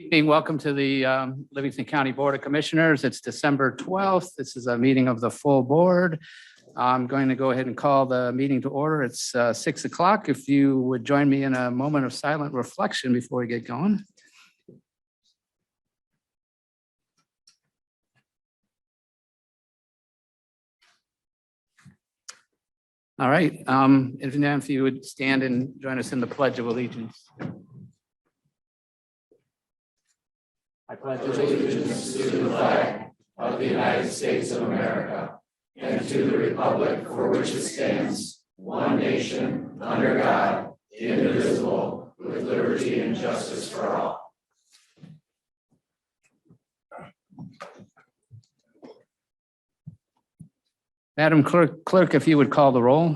Evening. Welcome to the Livingston County Board of Commissioners. It's December 12th. This is a meeting of the full board. I'm going to go ahead and call the meeting to order. It's 6 o'clock. If you would join me in a moment of silent reflection before we get going. All right. If you would stand and join us in the Pledge of Allegiance. I pledge allegiance to the flag of the United States of America and to the republic for which it stands, one nation, under God, indivisible, with liberty and justice for all. Madam Clerk, if you would call the roll.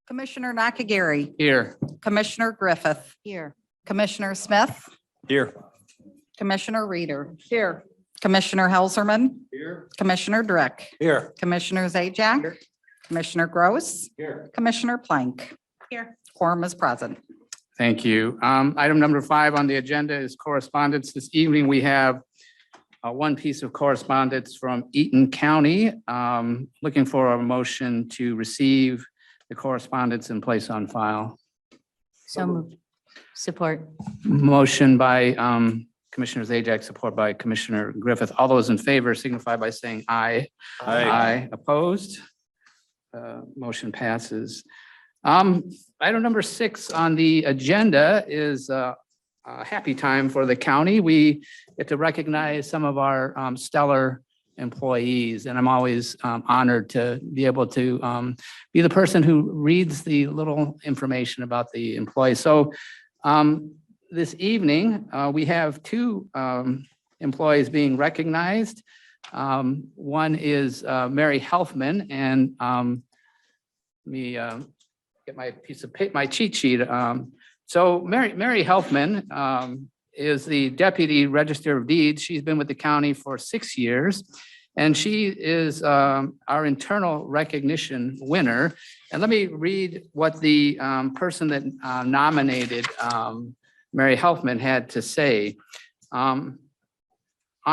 Commissioner Nakagiri. Here. Commissioner Griffith. Here. Commissioner Smith. Here. Commissioner Reader. Here. Commissioner Helserman. Here. Commissioner Drick. Here. Commissioner Zajac. Here. Commissioner Gross. Here. Commissioner Plank. Here. Quorum is present. Thank you. Item number 5 on the agenda is correspondence. This evening, we have one piece of correspondence from Eaton County. Looking for a motion to receive the correspondence and place on file. So moved. Support. Motion by Commissioner Zajac, support by Commissioner Griffith. All those in favor signify by saying aye. Aye. Opposed? Motion passes. Item number 6 on the agenda is a happy time for the county. We get to recognize some of our stellar employees, and I'm always honored to be able to be the person who reads the little information about the employees. So this evening, we have 2 employees being recognized. One is Mary Helfman, and let me get my piece of paper, my cheat sheet. So Mary Helfman is the Deputy Register of Deeds. She's been with the county for 6 years, and she is our internal recognition winner. And let me read what the person that nominated Mary Helfman had to say. On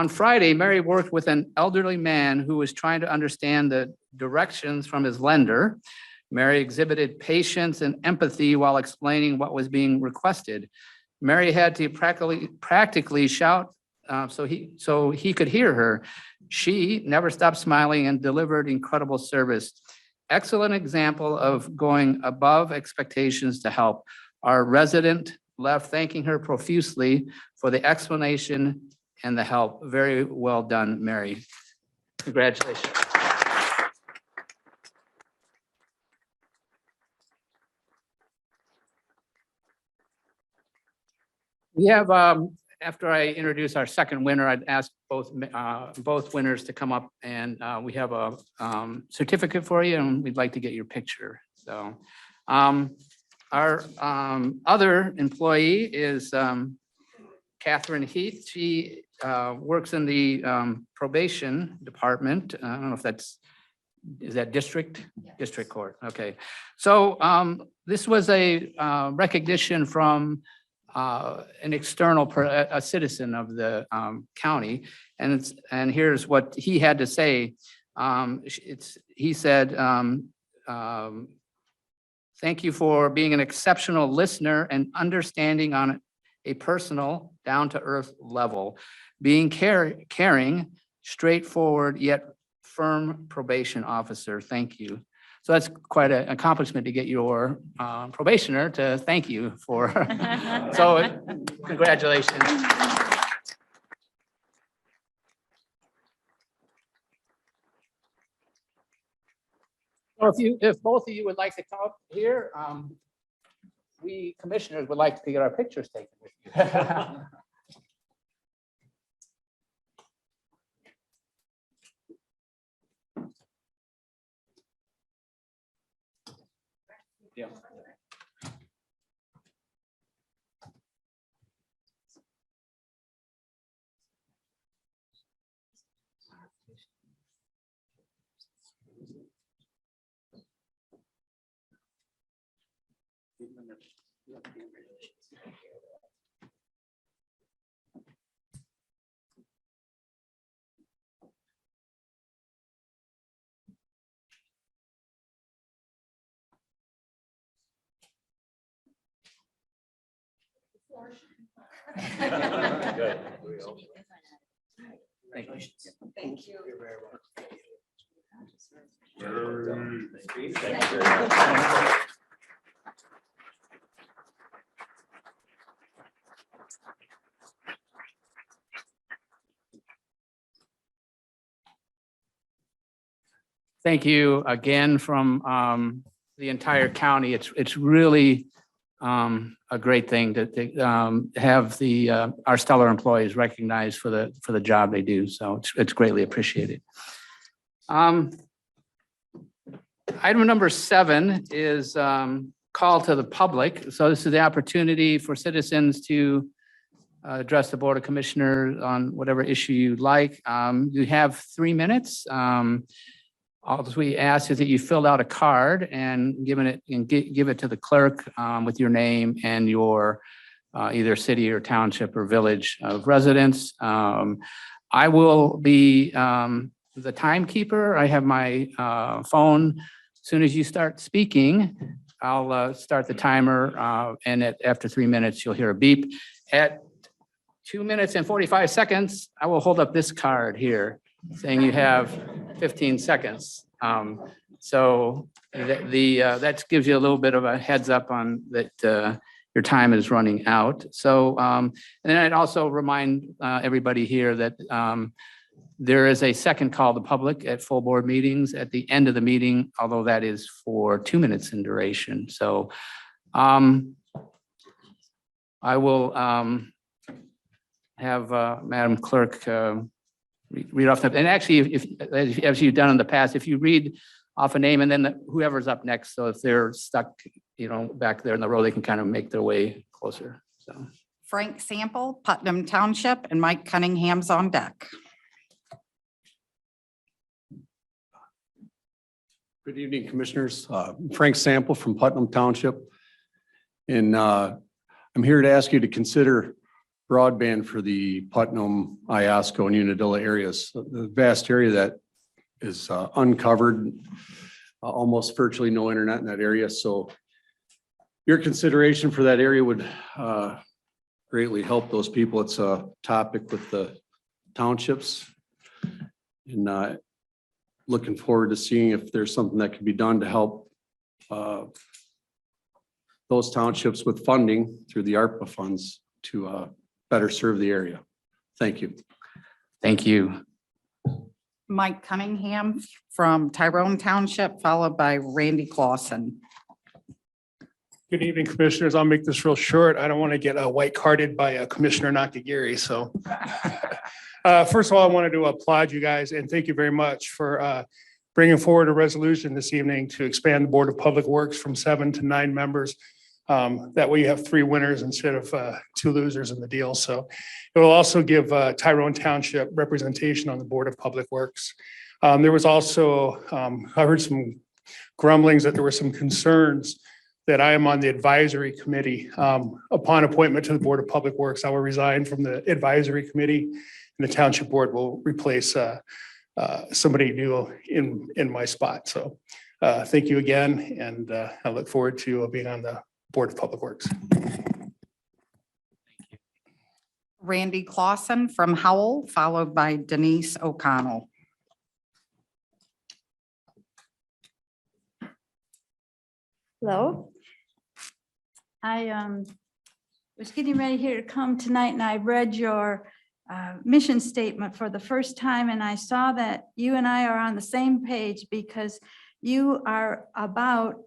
Friday, Mary worked with an elderly man who was trying to understand the directions from his lender. Mary exhibited patience and empathy while explaining what was being requested. Mary had to practically shout so he could hear her. She never stopped smiling and delivered incredible service. Excellent example of going above expectations to help. Our resident left thanking her profusely for the explanation and the help. Very well done, Mary. Congratulations. We have, after I introduce our second winner, I'd ask both winners to come up, and we have a certificate for you, and we'd like to get your picture. So our other employee is Catherine Heath. She works in the probation department. I don't know if is that district? Yes. District court. Okay. So this was a recognition from an external, a citizen of the county, and here's what he had to say. He said, "Thank you for being an exceptional listener and understanding on a personal, down-to-earth level, being caring, straightforward yet firm probation officer. Thank you." So that's quite an accomplishment to get your probationer to thank you for. So congratulations. So if both of you would like to come up here, we commissioners would like to get our pictures taken with you. Yeah. Thank you. Thank you. Thank you again from the entire county. It's really a great thing to have our stellar employees recognized for the job they do. So it's greatly appreciated. Item number 7 is call to the public. So this is the opportunity for citizens to address the Board of Commissioners on whatever issue you'd like. You have 3 minutes. All we ask is that you fill out a card and give it to the clerk with your name and your either city or township or village of residence. I will be the timekeeper. I have my phone. As soon as you start speaking, I'll start the timer, and after 3 minutes, you'll hear a beep. At 2 minutes and 45 seconds, I will hold up this card here saying you have 15 seconds. So that gives you a little bit of a heads up on that your time is running out. So, and then I'd also remind everybody here that there is a second call to public at full board meetings at the end of the meeting, although that is for 2 minutes in duration. So I will have Madam Clerk read off and actually, as you've done in the past, if you read off a name and then whoever's up next, so if they're stuck, back there in the row, they can kind of make their way closer. So Frank Sample, Putnam Township, and Mike Cunningham's on deck. Good evening, Commissioners. Frank Sample from Putnam Township. And I'm here to ask you to consider broadband for the Putnam, Iosco, and Unadilla areas. The vast area that is uncovered, almost virtually no internet in that area. So your consideration for that area would greatly help those people. It's a topic with the townships. And looking forward to seeing if there's something that can be done to help those townships with funding through the ARPA funds to better serve the area. Thank you. thank you. Mike Cunningham from Tyrone Township, followed by Randy Clausen. Good evening, Commissioners. I'll make this real short. I don't want to get white carded by Commissioner Nakagiri, so. First of all, I wanted to applaud you guys and thank you very much for bringing forward a resolution this evening to expand the Board of Public Works from 7 to 9 members. That way you have 3 winners instead of 2 losers in the deal. So it will also give Tyrone Township representation on the Board of Public Works. There was also, I heard some grumblings that there were some concerns that I am on the advisory committee. Upon appointment to the Board of Public Works, I will resign from the advisory committee and the Township Board will replace somebody new in my spot. So thank you again. And I look forward to being on the Board of Public Works. Randy Clausen from Howell, followed by Denise O'Connell. Hello. I was getting ready here to come tonight and I read your mission statement for the first time and I saw that you and I are on the same page because you are about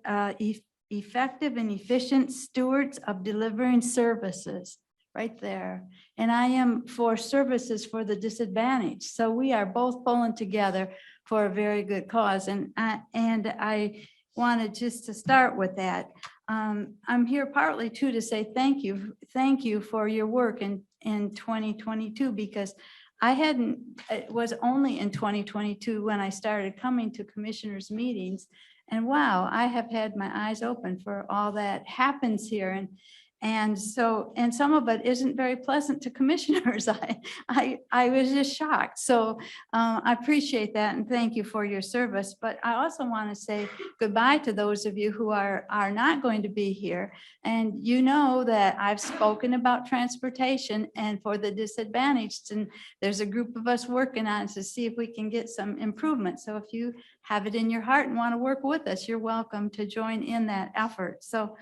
effective and efficient stewards of delivering services right there. And I am for services for the disadvantaged. So we are both pulling together for a very good cause. And I wanted just to start with that. I'm here partly too to say thank you for your work in 2022 because it was only in 2022 when I started coming to commissioners meetings. And wow, I have had my eyes open for all that happens here. And so, and some of it isn't very pleasant to commissioners. I was just shocked. So I appreciate that and thank you for your service. But I also want to say goodbye to those of you who are not going to be here. And you know that I've spoken about transportation and for the disadvantaged, and there's a group of us working on it to see if we can get some improvement. So if you have it in your heart and want to work with us, you're welcome to join in that effort. So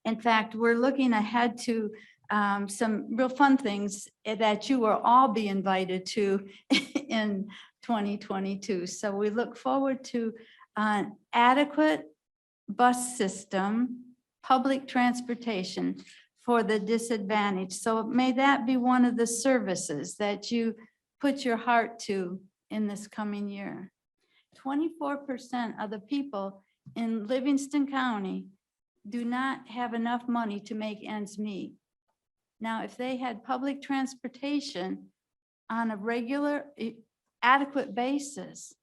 in fact, we're looking ahead to some real fun things that you will all be invited to in 2022. So we look forward to an adequate bus system, public transportation for the disadvantaged. So may that be one of the services that you put your heart to in this coming year. 24% of the people in Livingston County do not have enough money to make ends meet. Now, if they had public transportation on a regular, adequate basis,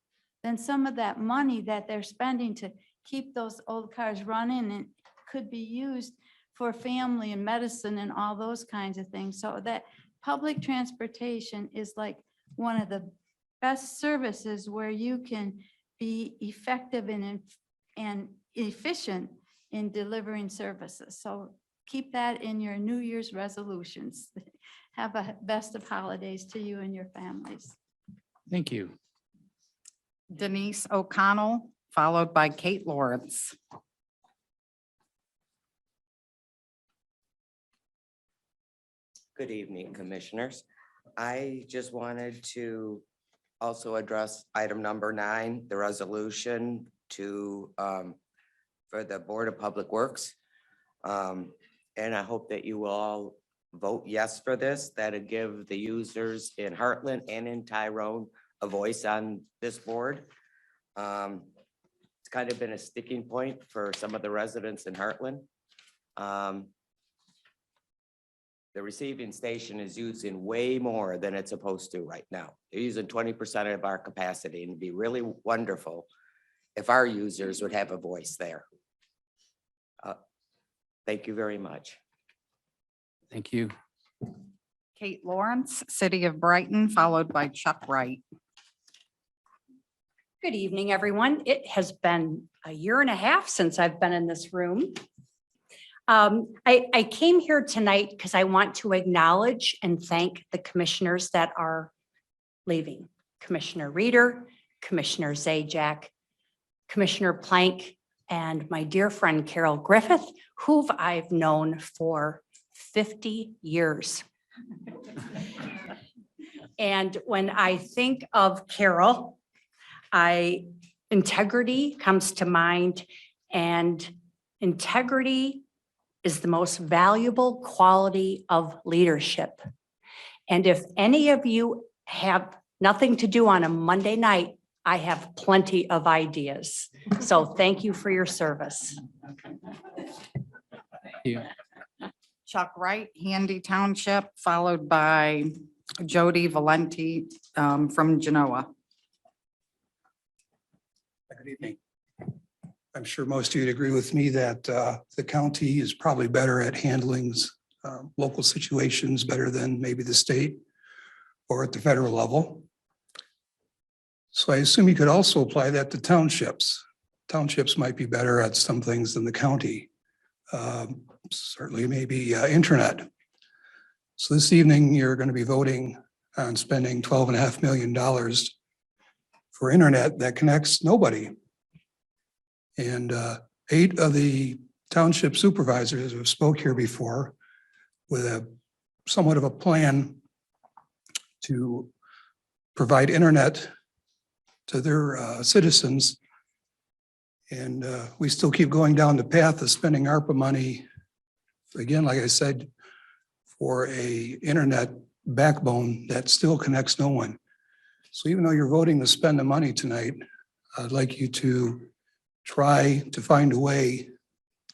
then some of that money that they're spending to keep those old cars running and could be used for family and medicine and all those kinds of things. So that public transportation is like one of the best services where you can be effective and efficient in delivering services. So keep that in your New Year's resolutions. Have a best of holidays to you and your families. Thank you. Denise O'Connell, followed by Kate Lawrence. Good evening, Commissioners. I just wanted to also address item number 9, the resolution to for the Board of Public Works. And I hope that you will all vote yes for this. That'll give the users in Heartland and in Tyrone a voice on this board. It's kind of been a sticking point for some of the residents in Heartland. The receiving station is using way more than it's supposed to right now. They're using 20% of our capacity, and it'd be really wonderful if our users would have a voice there. Thank you very much. Thank you. Kate Lawrence, City of Brighton, followed by Chuck Wright. Good evening, everyone. It has been a year and a half since I've been in this room. I came here tonight because I want to acknowledge and thank the commissioners that are leaving. Commissioner Reeder, Commissioner Zajac, Commissioner Plank, and my dear friend Carol Griffith, who I've known for 50 years. And when I think of Carol, integrity comes to mind, and integrity is the most valuable quality of leadership. And if any of you have nothing to do on a Monday night, I have plenty of ideas. So thank you for your service. Thank you. Chuck Wright, Handy Township, followed by Jody Valenti from Genoa. Good evening. I'm sure most of you'd agree with me that the county is probably better at handling local situations better than maybe the state or at the federal level. So I assume you could also apply that to townships. Townships might be better at some things than the county. Certainly maybe internet. So this evening, you're going to be voting on spending $12.5 million for internet that connects nobody. And 8 of the township supervisors have spoke here before with a somewhat of a plan to provide internet to their citizens. And we still keep going down the path of spending ARPA money, again, like I said, for a internet backbone that still connects no one. So even though you're voting to spend the money tonight, I'd like you to try to find a way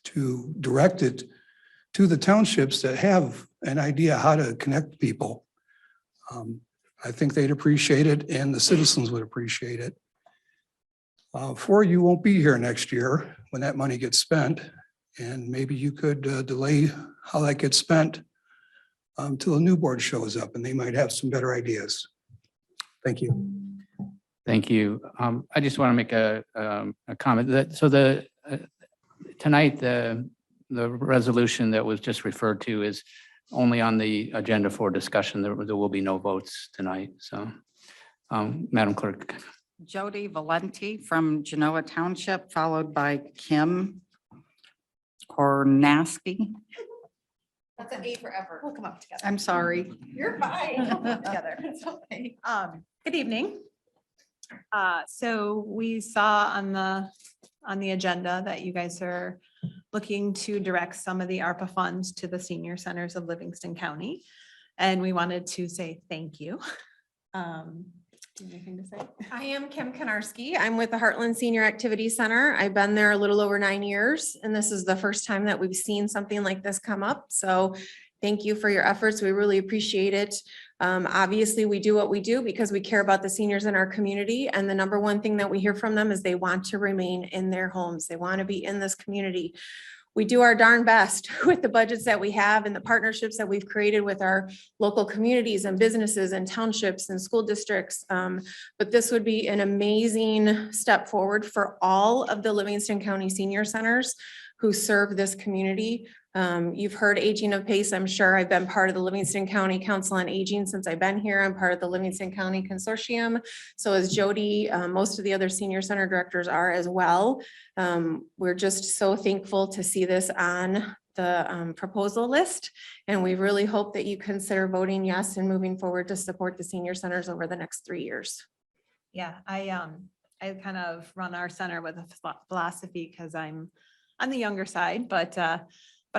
to direct it to the townships that have an idea how to connect people. I think they'd appreciate it and the citizens would appreciate it. For you won't be here next year when that money gets spent. And maybe you could delay how that gets spent till a new board shows up and they might have some better ideas. Thank you. Thank you. I just want to make a comment that, so tonight, the resolution that was just referred to is only on the agenda for discussion. There will be no votes tonight. So, Madam Clerk. Jody Valenti from Genoa Township, followed by Kim Kornaski. That's an A forever. We'll come up together. I'm sorry. You're fine. We'll come up together. It's okay. Good evening. So we saw on the agenda that you guys are looking to direct some of the ARPA funds to the senior centers of Livingston County. And we wanted to say thank you. Do you have anything to say? I am Kim Konarski. I'm with the Heartland Senior Activity Center. I've been there a little over 9 years, and this is the first time that we've seen something like this come up. So thank you for your efforts. We really appreciate it. Obviously, we do what we do because we care about the seniors in our community. And the number one thing that we hear from them is they want to remain in their homes. They want to be in this community. We do our darn best with the budgets that we have and the partnerships that we've created with our local communities and businesses and townships and school districts. But this would be an amazing step forward for all of the Livingston County senior centers who serve this community. You've heard Aging of Pace, I'm sure. I've been part of the Livingston County Council on Aging since I've been here. I'm part of the Livingston County Consortium. So is Jody, most of the other senior center directors are as well. We're just so thankful to see this on the proposal list. And we really hope that you consider voting yes and moving forward to support the senior centers over the next 3 years. Yeah, I kind of run our center with a philosophy because I'm on the younger side, but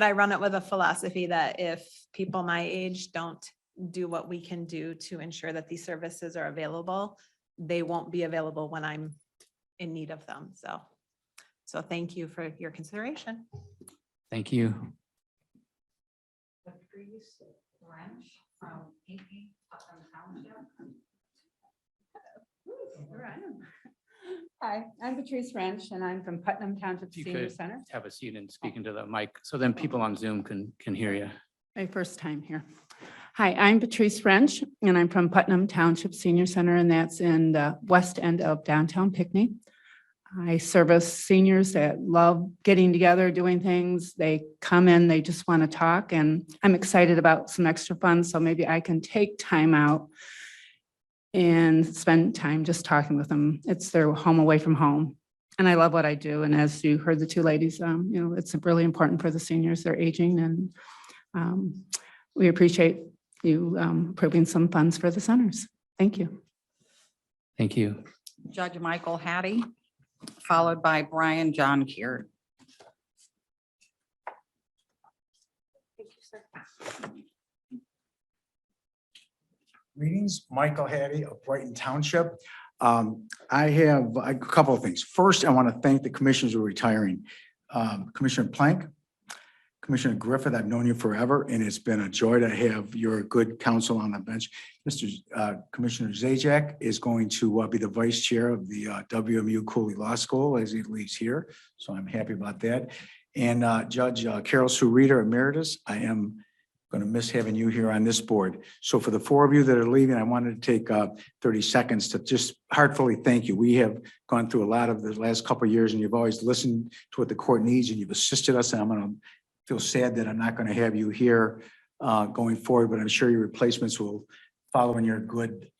I run it with a philosophy that if people my age don't do what we can do to ensure that these services are available, they won't be available when I'm in need of them. So thank you for your consideration. Thank you. Hi, I'm Patrice French and I'm from Putnam Township You Senior could Center. have a seat and speak into the mic, so then people on Zoom can hear you. My first time here. Hi, I'm Patrice French and I'm from Putnam Township Senior Center, and that's in the west end of downtown Pinckney. I service seniors that love getting together, doing things. They come in, they just want to talk, and I'm excited about some extra funds, so maybe I can take time out and spend time just talking with them. It's their home away from home. And I love what I do. And as you heard the two ladies, it's really important for the seniors. They're aging, and we appreciate you approving some funds for the centers. Thank you. Thank you. Judge Michael Hattie, followed by Brian John Kier. Thank you, sir. Greetings, Michael Hattie of Brighton Township. I have a couple of things. First, I want to thank the commissioners who are retiring. Commissioner Plank, Commissioner Griffith, I've known you forever, and it's been a joy to have your good counsel on the bench. Commissioner Zajac is going to be the vice chair of the WMU Cooley Law School as he leaves here, so I'm happy about that. And Judge Carol Sue Reeder Emeritus, I am going to miss having you here on this board. So for the four of you that are leaving, I wanted to take 30 seconds to just heartfully thank you. We have gone through a lot of the last couple of years, and you've always listened to what the court needs, and you've assisted us. And I'm going to feel sad that I'm not going to have you here going forward, but I'm sure your replacements will follow in your good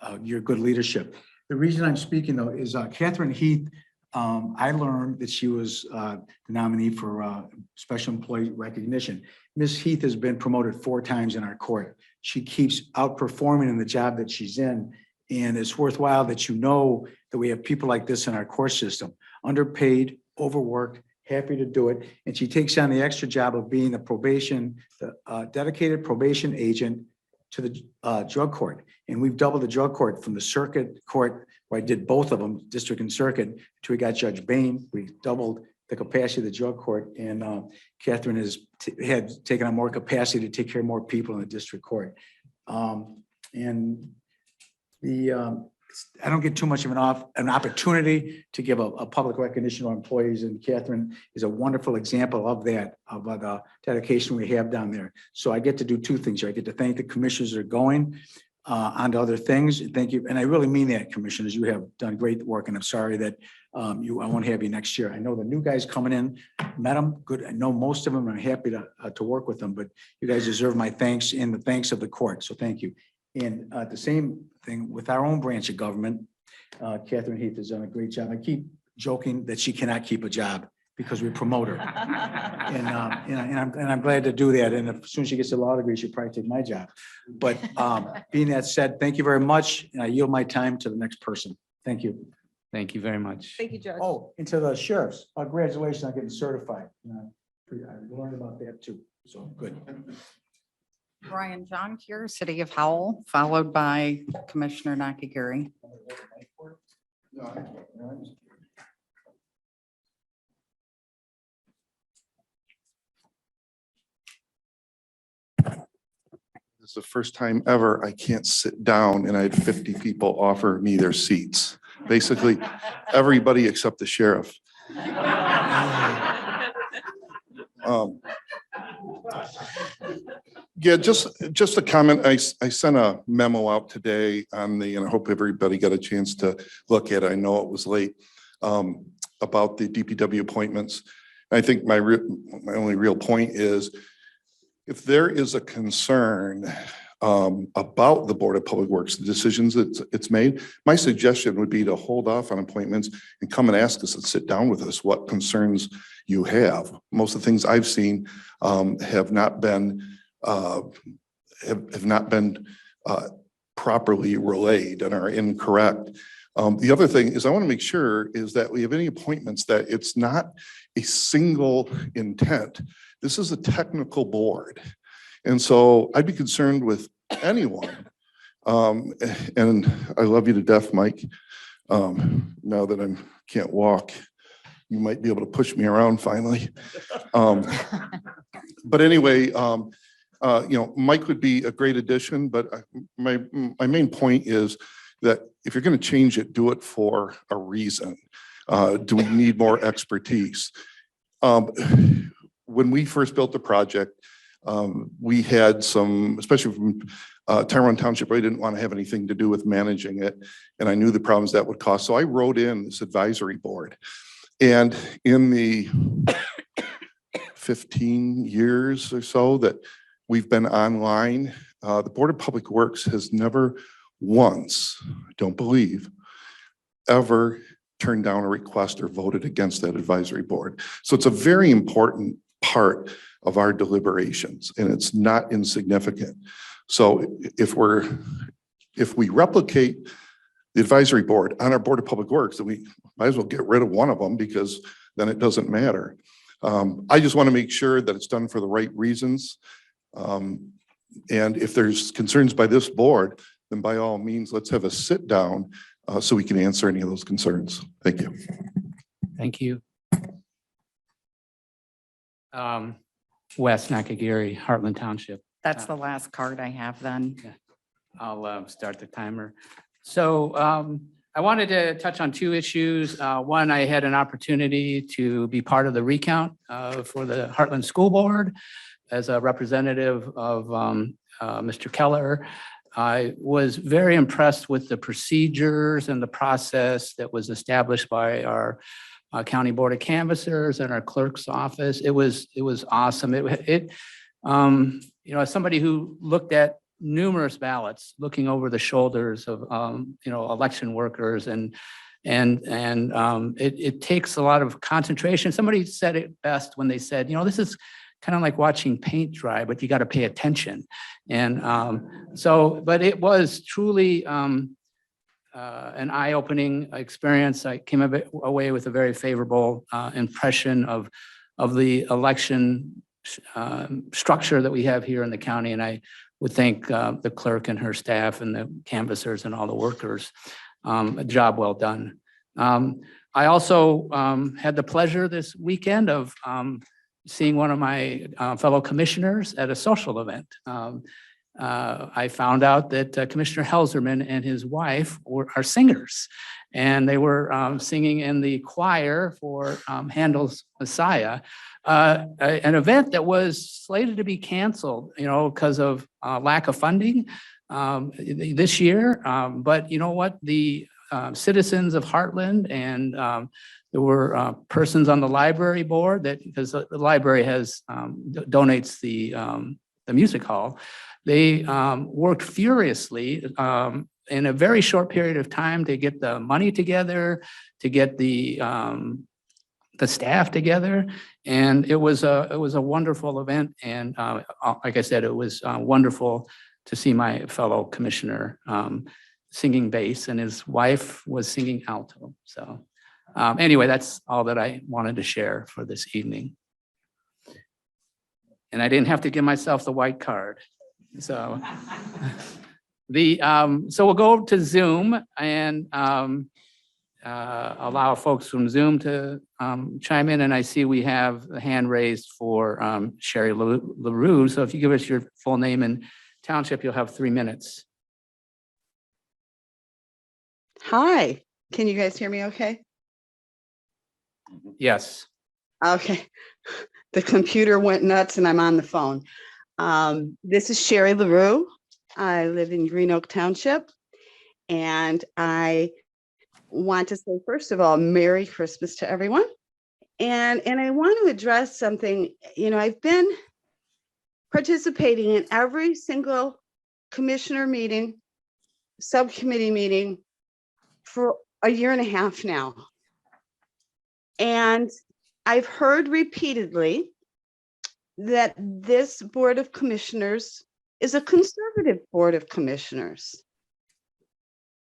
leadership. The reason I'm speaking though is Catherine Heath. I learned that she was the nominee for special employee recognition. Ms. Heath has been promoted 4 times in our court. She keeps outperforming in the job that she's in. And it's worthwhile that you know that we have people like this in our court system, underpaid, overworked, happy to do it. And she takes on the extra job of being the dedicated probation agent to the drug court. And we've doubled the drug court from the circuit court, where I did both of them, district and circuit, till we got Judge Bain. We doubled the capacity of the drug court, and Catherine has taken on more capacity to take care of more people in the district court. And the I don't get too much of an opportunity to give a public recognition to our employees, and Catherine is a wonderful example of that, of the dedication we have down there. So I get to do two things here. I get to thank the commissioners that are going on to other things. Thank you. And I really mean that, commissioners. You have done great work, and I'm sorry that I won't have you next year. I know the new guys coming in, met them, good. I know most of them. I'm happy to work with them, but you guys deserve my thanks and the thanks of the court. So thank you. And the same thing with our own branch of government. Catherine Heath has done a great job. I keep joking that she cannot keep a job because we promote her. And I'm glad to do that. And as soon as she gets a law degree, she'll probably take my job. But being that said, thank you very much. And I yield my time to the next person. Thank you. Thank you very much. Thank you, Judge. Oh, and to the sheriffs, congratulations on getting certified. I learned about that too. So good. Brian John here, City of Howell, followed by Commissioner Nakagiri. This is the first time ever I can't sit down and I had 50 people offer me their seats. Basically, everybody except the sheriff. Yeah, just a comment. I sent a memo out today on and I hope everybody got a chance to look at it. I know it was late, about the DPW appointments. I think my only real point is if there is a concern about the Board of Public Works, the decisions that it's made, my suggestion would be to hold off on appointments and come and ask us and sit down with us what concerns you have. Most of the things I've seen have not been properly relayed and are incorrect. The other thing is I want to make sure is that we have any appointments that it's not a single intent. This is a technical board. And so I'd be concerned with anyone. And I love you to death, Mike. Now that I can't walk, you might be able to push me around finally. But anyway, Mike would be a great addition, but my main point is that if you're going to change it, do it for a reason. Do we need more expertise? When we first built the project, we had some, especially from Tyrone Township, I didn't want to have anything to do with managing it. And I knew the problems that would cause. So I wrote in this advisory board. And in the 15 years or so that we've been online, the Board of Public Works has never once, I don't believe, ever turned down a request or voted against that advisory board. So it's a very important part of our deliberations, and it's not insignificant. So if we replicate the advisory board on our Board of Public Works, then we might as well get rid of one of them because then it doesn't matter. I just want to make sure that it's done for the right reasons. And if there's concerns by this board, then by all means, let's have a sit down so we can answer any of those concerns. Thank you. Thank you. Wes Nakagiri, Heartland Township. That's the last card I have then. I'll start the timer. So I wanted to touch on two issues. One, I had an opportunity to be part of the recount for the Heartland School Board as a representative of Mr. Keller. I was very impressed with the procedures and the process that was established by our County Board of Canvassers and our clerk's office. It was awesome. As somebody who looked at numerous ballots, looking over the shoulders of election workers, and it takes a lot of concentration. Somebody said it best when they said, this is kind of like watching paint dry, but you got to pay attention. And but it was truly an eye-opening experience. I came away with a very favorable impression of the election structure that we have here in the county. And I would thank the clerk and her staff and the canvassers and all the workers. A job well done. I also had the pleasure this weekend of seeing one of my fellow commissioners at a social event. I found out that Commissioner Helserman and his wife are singers. And they were singing in the choir for Handel's Messiah, an event that was slated to be canceled, because of lack of funding this year. But you know what? The citizens of Heartland and there were persons on the library board because the library donates the music hall. They worked furiously in a very short period of time to get the money together, to get the staff together, and it was a wonderful event. And like I said, it was wonderful to see my fellow commissioner singing bass, and his wife was singing alto. So anyway, that's all that I wanted to share for this evening. And I didn't have to give myself the white card. So so we'll go to Zoom and allow folks from Zoom to chime in. And I see we have a hand raised for Sherry LaRue. So if you give us your full name and township, you'll have 3 minutes. Hi, can you guys hear me okay? Yes. Okay, the computer went nuts and I'm on the phone. This is Sherry LaRue. I live in Green Oak Township, and I want to say, first of all, Merry Christmas to everyone. And I want to address something. I've been participating in every single commissioner meeting, subcommittee meeting for a year and a half now. And I've heard repeatedly that this Board of Commissioners is a conservative Board of Commissioners.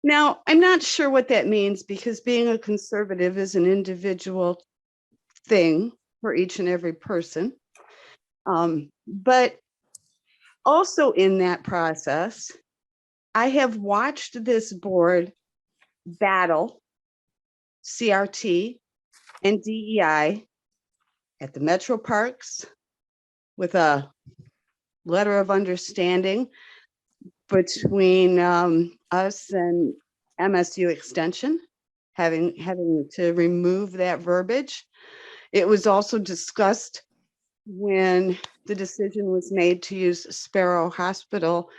Now, I'm not sure what that means, because being a conservative is an individual thing for each and every person. But also in that process, I have watched this board battle CRT and DEI at the Metro Parks with a letter of understanding between us and MSU Extension, having to remove that verbiage. It was also discussed when the decision was made to use Sparrow Hospital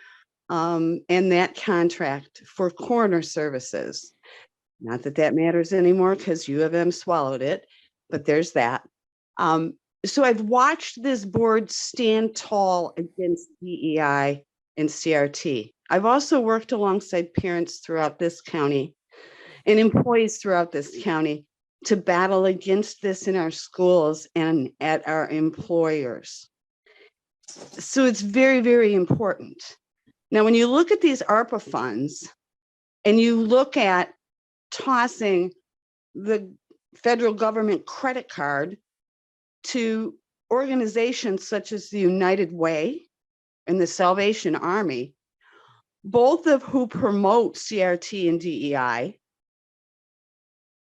and that contract for coroner services. Not that that matters anymore, because U of M swallowed it, but there's that. So I've watched this board stand tall against DEI and CRT. I've also worked alongside parents throughout this county and employees throughout this county to battle against this in our schools and at our employers. So it's very, very important. Now, when you look at these ARPA funds and you look at tossing the federal government credit card to organizations such as the United Way and the Salvation Army, both of who promote CRT and DEI.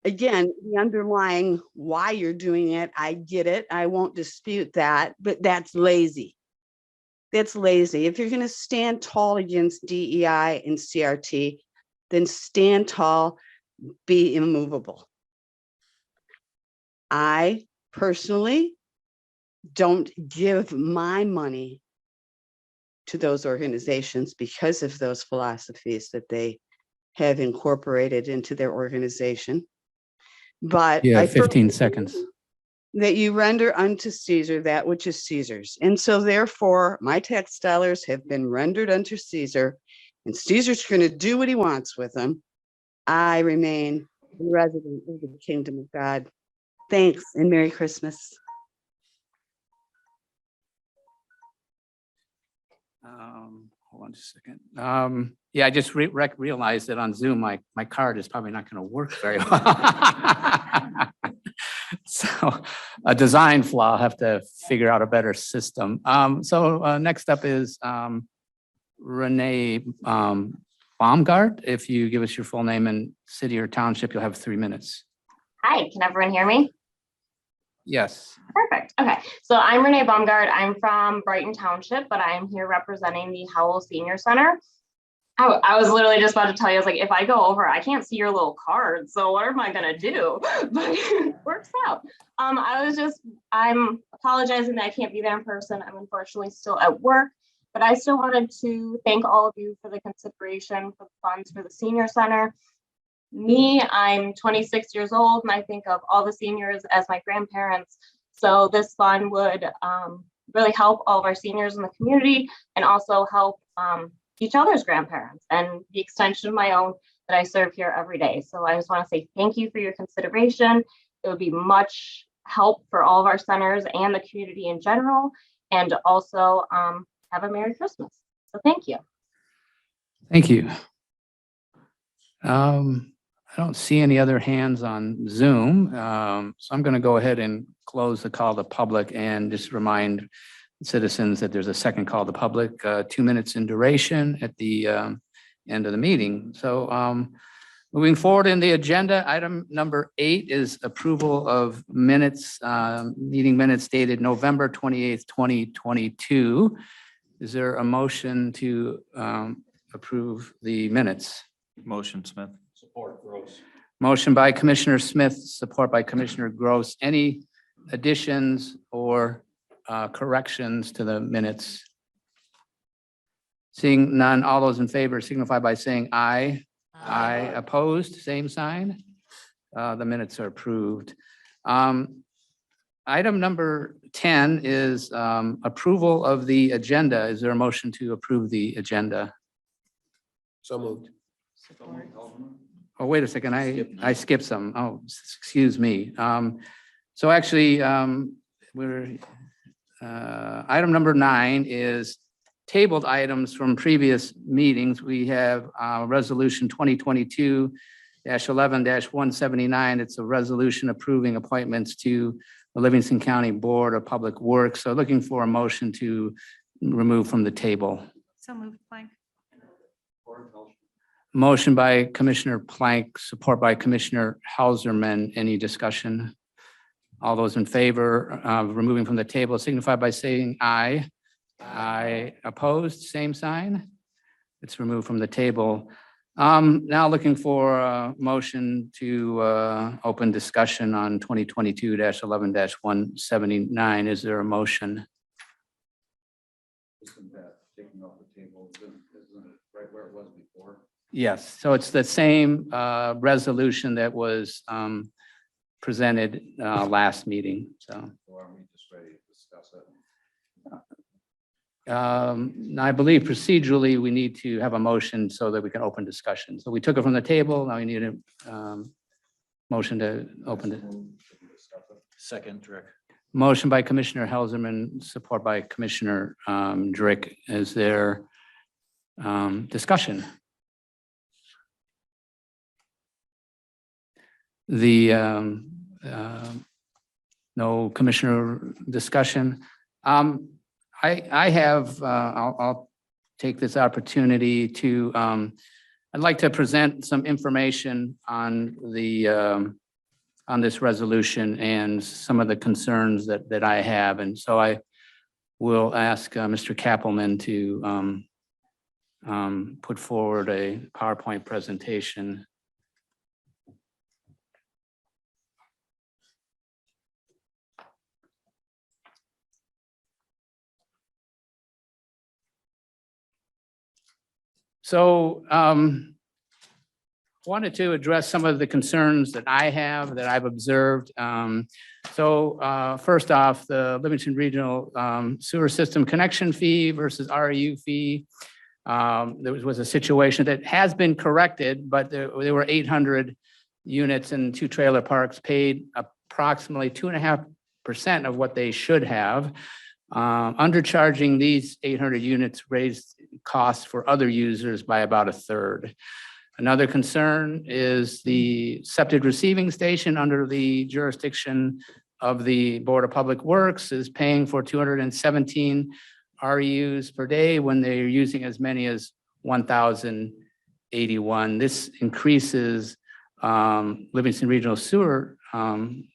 Again, the underlying why you're doing it, I get it. I won't dispute that, but that's lazy. That's lazy. If you're going to stand tall against DEI and CRT, then stand tall, be immovable. I personally don't give my money to those organizations because of those philosophies that they have incorporated into their organization. But Yeah, I 15 firmly seconds. believe that you render unto Caesar that which is Caesar's. And so therefore, my tax dollars have been rendered unto Caesar, and Caesar's going to do what he wants with them. I remain a resident of the kingdom of God. Thanks, and Merry Christmas. Hold on just a second. Yeah, I just realized that on Zoom, my card is probably not going to work very well. So a design flaw, I'll have to figure out a better system. So next up is Renee Baumgart. If you give us your full name and city or township, you'll have 3 minutes. Hi, can everyone hear me? Yes. Perfect. Okay. So I'm Renee Baumgart. I'm from Brighton Township, but I'm here representing the Howell Senior Center. I was literally just about to tell you, I was like, if I go over, I can't see your little card. So what am I going to do? But it works out. I'm apologizing that I can't be there in person. I'm unfortunately still at work, but I still wanted to thank all of you for the consideration for the funds for the senior center. Me, I'm 26 years old, and I think of all the seniors as my grandparents. So this fund would really help all of our seniors in the community and also help each other's grandparents and the extension of my own that I serve here every day. So I just want to say thank you for your consideration. It would be much help for all of our centers and the community in general, and also have a Merry Christmas. So thank you. Thank you. I don't see any other hands on Zoom. So I'm going to go ahead and close the call to public and just remind citizens that there's a second call to public, 2 minutes in duration at the end of the meeting. So moving forward in the agenda, item number 8 is approval of minutes, meeting minutes dated November 28th, 2022. Is there a motion to approve the minutes? Motion, Smith. Support, Gross. Motion by Commissioner Smith, support by Commissioner Gross. Any additions or corrections to the minutes? Seeing none, all those in favor signify by saying aye. Aye. Opposed, same sign. The minutes are approved. Item number 10 is approval of the agenda. Is there a motion to approve the agenda? So moved. Oh, wait a second, I skipped some. Oh, excuse me. So actually, we're, item number 9 is tabled items from previous meetings. We have resolution 2022-11-179. It's a resolution approving appointments to the Livingston County Board of Public Works. So looking for a motion to remove from the table. So moved, Plank. Motion by Commissioner Plank, support by Commissioner Hauserman. Any discussion? All those in favor of removing from the table signify by saying aye. Aye. Opposed, same sign. It's removed from the table. Now looking for a motion to open discussion on 2022-11-179. Is there a motion? Taking off the table, isn't it right where it was before? Yes, so it's the same resolution that was presented last meeting, so. Or are we just ready to discuss it? I believe procedurally, we need to have a motion so that we can open discussion. So we took it from the table, now we need a motion to open it. Second, Rick. Motion by Commissioner Helserman, support by Commissioner Drick. Is there discussion? The no commissioner discussion. I have, I'll take this opportunity to, I'd like to present some information on the, on this resolution and some of the concerns that I have. And so I will ask Mr. Kappelman to put forward a PowerPoint presentation. So wanted to address some of the concerns that I have, that I've observed. First off, the Livingston Regional Sewer System Connection Fee versus REU fee. There was a situation that has been corrected, but there were 800 units and 2 trailer parks paid approximately 2.5% of what they should have. Undercharging these 800 units raised costs for other users by about 1/3. Another concern is the septic receiving station under the jurisdiction of the Board of Public Works is paying for 217 REUs per day when they're using as many as 1,081. This increases Livingston Regional Sewer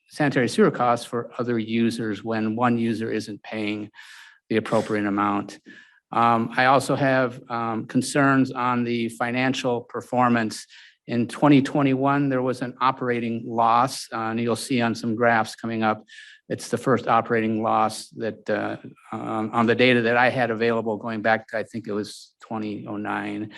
sanitary sewer costs for other users when one user isn't paying the appropriate amount. I also have concerns on the financial performance. In 2021, there was an operating loss, and you'll see on some graphs coming up, it's the first operating loss that on the data that I had available going back to, I think it was 2009.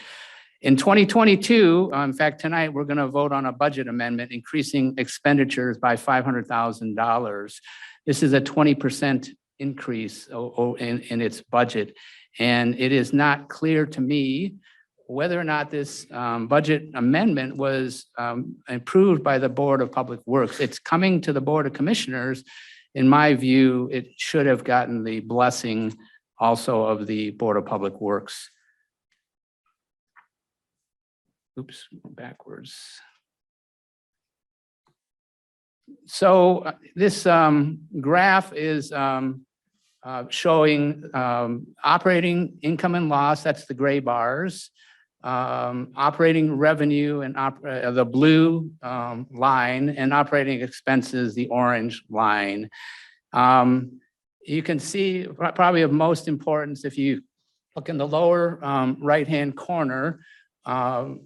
In 2022, in fact, tonight, we're going to vote on a budget amendment increasing expenditures by $500,000. This is a 20% increase in its budget. And it is not clear to me whether or not this budget amendment was approved by the Board of Public Works. It's coming to the Board of Commissioners. In my view, it should have gotten the blessing also of the Board of Public Works. Oops, backwards. So this graph is showing operating income and loss, that's the gray bars, operating revenue and the blue line, and operating expenses, the orange line. You can see probably of most importance, if you look in the lower right-hand corner,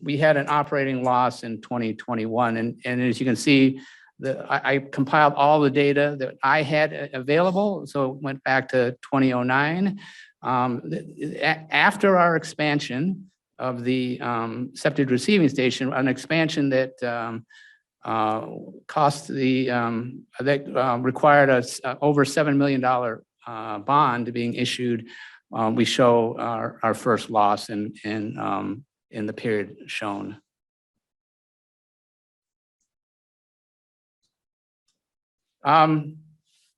we had an operating loss in 2021. And as you can see, I compiled all the data that I had available. So it went back to 2009. After our expansion of the septic receiving station, an expansion that cost that required us over $7 million bond being issued, we show our first loss in the period shown.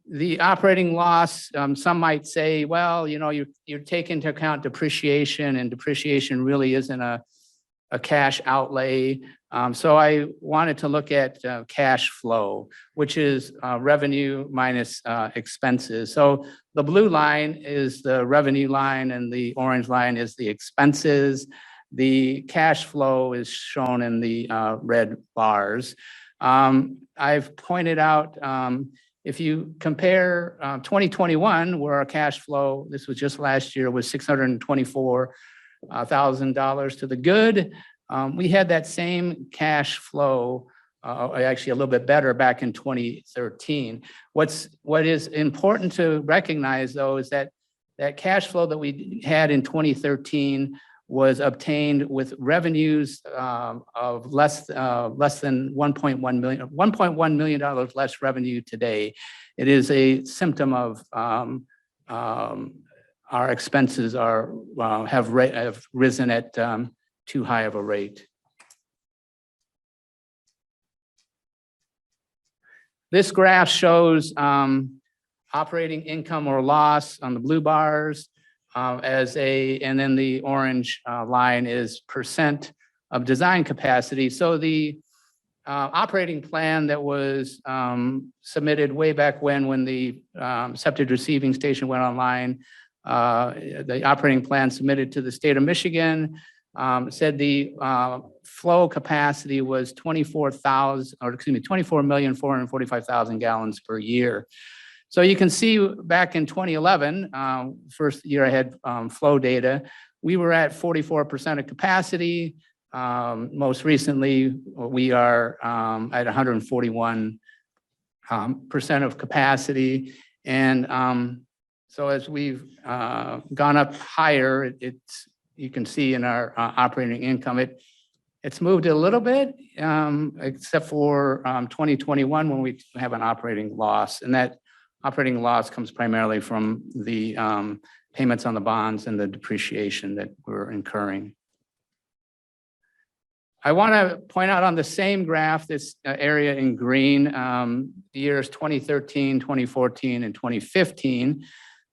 The operating loss, some might say, well, you know, you take into account depreciation, and depreciation really isn't a cash outlay. So I wanted to look at cash flow, which is revenue minus expenses. So the blue line is the revenue line and the orange line is the expenses. The cash flow is shown in the red bars. I've pointed out, if you compare 2021, where our cash flow, this was just last year, was $624,000 to the good. We had that same cash flow, actually a little bit better back in 2013. What is important to recognize, though, is that that cash flow that we had in 2013 was obtained with revenues of less than $1.1 million less revenue today. It is a symptom of our expenses have risen at too high of a rate. This graph shows operating income or loss on the blue bars, and then the orange line is percent of design capacity. So the operating plan that was submitted way back when the septic receiving station went online, the operating plan submitted to the state of Michigan said the flow capacity was 24,445,000 gallons per year. So you can see back in 2011, first year I had flow data, we were at 44% of capacity. Most recently, we are at 141% of capacity. And so as we've gone up higher, you can see in our operating income, it's moved a little bit, except for 2021 when we have an operating loss. And that operating loss comes primarily from the payments on the bonds and the depreciation that we're incurring. I want to point out on the same graph, this area in green, the years 2013, 2014, and 2015.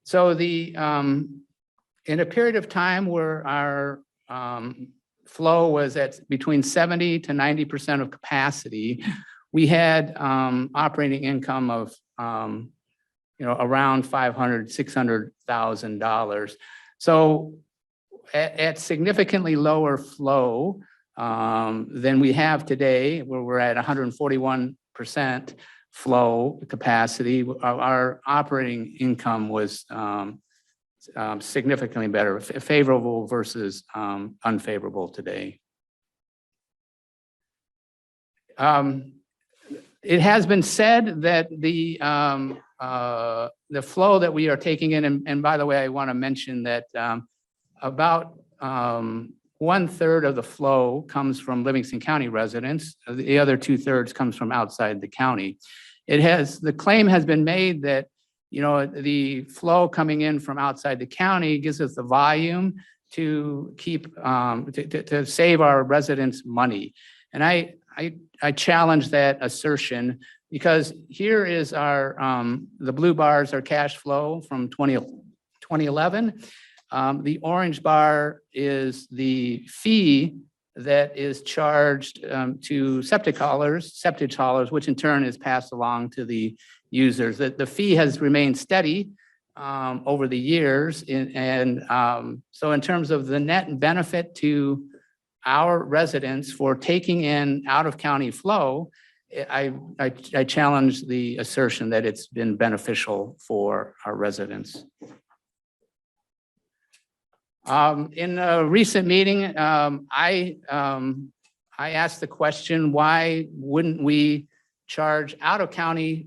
So in a period of time where our flow was at between 70 to 90% of capacity, we had operating income of around $500,000, $600,000. So at significantly lower flow than we have today, where we're at 141%, flow capacity, our operating income was significantly better, favorable versus unfavorable today. It has been said that the flow that we are taking in, and by the way, I want to mention that about 1/3 of the flow comes from Livingston County residents. The other 2/3 comes from outside the county. The claim has been made that, the flow coming in from outside the county gives us the volume to keep, to save our residents money. And I challenge that assertion, because here is our, the blue bars are cash flow from 2011. The orange bar is the fee that is charged to septic haulers, which in turn is passed along to the users. The fee has remained steady over the years. So in terms of the net benefit to our residents for taking in out-of-county flow, I challenge the assertion that it's been beneficial for our residents. In a recent meeting, I asked the question, why wouldn't we charge out-of-county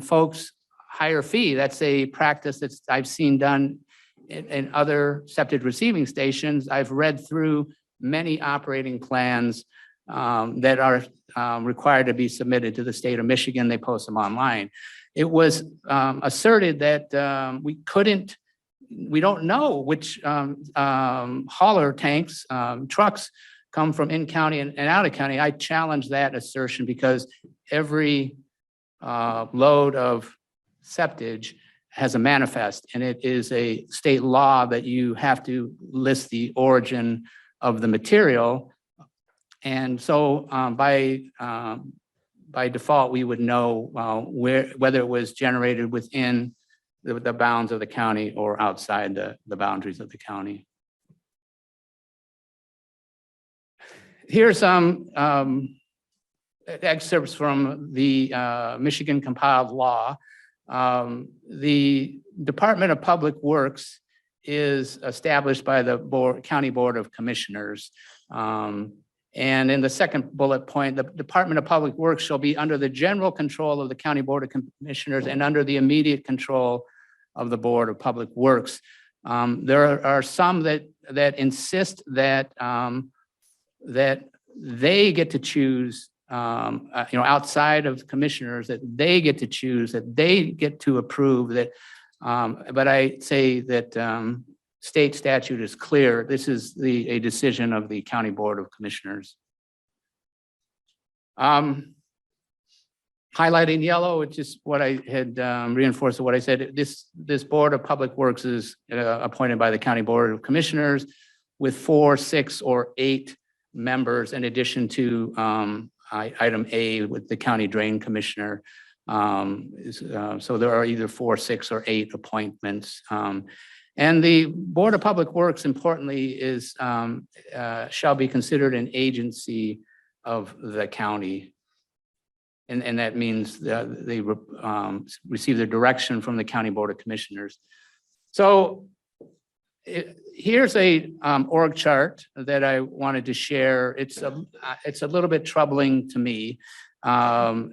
folks higher fee? That's a practice that I've seen done in other septic receiving stations. I've read through many operating plans that are required to be submitted to the state of Michigan. They post them online. It was asserted that we don't know which hauler tanks, trucks come from in-county and out-of-county. I challenge that assertion, because every load of septage has a manifest, and it is a state law that you have to list the origin of the material. And so by default, we would know whether it was generated within the bounds of the county or outside the boundaries of the county. Here's some excerpts from the Michigan compiled law. The Department of Public Works is established by the County Board of Commissioners. And in the second bullet point, the Department of Public Works shall be under the general control of the County Board of Commissioners and under the immediate control of the Board of Public Works. There are some that insist that that they get to choose, outside of commissioners, that they get to choose, that they get to approve that. But I say that state statute is clear. This is a decision of the County Board of Commissioners. Highlighting yellow, which is what I had reinforced what I said. This Board of Public Works is appointed by the County Board of Commissioners with 4, 6, or 8 members, in addition to item A with the County Drain Commissioner. So there are either 4, 6, or 8 appointments. And the Board of Public Works, importantly, shall be considered an agency of the county. And that means that they receive their direction from the County Board of Commissioners. So here's a org chart that I wanted to share. It's a little bit troubling to me. The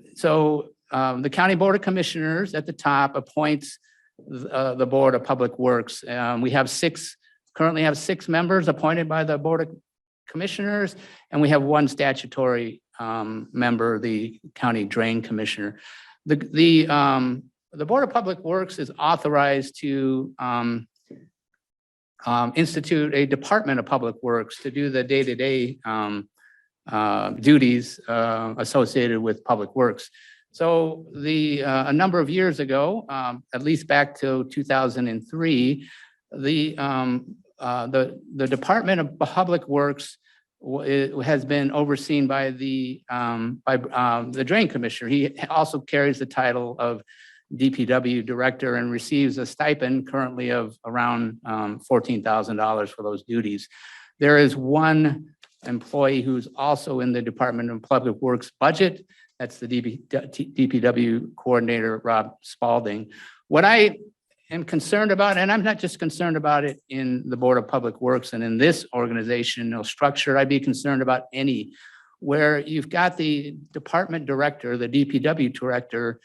County Board of Commissioners at the top appoints the Board of Public Works. We have currently have 6 members appointed by the Board of Commissioners, and we have 1 statutory member, the County Drain Commissioner. The Board of Public Works is authorized to institute a Department of Public Works to do the day-to-day duties associated with public works. So a number of years ago, at least back to 2003, the Department of Public Works has been overseen by the Drain Commissioner. He also carries the title of DPW Director and receives a stipend currently of around $14,000 for those duties. There is 1 employee who's also in the Department of Public Works budget. That's the DPW coordinator, Rob Spalding. What I am concerned about, and I'm not just concerned about it in the Board of Public Works and in this organizational structure, I'd be concerned about any, where you've got the department director, the DPW director,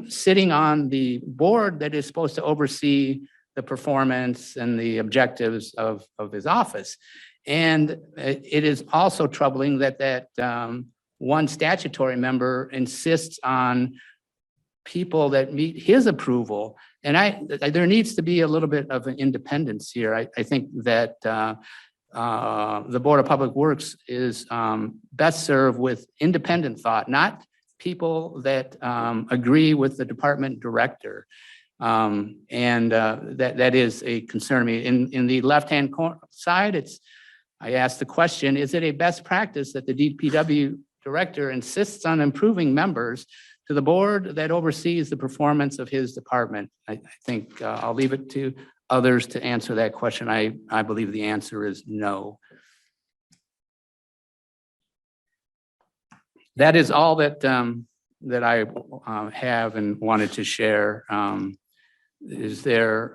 sitting on the board that is supposed to oversee the performance and the objectives of his office. And it is also troubling that one statutory member insists on people that meet his approval. And there needs to be a little bit of an independence here. I think that the Board of Public Works is best served with independent thought, not people that agree with the department director. That is a concern to me. In the left-hand side, I asked the question, is it a best practice that the DPW director insists on improving members to the board that oversees the performance of his department? I think I'll leave it to others to answer that question. I believe the answer is no. That is all that I have and wanted to share. Is there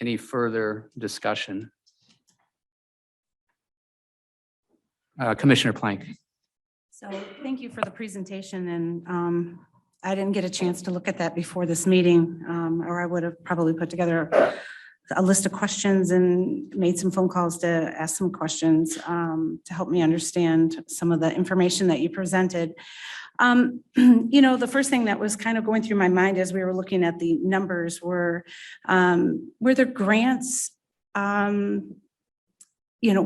any further discussion? Commissioner Plank. So thank you for the presentation, and I didn't get a chance to look at that before this meeting, or I would have probably put together a list of questions and made some phone calls to ask some questions to help me understand some of the information that you presented. You know, the first thing that was kind of going through my mind as we were looking at the numbers were there grants, you know,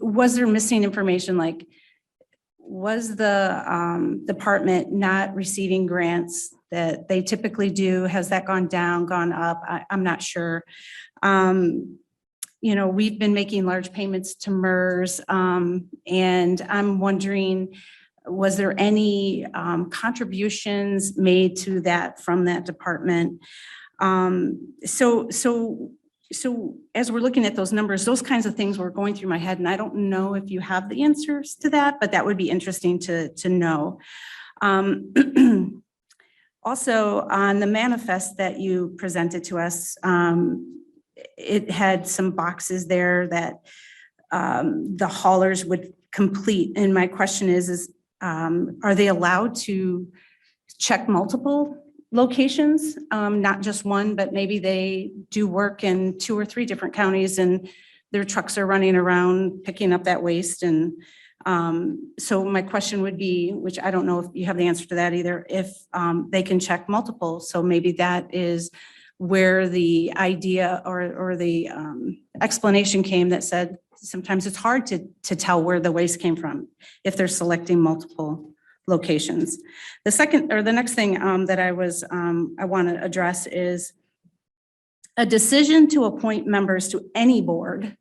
was there missing information? Like, was the department not receiving grants that they typically do? Has that gone down, gone up? I'm not sure. You know, we've been making large payments to MERS, and I'm wondering, was there any contributions made to that from that department? So as we're looking at those numbers, those kinds of things were going through my head, and I don't know if you have the answers to that, but that would be interesting to know. Also, on the manifest that you presented to us, it had some boxes there that the haulers would complete. And my question is are they allowed to check multiple locations, not just one, but maybe they do work in 2 or 3 different counties and their trucks are running around picking up that waste? And so my question would be, which I don't know if you have the answer to that either, if they can check multiple. So maybe that is where the idea or the explanation came that said sometimes it's hard to tell where the waste came from if they're selecting multiple locations. The next thing that I want to address is a decision to appoint members to any board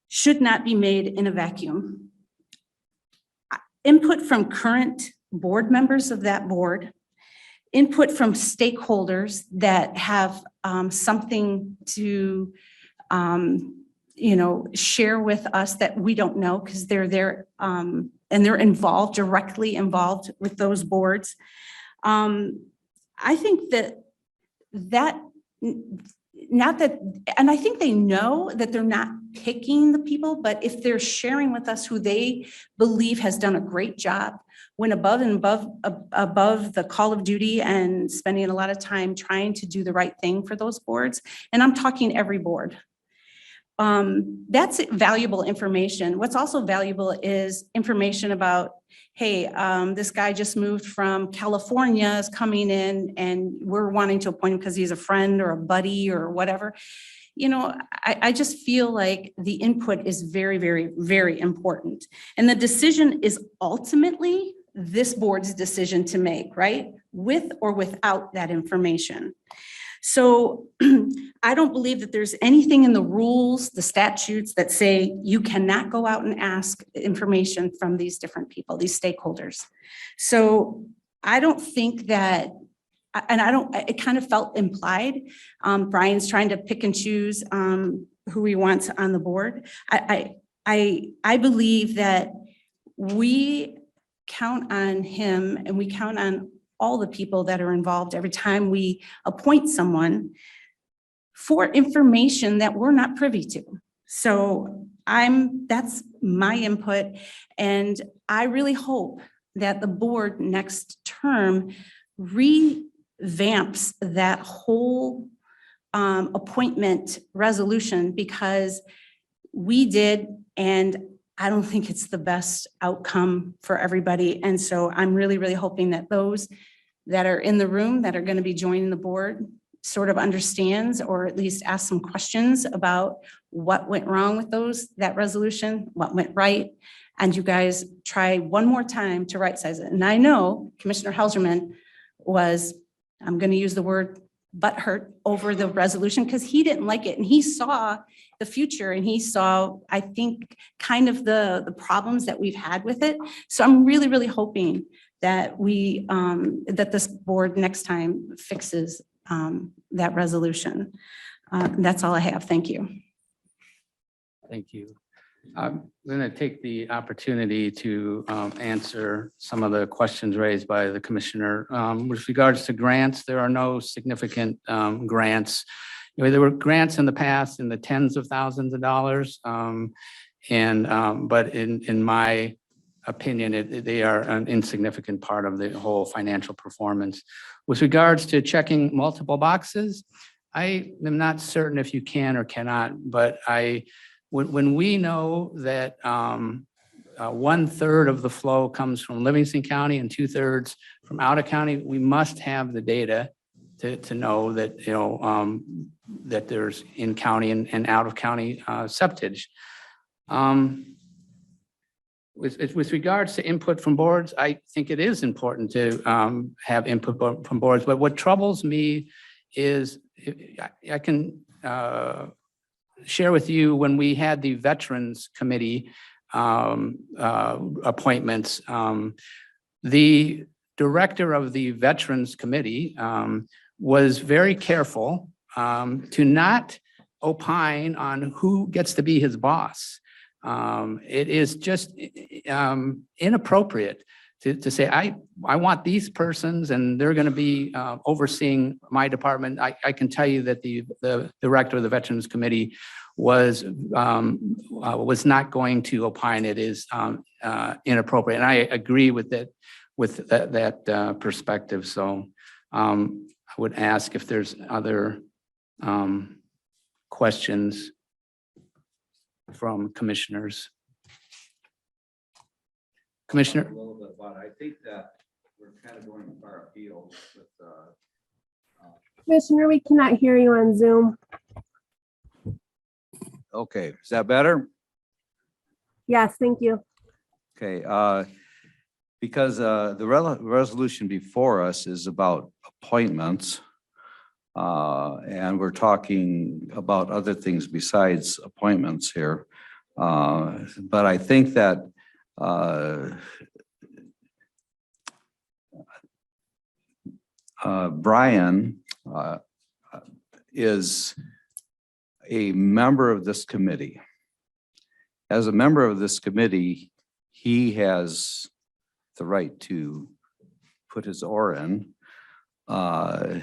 should not be made in a vacuum. Input from current board members of that board, input from stakeholders that have something to share with us that we don't know because they're there and they're directly involved with those boards. I think and I think they know that they're not picking the people, but if they're sharing with us who they believe has done a great job, went above and above the call of duty and spending a lot of time trying to do the right thing for those boards, and I'm talking every board. That's valuable information. What's also valuable is information about, hey, this guy just moved from California, is coming in and we're wanting to appoint him because he's a friend or a buddy or whatever. You know, I just feel like the input is very, very, very important. And the decision is ultimately this board's decision to make, right? With or without that information. So I don't believe that there's anything in the rules, the statutes that say you cannot go out and ask information from these different people, these stakeholders. So I don't think that, and it kind of felt implied. Brian's trying to pick and choose who he wants on the board. I believe that we count on him and we count on all the people that are involved every time we appoint someone for information that we're not privy to. So that's my input. And I really hope that the board next term revamps that whole appointment resolution, because we did, and I don't think it's the best outcome for everybody. And so I'm really, really hoping that those that are in the room that are going to be joining the board sort of understands, or at least ask some questions about what went wrong with that resolution, what went right. And you guys try one more time to right size it. And I know Commissioner Helserman was, I'm going to use the word butthurt over the resolution because he didn't like it. And he saw the future and he saw, I think, kind of the problems that we've had with it. So I'm really, really hoping that that this board next time fixes that resolution. That's all I have. Thank you. Thank you. I'm going to take the opportunity to answer some of the questions raised by the commissioner. With regards to grants, there are no significant grants. There were grants in the past in the tens of thousands of dollars. But in my opinion, they are an insignificant part of the whole financial performance. With regards to checking multiple boxes, I am not certain if you can or cannot, but when we know that 1/3 of the flow comes from Livingston County and 2/3 from out of county, we must have the data to know that, that there's in county and out of county septage. With regards to input from boards, I think it is important to have input from boards, but what troubles me is I can share with you when we had the Veterans Committee appointments, the director of the Veterans Committee was very careful to not opine on who gets to be his boss. It is just inappropriate to say, I want these persons and they're going to be overseeing my department. I can tell you that the director of the Veterans Committee was not going to opine. It is inappropriate. And I agree with that perspective. So I would ask if there's other questions from commissioners. Commissioner? A little bit about it. I think that we're kind of going far afield with Commissioner, we cannot hear you on Zoom. okay, is that better? Yes, thank you. Okay, because the resolution before us is about appointments. And we're talking about other things besides appointments here. But I think that Brian is a member of this committee. As a member of this committee, he has the right to put his oar in.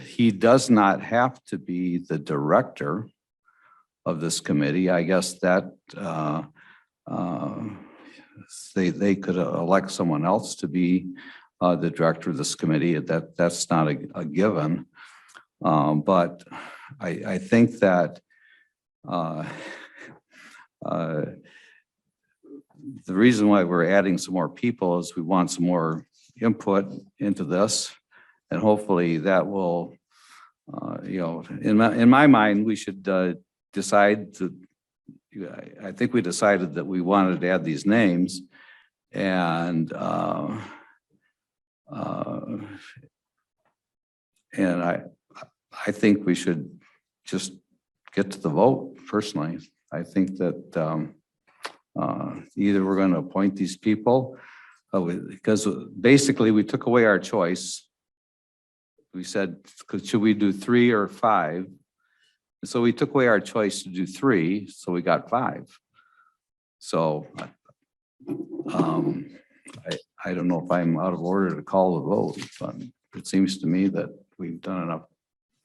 He does not have to be the director of this committee. I guess that they could elect someone else to be the director of this committee. That's not a given. But I think that the reason why we're adding some more people is we want some more input into this. And hopefully that will, in my mind, we should decide to, I think we decided that we wanted to add these names and I think we should just get to the vote personally. I think that either we're going to appoint these people because basically we took away our choice. We said, should we do 3 or 5? So we took away our choice to do 3, so we got 5. So I don't know if I'm out of order to call the vote, but it seems to me that we've done enough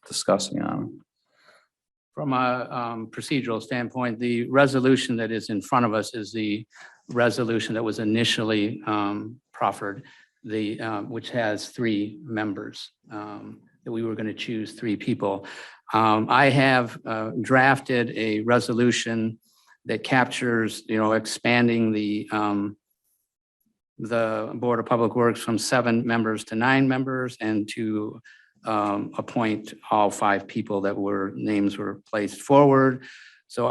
discussing on it. From a procedural standpoint, the resolution that is in front of us is the resolution that was initially proffered, which has 3 members, that we were going to choose 3 people. I have drafted a resolution that captures, expanding the Board of Public Works from 7 members to 9 members, and to appoint all 5 people that names were placed forward. So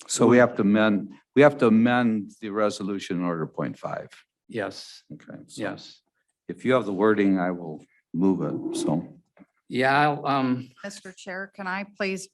So we have to amend the resolution in order to appoint 5. yes, Okay. So yes. if you have the wording, I will move it. So. Yeah, Mr. Chair, can I please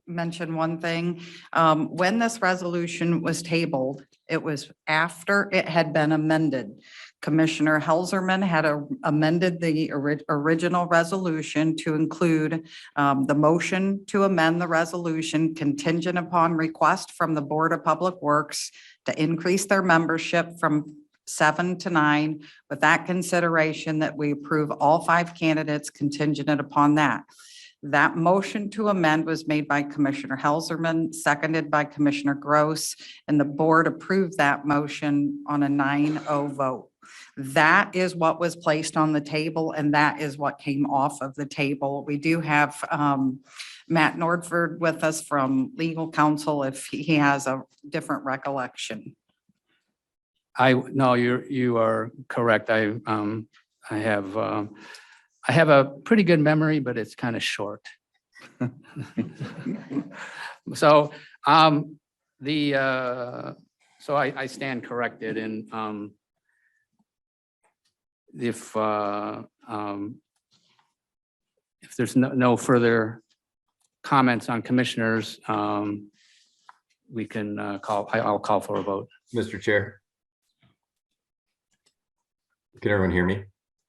mention one thing? When this resolution was tabled, it was after it had been amended. Commissioner Helserman had amended the original resolution to include the motion to amend the resolution contingent upon request from the Board of Public Works to increase their membership from 7 to 9, with that consideration that we approve all 5 candidates contingent upon that. That motion to amend was made by Commissioner Helserman, seconded by Commissioner Gross, and the board approved that motion on a 9-0 vote. That is what was placed on the table, and that is what came off of the table. We do have Matt Nordford with us from legal counsel if he has a different recollection. no, you are correct. I have a pretty good memory, but it's kind of short. So so I stand corrected, and if there's no further comments on commissioners, we can I'll call for a vote. Mr. Chair. Can everyone hear me?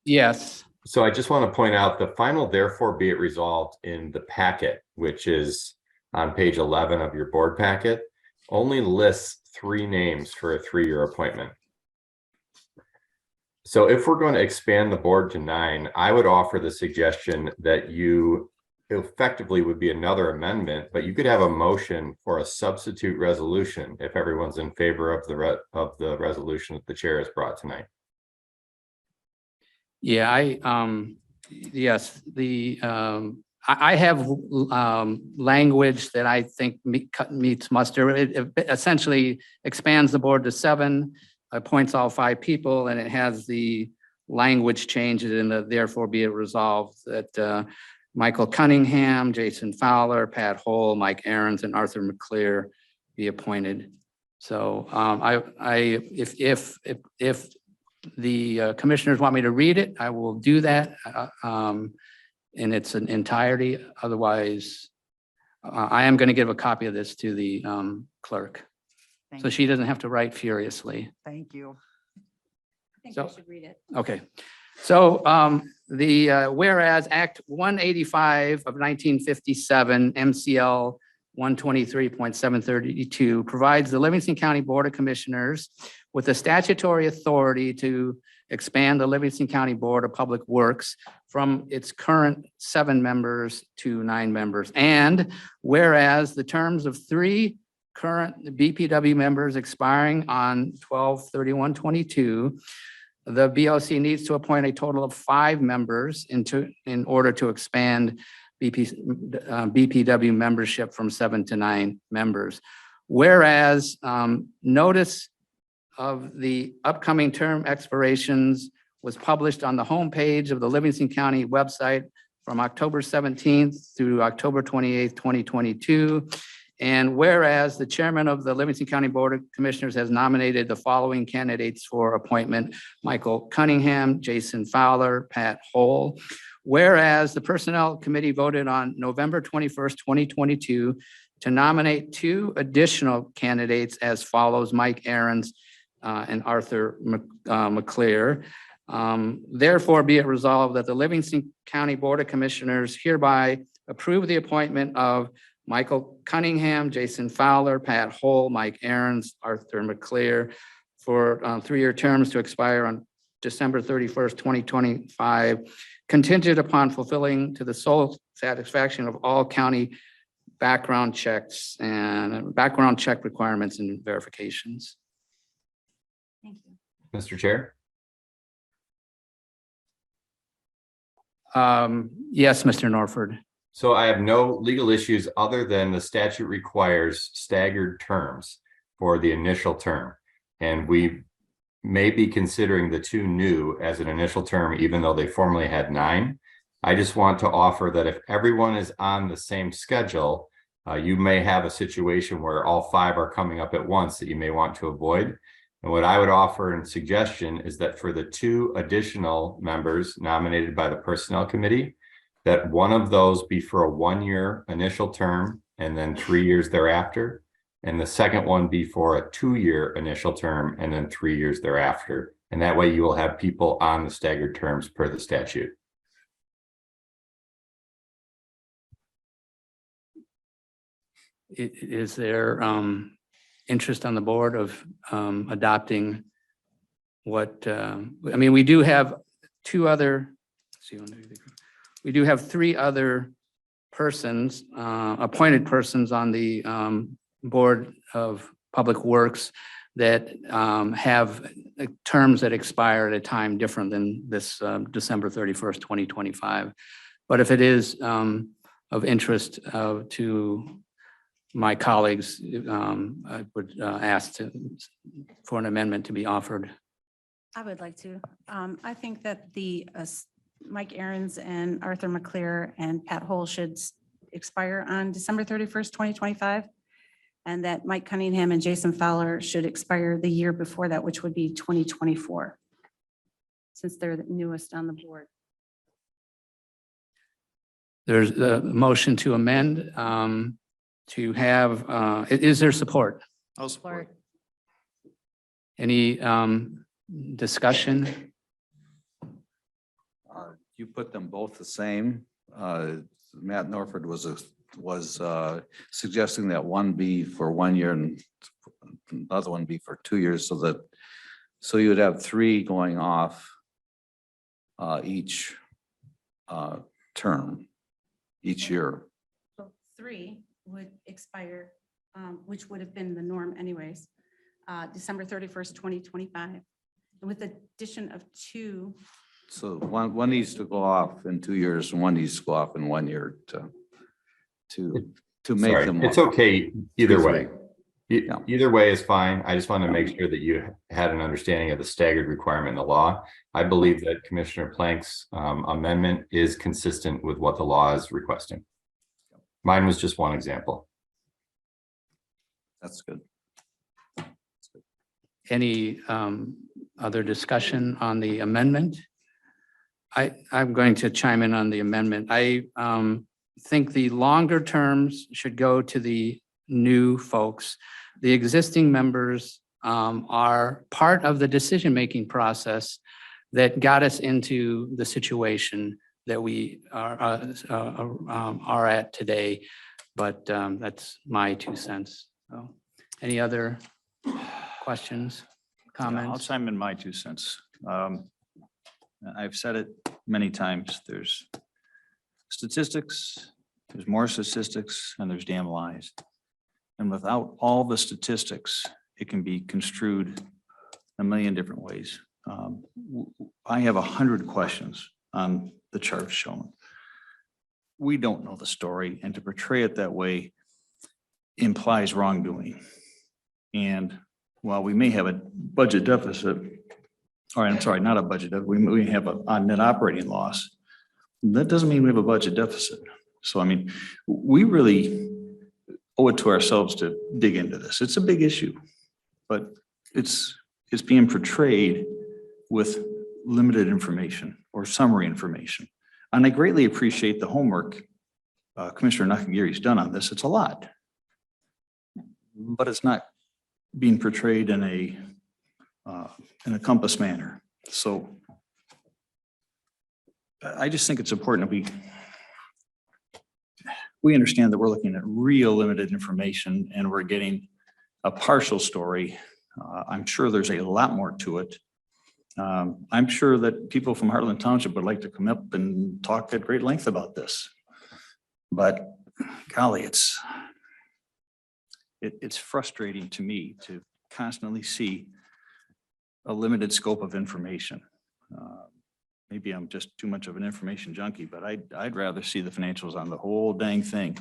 Yes. So I just want to point out the final therefore be it resolved in the packet, which is on page 11 of your board packet, only lists 3 names for a 3-year appointment. So if we're going to expand the board to 9, I would offer the suggestion that you effectively would be another amendment, but you could have a motion for a substitute resolution if everyone's in favor of the resolution that the chair has brought tonight. Yeah, yes, I have language that I think meets muster. It essentially expands the board to 7, appoints all 5 people, and it has the language changes in the therefore be it resolved that Michael Cunningham, Jason Fowler, Pat Hole, Mike Ahrens, and Arthur McClear be appointed. So if the commissioners want me to read it, I will do that in its entirety. Otherwise, I am going to give a copy of this to the clerk, so she doesn't have to write furiously. Thank you. I think So- I should read it. Okay, so the whereas Act 185 of 1957, MCL 123.732 provides the Livingston County Board of Commissioners with the statutory authority to expand the Livingston County Board of Public Works from its current 7 members to 9 members. And whereas the terms of 3 current BPW members expiring on 12/31/22, the BOC needs to appoint a total of 5 members in order to expand BPW membership from 7 to 9 members. Whereas notice of the upcoming term expirations was published on the homepage of the Livingston County website from October 17th through October 28th, 2022. And whereas the chairman of the Livingston County Board of Commissioners has nominated the following candidates for appointment: Michael Cunningham, Jason Fowler, Pat Hole. Whereas the Personnel Committee voted on November 21st, 2022 to nominate 2 additional candidates as follows: Mike Ahrens and Arthur McClear. Therefore, be it resolved that the Livingston County Board of Commissioners hereby approve the appointment of Michael Cunningham, Jason Fowler, Pat Hole, Mike Ahrens, Arthur McClear for 3-year terms to expire on December 31st, 2025, contingent upon fulfilling to the sole satisfaction of all county background checks and background check requirements and verifications. Thank you. Mr. Chair? Yes, Mr. Norford. So I have no legal issues other than the statute requires staggered terms for the initial term. And we may be considering the 2 new as an initial term, even though they formerly had 9. I just want to offer that if everyone is on the same schedule, you may have a situation where all 5 are coming up at once that you may want to avoid. And what I would offer in suggestion is that for the 2 additional members nominated by the Personnel Committee, that one of those be for a 1-year initial term and then 3 years thereafter. And the second one be for a 2-year initial term and then 3 years thereafter. And that way you will have people on the staggered terms per the statute. Is there interest on the board of adopting what, I mean, we do have 2 other, we do have 3 other persons, appointed persons on the Board of Public Works that have terms that expire at a time different than this December 31st, 2025. But if it is of interest to my colleagues, I would ask for an amendment to be offered. I would like to. I think that the Mike Aaron's and Arthur McClear and Pat Hole should expire on December 31st, 2025. And that Mike Cunningham and Jason Fowler should expire the year before that, which would be 2024, since they're the newest on the board. There's a motion to amend to have, is there support? I'll support. Any discussion? You put them both the same. Matt Norford was suggesting that one be for 1 year and another one be for 2 years, so you would have 3 going off each term, each year. So 3 would expire, which would have been the norm anyways, December 31st, 2025. And with the addition of 2. So one needs to go off in 2 years and one needs to go off in 1 year to make Sorry, them. it's okay either way. Yeah. Either way is fine. I just want to make sure that you had an understanding of the staggered requirement in the law. I believe that Commissioner Plank's amendment is consistent with what the law is requesting. Mine was just one example. That's good. Any other discussion on the amendment? I'm going to chime in on the amendment. I think the longer terms should go to the new folks. The existing members are part of the decision-making process that got us into the situation that we are at today. But that's my 2 cents. So, any other questions, I'll comments? chime in my 2 cents. I've said it many times. There's statistics, there's more statistics, and there's damn lies. And without all the statistics, it can be construed a million different ways. I have 100 questions on the chart shown. We don't know the story, and to portray it that way implies wrongdoing. And while we may have a budget deficit, or I'm sorry, not a budget, we have a net operating loss. That doesn't mean we have a budget deficit. So, I mean, we really owe it to ourselves to dig into this. It's a big issue, but it's being portrayed with limited information or summary information. And I greatly appreciate the homework Commissioner Nakagiri's done on this. It's a lot, but it's not being portrayed in a compass manner. So I just think it's important that we understand that we're looking at real limited information and we're getting a partial story I'm sure there's a lot more to it. I'm sure that people from Heartland Township would like to come up and talk at great length about this. But golly, it's frustrating to me to constantly see a limited scope of information. Maybe I'm just too much of an information junkie, but I'd rather see the financials on the whole dang thing.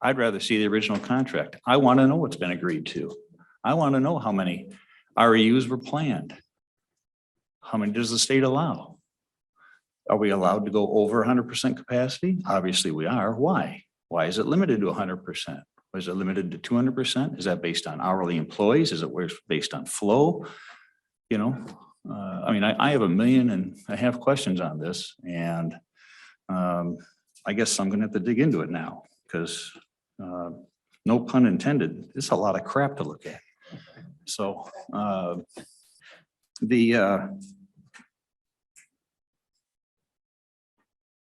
I'd rather see the original contract. I want to know what's been agreed to. I want to know how many REUs were planned. How many does the state allow? Are we allowed to go over 100% capacity? Obviously we are. Why? Why is it limited to 100%? Is it limited to 200%? Is that based on hourly employees? Is it based on flow? You know, I mean, I have 1.5 million questions on this, and I guess I'm gonna have to dig into it now because no pun intended, it's a lot of crap to look at. So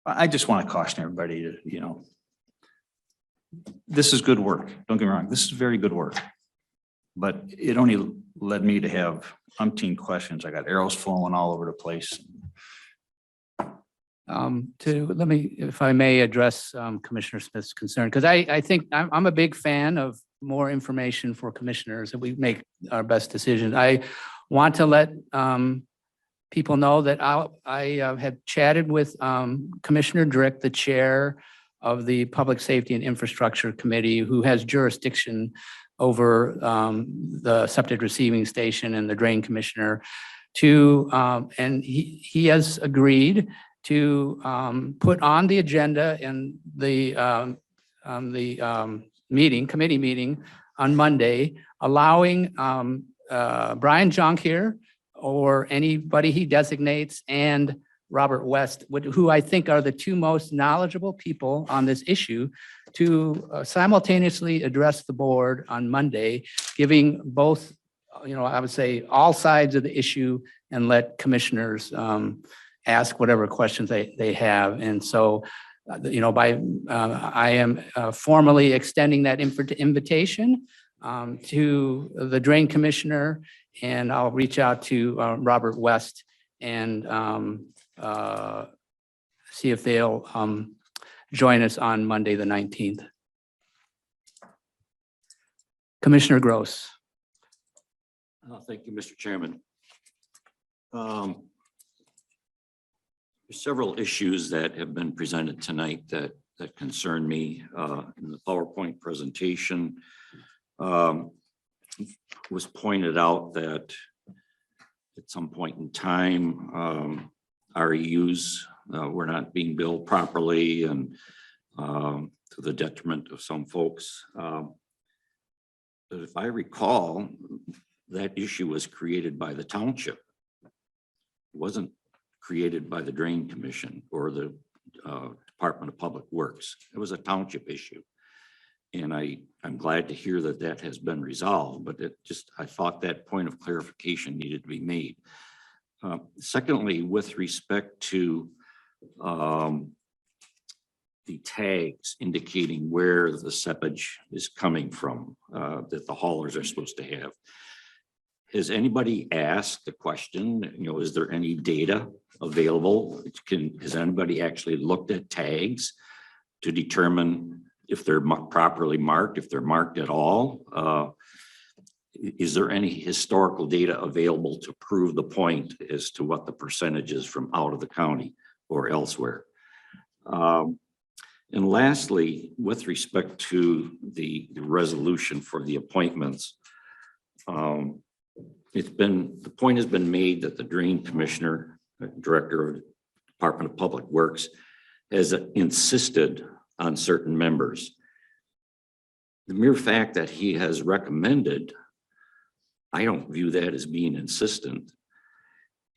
I just want to caution everybody to, you know, this is good work. Don't get me wrong. This is very good work. But it only led me to have umpteen questions. I got arrows flowing all over the place. Let me, if I may address Commissioner Smith's concern, because I think I'm a big fan of more information for commissioners and we make our best decisions. I want to let people know that I have chatted with Commissioner Drick, the chair of the Public Safety and Infrastructure Committee, who has jurisdiction over the septic receiving station and the drain commissioner and he has agreed to put on the agenda in the committee meeting on Monday, allowing Brian Jonkier or anybody he designates and Robert West, who I think are the two most knowledgeable people on this issue, to simultaneously address the board on Monday, giving both, you know, I would say all sides of the issue and let commissioners ask whatever questions they have. And so, you know, I am formally extending that invitation to the drain commissioner, and I'll reach out to Robert West and see if they'll join us on Monday, the 19th. Commissioner Gross. Thank you, Mr. Chairman. There's several issues that have been presented tonight that concern me. In the PowerPoint presentation, was pointed out that at some point in time, REUs were not being billed properly and to the detriment of some folks. But if I recall, that issue was created by the township. It wasn't created by the Drain Commission or the Department of Public Works. It was a township issue. And I'm glad to hear that that has been resolved, but I thought that point of clarification needed to be made. Secondly, with respect to the tags indicating where the seepage is coming from, that the haulers are supposed to have, has anybody asked the question, you know, is there any data available? Has anybody actually looked at tags to determine if they're properly marked, if they're marked at all? Is there any historical data available to prove the point as to what the percentage is from out of the county or elsewhere? And lastly, with respect to the resolution for the appointments, the point has been made that the Drain Commissioner, Director of the Department of Public Works, has insisted on certain members. The mere fact that he has recommended, I don't view that as being insistent.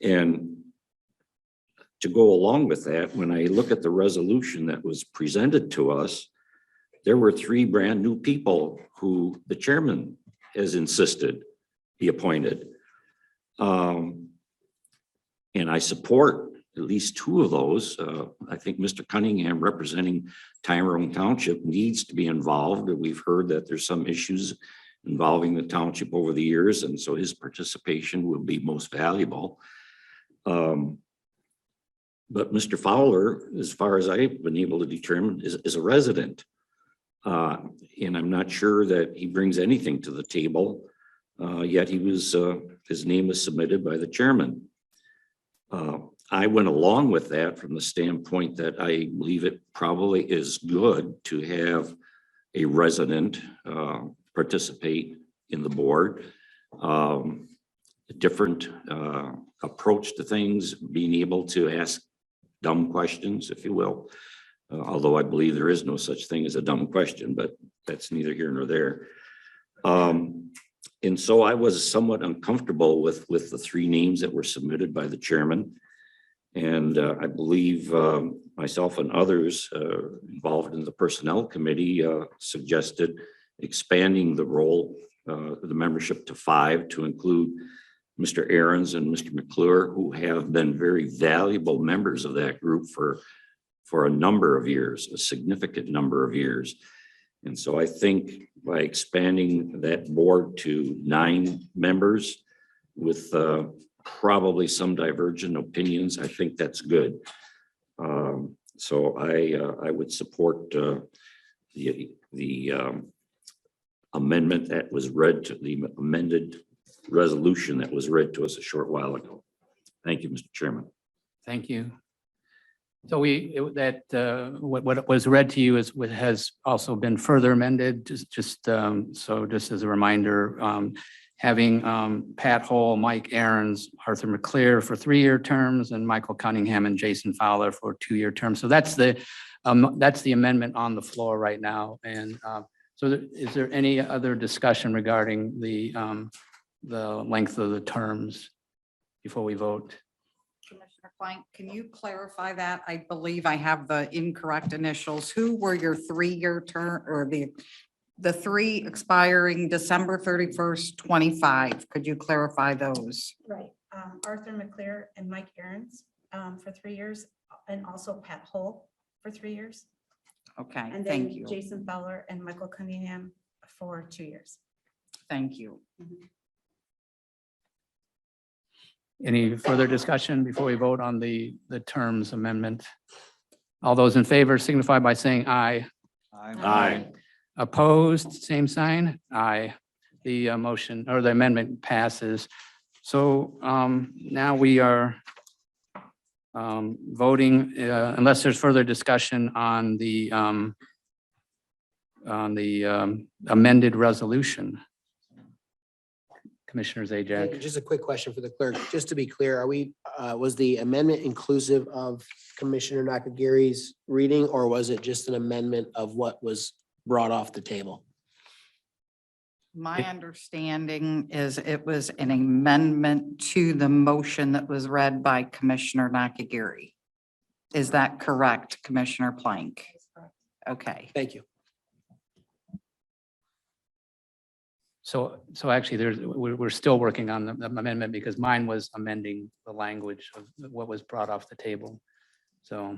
And to go along with that, when I look at the resolution that was presented to us, there were 3 brand new people who the chairman has insisted be appointed. And I support at least 2 of those. I think Mr. Cunningham, representing Tyrone Township, needs to be involved. We've heard that there's some issues involving the township over the years, and so his participation will be most valuable. But Mr. Fowler, as far as I've been able to determine, is a resident. And I'm not sure that he brings anything to the table. Yet he was, his name was submitted by the chairman. I went along with that from the standpoint that I believe it probably is good to have a resident participate in the board. A different approach to things, being able to ask dumb questions, if you will. Although I believe there is no such thing as a dumb question, but that's neither here nor there. And so I was somewhat uncomfortable with the three names that were submitted by the chairman. And I believe myself and others involved in the personnel committee suggested expanding the role, the membership to 5 to include Mr. Aarons and Mr. McClure, who have been very valuable members of that group for a number of years, a significant number of years. And so I think by expanding that board to 9 members with probably some divergent opinions, I think that's good. So I would support the amendment that was read to the amended resolution that was read to us a short while ago. Thank you, Mr. Chairman. Thank you. So what was read to you is what has also been further amended, just as a reminder, having Pat Hole, Mike Aarons, Arthur McClear for 3-year terms, and Michael Cunningham and Jason Fowler for 2-year terms. So that's the amendment on the floor right now. And so is there any other discussion regarding the length of the terms before we vote? Commissioner Plank, can you clarify that? I believe I have the incorrect initials. Who were your 3-year term, or the 3 expiring December 31st, 25? Could you clarify those? Right. Arthur McClear and Mike Aarons for 3 years, and also Pat Hole for 3 years. Okay, And thank then you. Jason Fowler and Michael Cunningham for 2 years. Thank you. Any further discussion before we vote on the terms amendment? All those in favor signify by saying aye. Aye. Opposed, same sign. Aye. The motion or the amendment passes. So now we are voting, unless there's further discussion on the amended resolution. Commissioner Zajac. Just a quick question for the clerk, just to be clear, are we, was the amendment inclusive of Commissioner Nakagiri's reading, or was it just an amendment of what was brought off the table? My understanding is it was an amendment to the motion that was read by Commissioner Nakagiri. Is that correct, Commissioner Plank? Okay. Thank you. So actually we're still working on the amendment because mine was amending the language of what was brought off the table. So,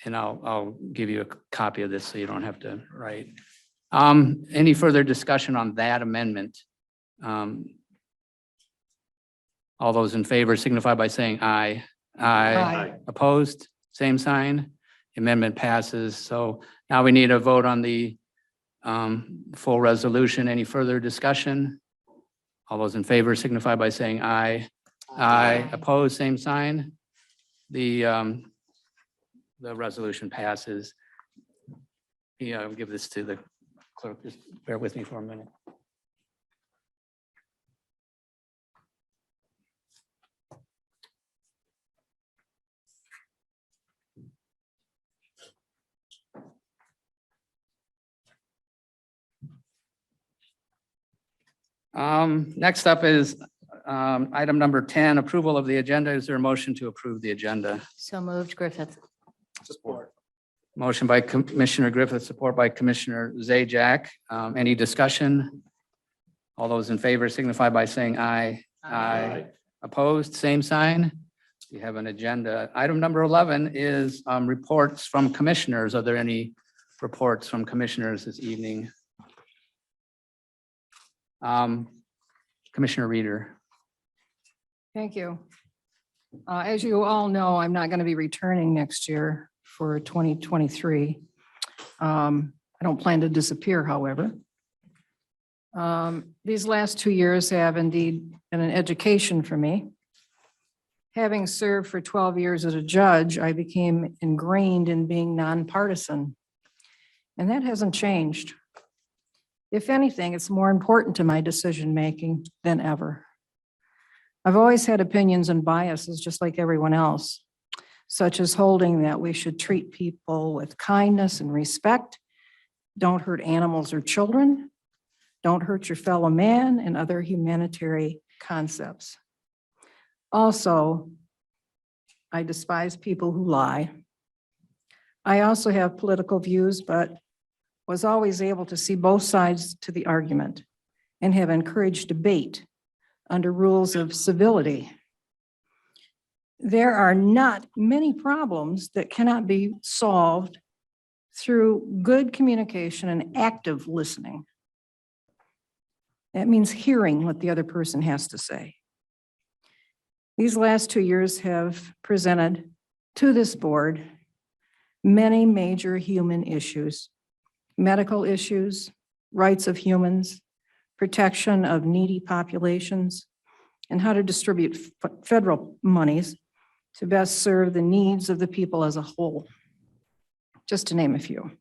and I'll give you a copy of this so you don't have to write. Any further discussion on that amendment? All those in favor signify by saying aye. Aye. Opposed, same sign. Amendment passes. So now we need a vote on the full resolution. Any further discussion? All those in favor signify by saying aye. Aye. Opposed, same sign. The resolution passes. Yeah, I'll give this to the clerk. Just bear with me for a minute. Next up is item number 10, approval of the agenda. Is there a motion to approve the agenda? So moved, Griffith. Support. Motion by Commissioner Griffith, support by Commissioner Zajac. Any discussion? All those in favor signify by saying aye. Aye. Opposed, same sign. We have an agenda. Item number 11 is reports from commissioners. Are there any reports from commissioners this evening. Commissioner Reader. Thank you. As you all know, I'm not going to be returning next year for 2023. I don't plan to disappear, however. These last 2 years have indeed been an education for me. Having served for 12 years as a judge, I became ingrained in being nonpartisan, and that hasn't changed. If anything, it's more important to my decision-making than ever. I've always had opinions and biases, just like everyone else, such as holding that we should treat people with kindness and respect, don't hurt animals or children, don't hurt your fellow man, and other humanitarian concepts. Also, I despise people who lie. I also have political views, but was always able to see both sides to the argument and have encouraged debate under rules of civility. There are not many problems that cannot be solved through good communication and active listening. That means hearing what the other person has to say. These last 2 years have presented to this board many major human issues, medical issues, rights of humans, protection of needy populations, and how to distribute federal monies to best serve the needs of the people as a whole, just to name a few.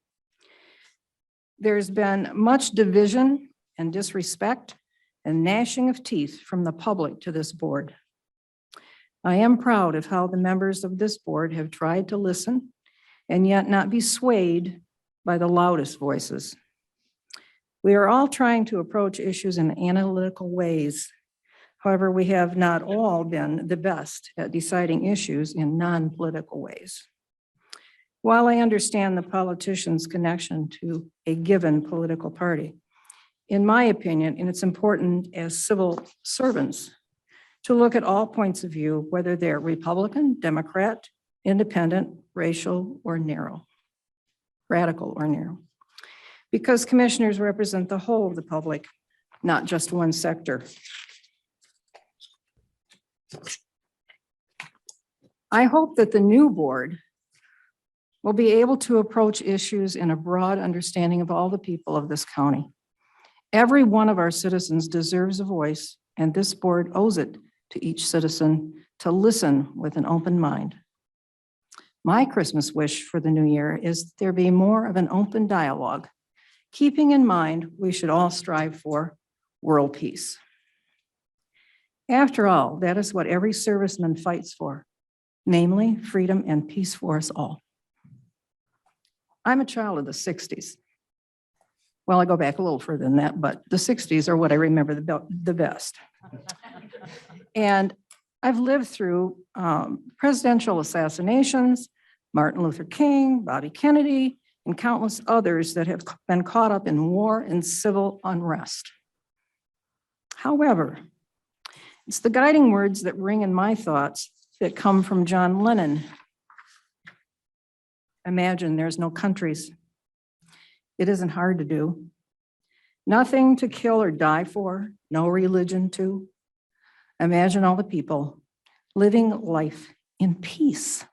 There's been much division and disrespect and gnashing of teeth from the public to this board. I am proud of how the members of this board have tried to listen and yet not be swayed by the loudest voices. We are all trying to approach issues in analytical ways. However, we have not all been the best at deciding issues in non-political ways. While I understand the politician's connection to a given political party, in my opinion, and it's important as civil servants to look at all points of view, whether they're Republican, Democrat, independent, racial, or narrow, radical or narrow. Because commissioners represent the whole of the public, not just one sector. I hope that the new board will be able to approach issues in a broad understanding of all the people of this county. Every one of our citizens deserves a voice, and this board owes it to each citizen to listen with an open mind. My Christmas wish for the new year is there be more of an open dialogue, keeping in mind we should all strive for world peace. After all, that is what every serviceman fights for, namely freedom and peace for us all. I'm a child of the 60s. Well, I go back a little further than that, but the 60s are what I remember the best. And I've lived through presidential assassinations, Martin Luther King, Bobby Kennedy, and countless others that have been caught up in war and civil unrest. However, it's the guiding words that ring in my thoughts that come from John Lennon. Imagine there's no countries. It isn't hard to do. Nothing to kill or die for, no religion to. Imagine all the people living life in peace.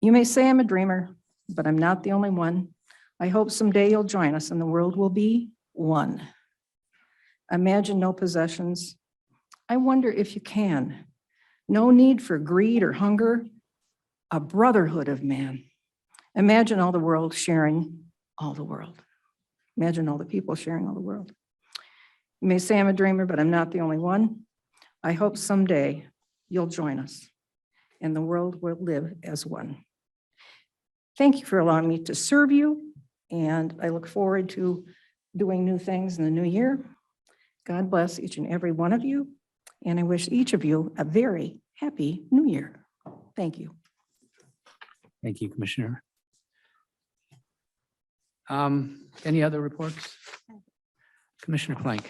You may say I'm a dreamer, but I'm not the only one. I hope someday you'll join us and the world will be one. Imagine no possessions. I wonder if you can. No need for greed or hunger, a brotherhood of man. Imagine all the world sharing all the world. Imagine all the people sharing all the world. You may say I'm a dreamer, but I'm not the only one. I hope someday you'll join us and the world will live as one. Thank you for allowing me to serve you, and I look forward to doing new things in the new year. God bless each and every one of you, and I wish each of you a very happy new year. Thank you. Thank you, Commissioner. Any other reports? Commissioner Plank.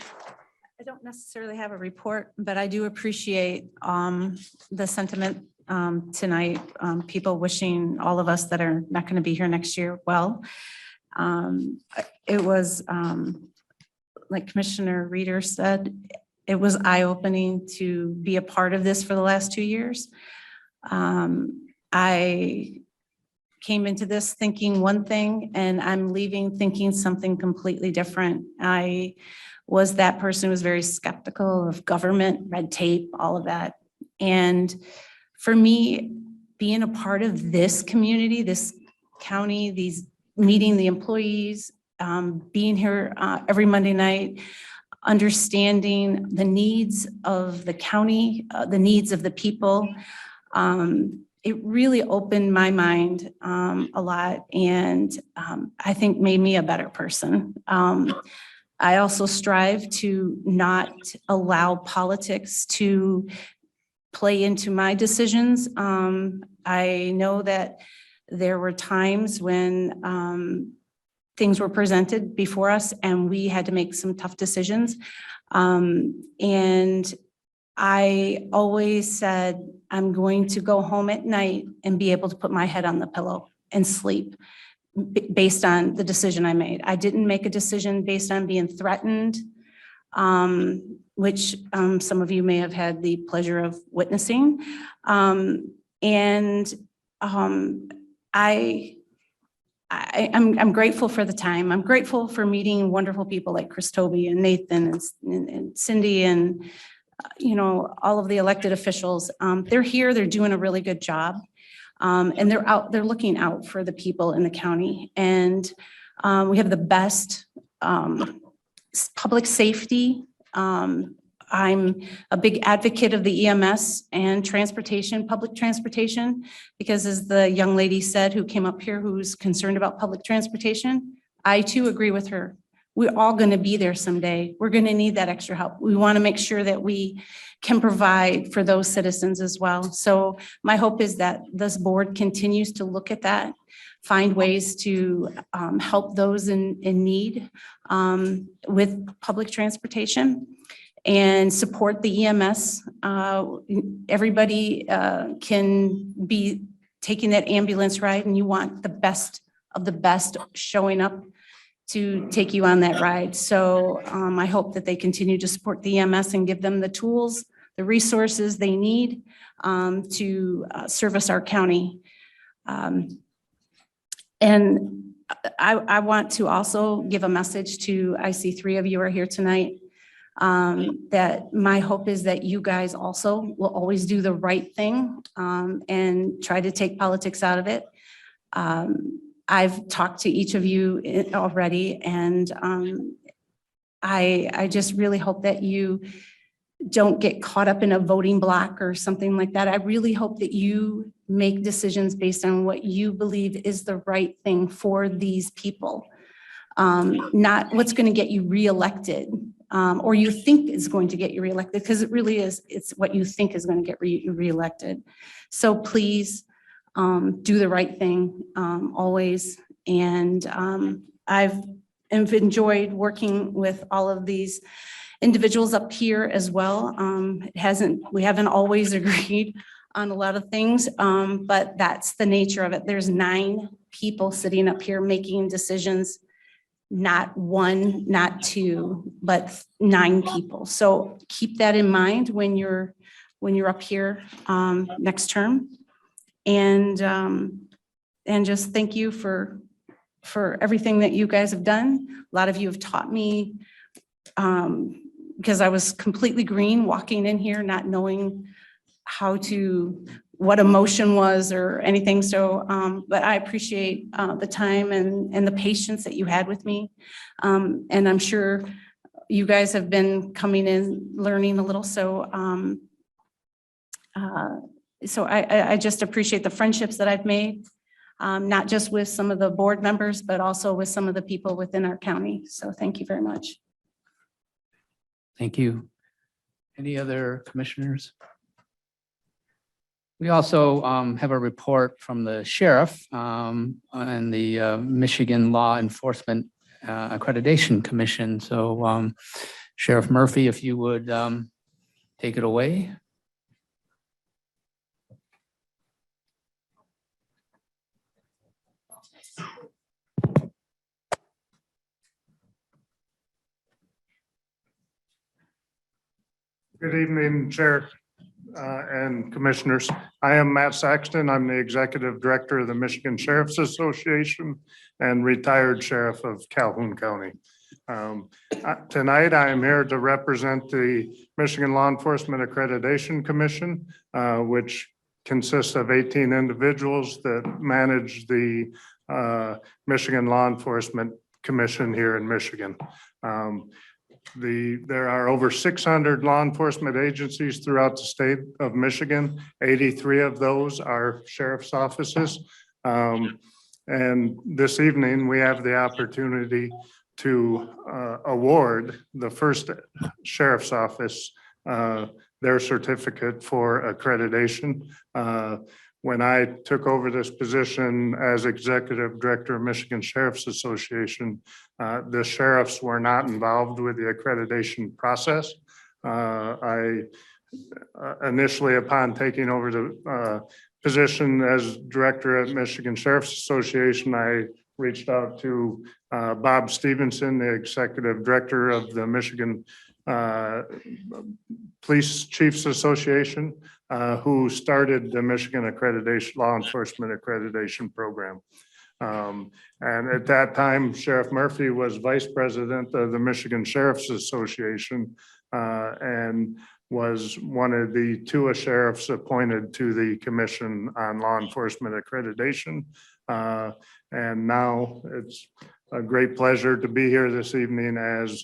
I don't necessarily have a report, but I do appreciate the sentiment tonight, people wishing all of us that are not going to be here next year well. It was, like Commissioner Reader said, it was eye-opening to be a part of this for the last 2 years. I came into this thinking one thing and I'm leaving thinking something completely different. I was that person who was very skeptical of government, red tape, all of that. And for me, being a part of this community, this county, meeting the employees, being here every Monday night, understanding the needs of the county, the needs of the people, it really opened my mind a lot and I think made me a better person. I also strive to not allow politics to play into my decisions. I know that there were times when things were presented before us and we had to make some tough decisions. And I always said, I'm going to go home at night and be able to put my head on the pillow and sleep based on the decision I made. I didn't make a decision based on being threatened, which some of you may have had the pleasure of witnessing. I'm grateful for the time. I'm grateful for meeting wonderful people like Chris Toby and Nathan and Cindy and all of the elected officials. They're here, they're doing a really good job. And they're looking out for the people in the county. And we have the best public safety. I'm a big advocate of the EMS and transportation, public transportation, because as the young lady said who came up here who's concerned about public transportation, I too agree with her. We're all going to be there someday. We're going to need that extra help. We want to make sure that we can provide for those citizens as well. So my hope is that this board continues to look at that, find ways to help those in need with public transportation and support the EMS. Everybody can be taking that ambulance ride and you want the best of the best showing up to take you on that ride. So I hope that they continue to support the EMS and give them the tools, the resources they need to service our county. And I want to also give a message to, I see 3 of you are here tonight, that my hope is that you guys also will always do the right thing and try to take politics out of it. I've talked to each of you already, and I just really hope that you don't get caught up in a voting block or something like that. I really hope that you make decisions based on what you believe is the right thing for these people, not what's going to get you reelected or you think is going to get you reelected, because it really is, it's what you think is going to get you reelected. So please, do the right thing always. And I've enjoyed working with all of these individuals up here as well. We haven't always agreed on a lot of things, but that's the nature of it. There's 9 people sitting up here making decisions, not 1, not 2, but 9 people. So keep that in mind when you're up here next term. And just thank you for everything that you guys have done. A lot of you have taught me because I was completely green walking in here, not knowing what emotion was or anything. So, but I appreciate the time and the patience that you had with me. And I'm sure you guys have been coming in, learning a little. So, so I just appreciate the friendships that I've made, not just with some of the board members, but also with some of the people within our county. So thank you very much. Thank you. Any other commissioners? We also have a report from the sheriff and the Michigan Law Enforcement Accreditation Commission. So Sheriff Murphy, if you would take it away. Good evening, Chair and Commissioners. I am Matt Saxton. I'm the Executive Director of the Michigan Sheriff's Association and retired Sheriff of Calhoun County. Tonight, I am here to represent the Michigan Law Enforcement Accreditation Commission, which consists of 18 individuals that manage the Michigan Law Enforcement Commission here in Michigan. There are over 600 law enforcement agencies throughout the state of Michigan. 83 of those are sheriff's offices. And this evening, we have the opportunity to award the first sheriff's office their certificate for accreditation. When I took over this position as Executive Director of Michigan Sheriff's Association, the sheriffs were not involved with the accreditation process. I initially, upon taking over the position as Director at Michigan Sheriff's Association, I reached out to Bob Stevenson, the Executive Director of the Michigan Police Chiefs Association, who started the Michigan Accreditation, Law Enforcement Accreditation Program. And at that time, Sheriff Murphy was Vice President of the Michigan Sheriff's Association and was one of the two sheriffs appointed to the Commission on Law Enforcement Accreditation. And now it's a great pleasure to be here this evening as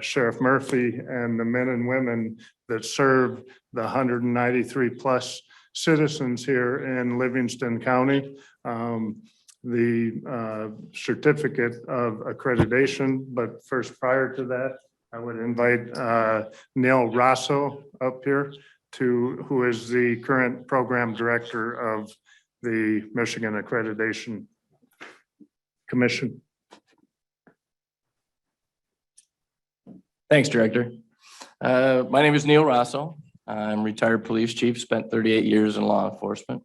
Sheriff Murphy and the men and women that serve the 193 plus citizens here in Livingston County. The certificate of accreditation, but first, prior to that, I would invite Neil Rosso up here who is the current program director of the Michigan Accreditation Commission. Thanks, Director. My name is Neil Rosso. I'm retired police chief, spent 38 years in law enforcement,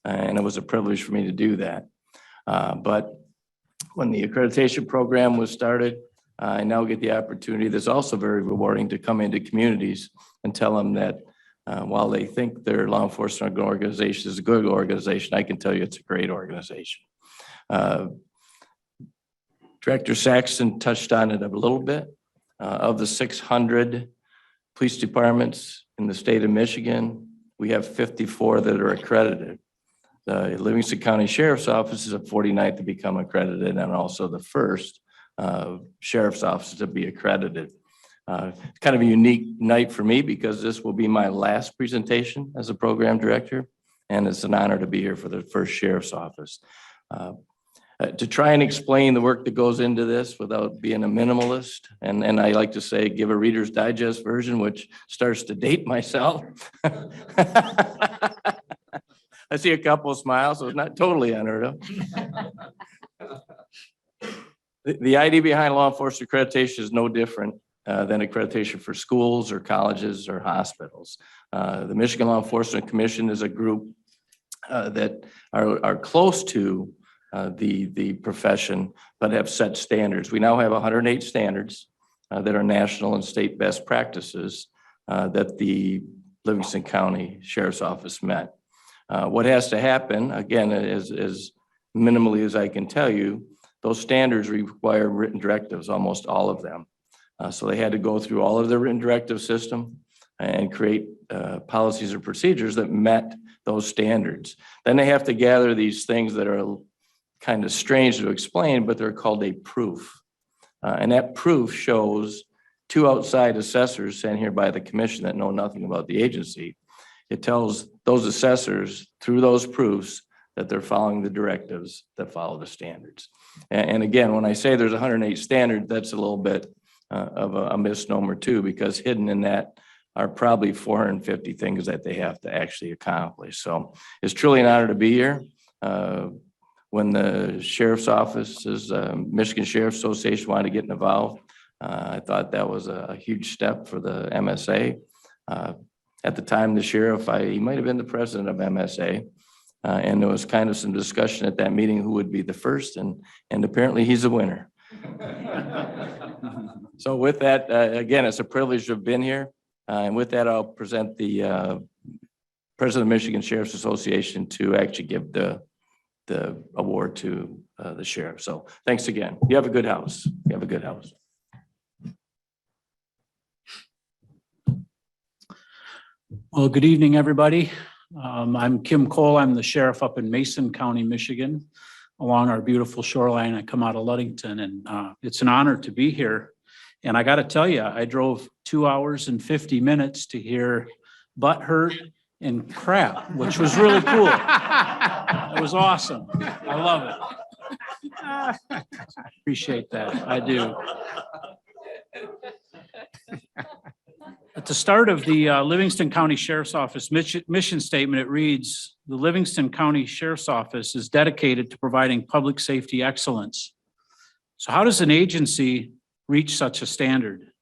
and it was a privilege for me to do that. But when the accreditation program was started, I now get the opportunity that's also very rewarding to come into communities and tell them that while they think their law enforcement organization is a good organization, I can tell you it's a great organization. Director Saxton touched on it a little bit. Of the 600 police departments in the state of Michigan, we have 54 that are accredited. The Livingston County Sheriff's Office is the 49th to become accredited and also the first sheriff's office to be accredited. Kind of a unique night for me because this will be my last presentation as a program director, and it's an honor to be here for the first sheriff's office. To try and explain the work that goes into this without being a minimalist, and I like to say, give a Reader's Digest version, which starts to date myself. I see a couple of smiles, so it's not totally unheard of. The idea behind law enforcement accreditation is no different than accreditation for schools or colleges or hospitals. The Michigan Law Enforcement Commission is a group that are close to the profession, but have set standards. We now have 108 standards that are national and state best practices that the Livingston County Sheriff's Office met. What has to happen, again, as minimally as I can tell you, those standards require written directives, almost all of them. So they had to go through all of the written directive system and create policies or procedures that met those standards. Then they have to gather these things that are kind of strange to explain, but they're called a proof. And that proof shows two outside assessors sent here by the commission that know nothing about the agency. It tells those assessors through those proofs that they're following the directives that follow the standards. And again, when I say there's 108 standards, that's a little bit of a misnomer too, because hidden in that are probably 450 things that they have to actually accomplish. So it's truly an honor to be here. When the Sheriff's Office's Michigan Sheriff's Association wanted to get involved, I thought that was a huge step for the MSA. At the time, the sheriff, he might have been the president of MSA, And there was kind of some discussion at that meeting who would be the first, and apparently he's a winner. So with that, again, it's a privilege to have been here. And with that, I'll present the President of Michigan Sheriff's Association to actually give the award to the sheriff. So thanks again. You have a good house. You have a good house. Well, good evening, everybody. I'm Kim Cole. I'm the sheriff up in Mason County, Michigan, along our beautiful shoreline. I come out of Ludington, and it's an honor to be here. And I got to tell you, I drove 2 hours and 50 minutes to hear butt hurt and crap, which was really cool. It was awesome. I love it. Appreciate that. I do. At the start of the Livingston County Sheriff's Office mission statement, it reads, "The Livingston County Sheriff's Office is dedicated to providing public safety excellence." So how does an agency reach such a standard?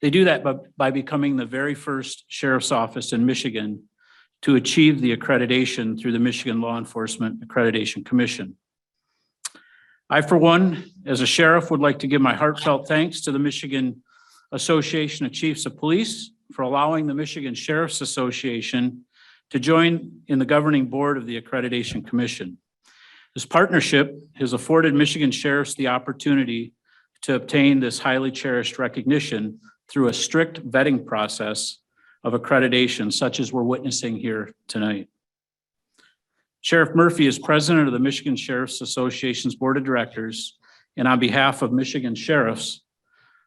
They do that by becoming the very first sheriff's office in Michigan to achieve the accreditation through the Michigan Law Enforcement Accreditation Commission. I, for one, as a sheriff, would like to give my heartfelt thanks to the Michigan Association of Chiefs of Police for allowing the Michigan Sheriff's Association to join in the governing board of the Accreditation Commission. This partnership has afforded Michigan sheriffs the opportunity to obtain this highly cherished recognition through a strict vetting process of accreditation, such as we're witnessing here tonight. Sheriff Murphy is president of the Michigan Sheriff's Association's Board of Directors, and on behalf of Michigan sheriffs,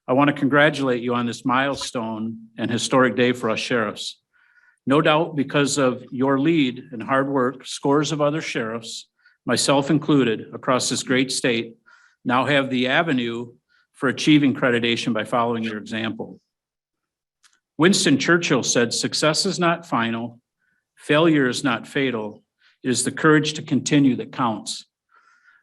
I want to congratulate you on this milestone and historic day for us sheriffs. No doubt because of your lead and hard work, scores of other sheriffs, myself included, across this great state, now have the avenue for achieving accreditation by following your example. Winston Churchill said, "Success is not final, failure is not fatal, it is the courage to continue that counts."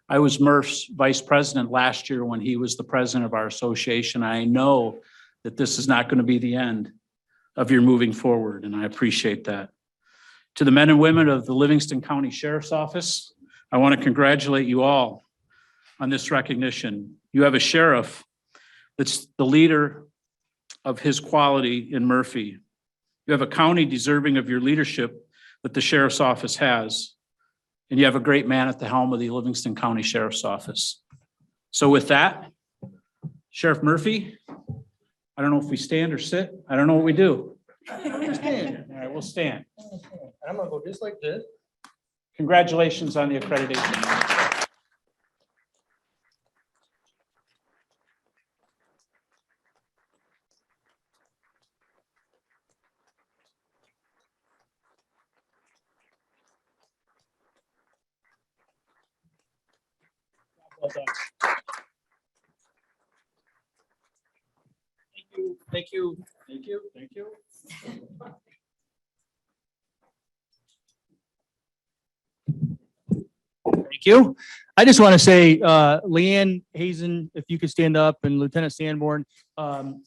I was Murph's vice president last year when he was the president of our association. I know that this is not going to be the end of your moving forward, and I appreciate that. To the men and women of the Livingston County Sheriff's Office, I want to congratulate you all on this recognition. You have a sheriff that's the leader of his quality in Murphy. You have a county deserving of your leadership that the sheriff's office has. And you have a great man at the helm of the Livingston County Sheriff's Office. So with that, Sheriff Murphy, I don't know if we stand or sit. I don't know what we do. Stand. All right, we'll stand. I'm gonna go just like this. Congratulations on the accreditation. Well done. Thank you, thank you, thank you, thank you. Thank you. I just want to say, Leanne Hazen, if you could stand up, and Lieutenant Sanborn, the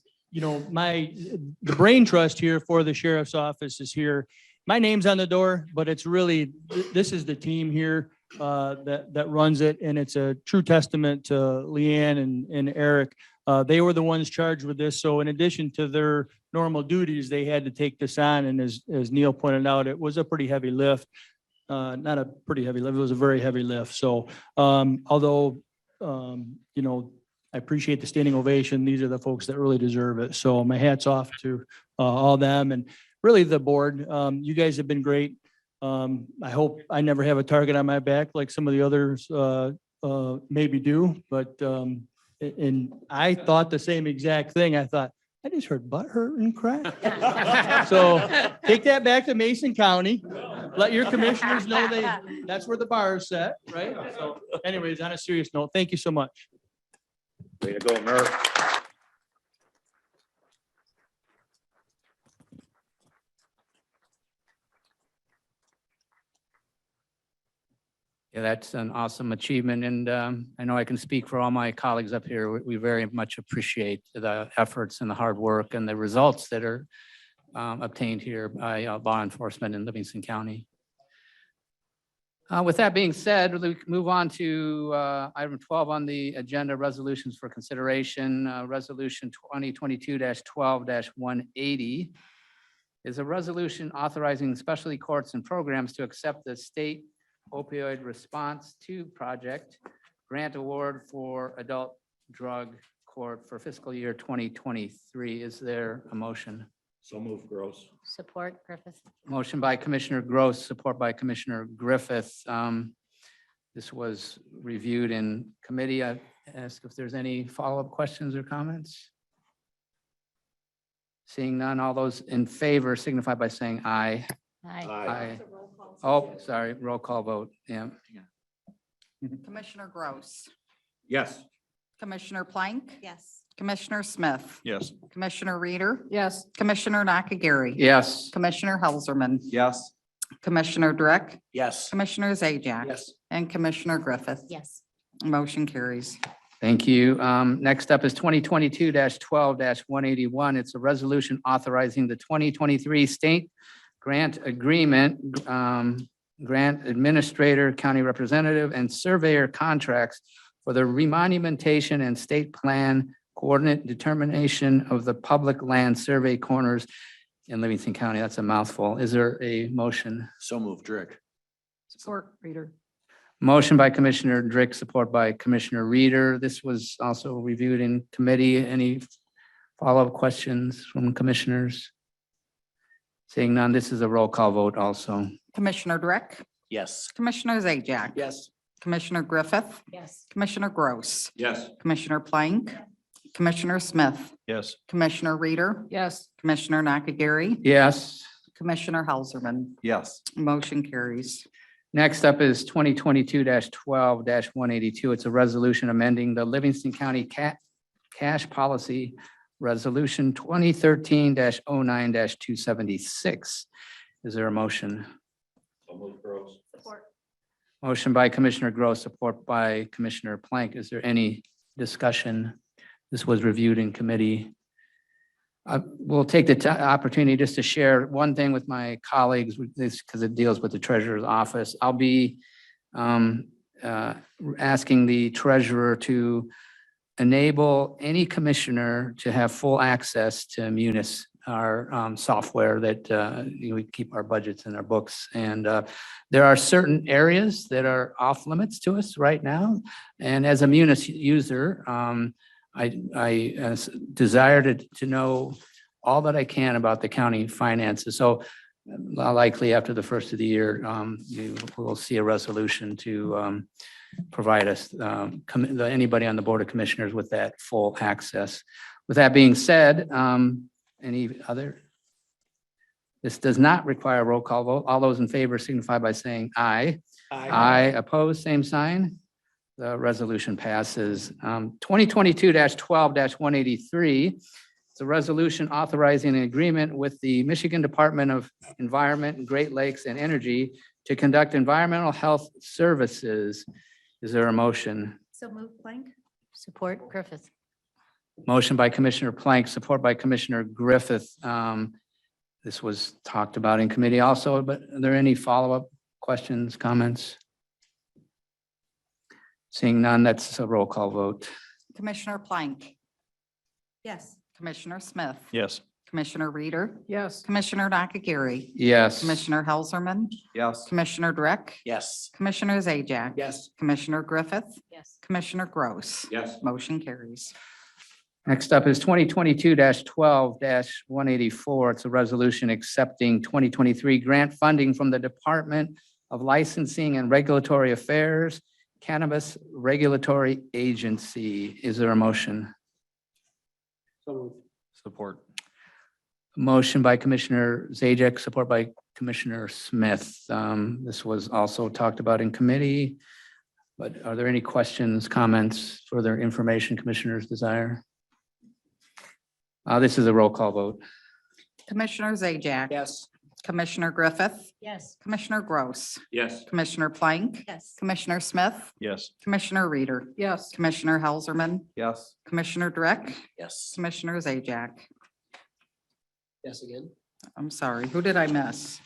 brain trust here for the sheriff's office is here. My name's on the door, but it's really, this is the team here that runs it, and it's a true testament to Leanne and Eric. They were the ones charged with this. So in addition to their normal duties, they had to take this on. And as Neil pointed out, it was a pretty heavy lift. Not a pretty heavy lift, it was a very heavy lift. So although, I appreciate the standing ovation, these are the folks that really deserve it. So my hat's off to all them and really the board. You guys have been great. I hope I never have a target on my back like some of the others maybe do, but and I thought the same exact thing. I thought, I just heard butt hurt and crack. So take that back to Mason County. Let your commissioners know that's where the bar is set, right? So anyways, on a serious note, thank you so much. Way to go, Murph. Yeah, that's an awesome achievement. And I know I can speak for all my colleagues up here. We very much appreciate the efforts and the hard work and the results that are obtained here by law enforcement in Livingston County. With that being said, we can move on to item 12 on the agenda, resolutions for consideration. Resolution 2022-12-180 is a resolution authorizing specialty courts and programs to accept the state opioid response to project grant award for adult drug court for fiscal year 2023. Is there a motion? So move, Gross. Support Griffith. Motion by Commissioner Gross, support by Commissioner Griffith. This was reviewed in committee. I ask if there's any follow-up questions or comments. Seeing none, all those in favor signify by saying aye. Aye. Oh, sorry, roll call vote. Yeah. Commissioner Gross, Yes. Commissioner Plank, Yes. Commissioner Smith, Yes. Commissioner Reader, Yes. Commissioner Nakagiri. Yes. Commissioner Helserman, Yes. Commissioner Drick, Yes. Commissioner Zajac. Yes. And Commissioner Griffith. Yes. Motion carries. Thank you. Next up is 2022-12-181. It's a resolution authorizing the 2023 state grant agreement, grant administrator, county representative, and surveyor contracts for the remonumentation and state plan coordinate determination of the public land survey corners in Livingston County. That's a mouthful. Is there a motion? So move, Drick. Support Reader. Motion by Commissioner Drick, support by Commissioner Reader. This was also reviewed in committee. Any follow-up questions from commissioners? Seeing none, this is a roll call vote also. Commissioner Drick, Yes. Commissioner Zajac. Yes. Commissioner Griffith, Yes. Commissioner Gross, Yes. Commissioner Plank, Commissioner Smith, Yes. Commissioner Reader, Yes. Commissioner Nakagiri, Yes. Commissioner Helserman. Yes. Motion carries. Next up is 2022-12-182. It's a resolution amending the Livingston County cash policy, Resolution 2013-09-276. Is there a motion? So move, Gross. Support. Motion by Commissioner Gross, support by Commissioner Plank. Is there any discussion? This was reviewed in committee. We'll take the opportunity just to share one thing with my colleagues with this because it deals with the treasurer's office. I'll be asking the treasurer to enable any commissioner to have full access to Munis, our software that we keep our budgets in our books. And there are certain areas that are off limits to us right now. And as a Munis user, I desire to know all that I can about the county finances. So likely after the first of the year, you will see a resolution to provide us, anybody on the Board of Commissioners with that full access. With that being said, any other? This does not require a roll call vote. All those in favor signify by saying aye. Aye. Opposed, same sign. The resolution passes. 2022-12-183. It's a resolution authorizing an agreement with the Michigan Department of Environment, Great Lakes and Energy to conduct environmental health services. Is there a motion? So move Plank. Support Griffith. Motion by Commissioner Plank, support by Commissioner Griffith. This was talked about in committee also, but are there any follow-up questions, comments? Seeing none, that's a roll call vote. Commissioner Plank, Yes. Commissioner Smith, Yes. Commissioner Reader, Yes. Commissioner Nakagiri, Yes. Commissioner Helserman, Yes. Commissioner Drick, Yes. Commissioner Zajac. Yes. Commissioner Griffith, Yes. Commissioner Gross. Yes. Motion carries. Next up is 2022-12-184. It's a resolution accepting 2023 grant funding from the Department of Licensing and Regulatory Affairs, Cannabis Regulatory Agency. Is there a motion? Support. Motion by Commissioner Zajac, support by Commissioner Smith. This was also talked about in committee. But are there any questions, comments, further information commissioners desire? This is a roll call vote. Commissioner Zajac. Yes. Commissioner Griffith, Yes. Commissioner Gross, Yes. Commissioner Plank, Yes. Commissioner Smith, Yes. Commissioner Reader, Yes. Commissioner Helserman, Yes. Commissioner Drick, Yes. Commissioner Zajac. Yes, again. I'm sorry, who did I miss?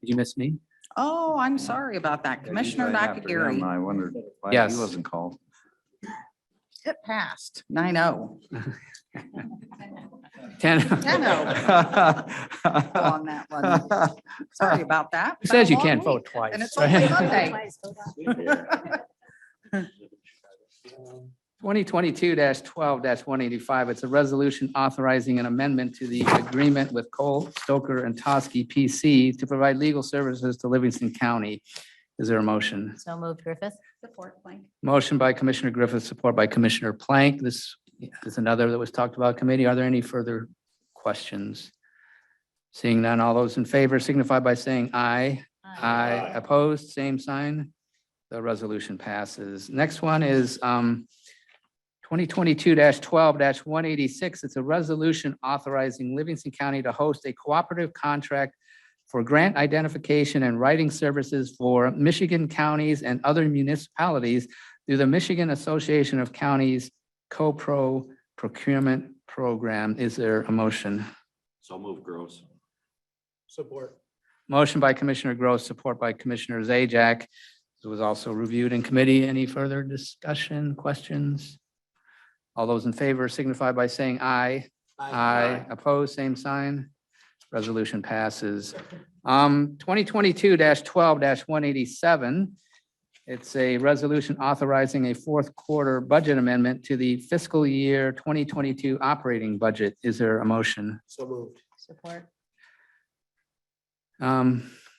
Did you miss me? Oh, I'm sorry about that. Commissioner Nakagiri. I wondered why Yes. he wasn't called. It passed 9-0 10. 10-0 on that one. Sorry about that. Who says you Been a long can't vote week, twice? And it's only Monday. 2022-12-185. It's a resolution authorizing an amendment to the agreement with Cole, Stoker, and Toskey PC to provide legal services to Livingston County. Is there a motion? So moved, Griffith. Support, Plank. Motion by Commissioner Griffith, support by Commissioner Plank. This is another that was talked about committee. Are there any further questions? Seeing none, all those in favor signify by saying aye. Aye. Opposed, same sign. The resolution passes. Next one is 2022-12-186. It's a resolution authorizing Livingston County to host a cooperative contract for grant identification and writing services for Michigan counties and other municipalities through the Michigan Association of Counties Co-Pro Procurement Program. Is there a motion? So move, Gross. Support. Motion by Commissioner Gross, support by Commissioner Zajac. It was also reviewed in committee. Any further discussion, questions? All those in favor signify by saying aye. Aye. Opposed, same sign. Resolution passes. 2022-12-187. It's a resolution authorizing a fourth quarter budget amendment to the fiscal year 2022 operating budget. Is there a motion? So moved. Support.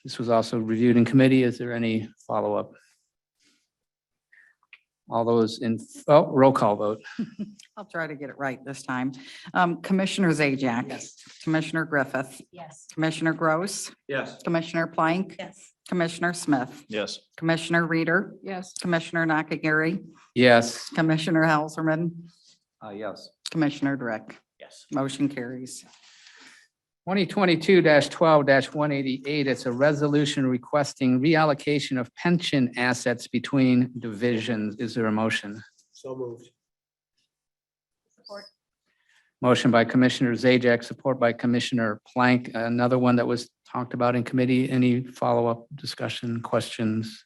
This was also reviewed in committee. Is there any follow-up? All those in, roll call vote. I'll try to get it right this time. Commissioner Zajac. Yes. Commissioner Griffith. Yes. Commissioner Gross. Yes. Commissioner Plank. Yes. Commissioner Smith. Yes. Commissioner Reader. Yes. Commissioner Nakagiri. Yes. Commissioner Helserman. Yes. Commissioner Drick. Yes. Motion carries. 2022-12-188, it's a resolution requesting reallocation of pension assets between divisions. Is there a motion? So moved. Support. Motion by Commissioner Zajac, support by Commissioner Plank. Another one that was talked about in committee. Any follow-up discussion, questions?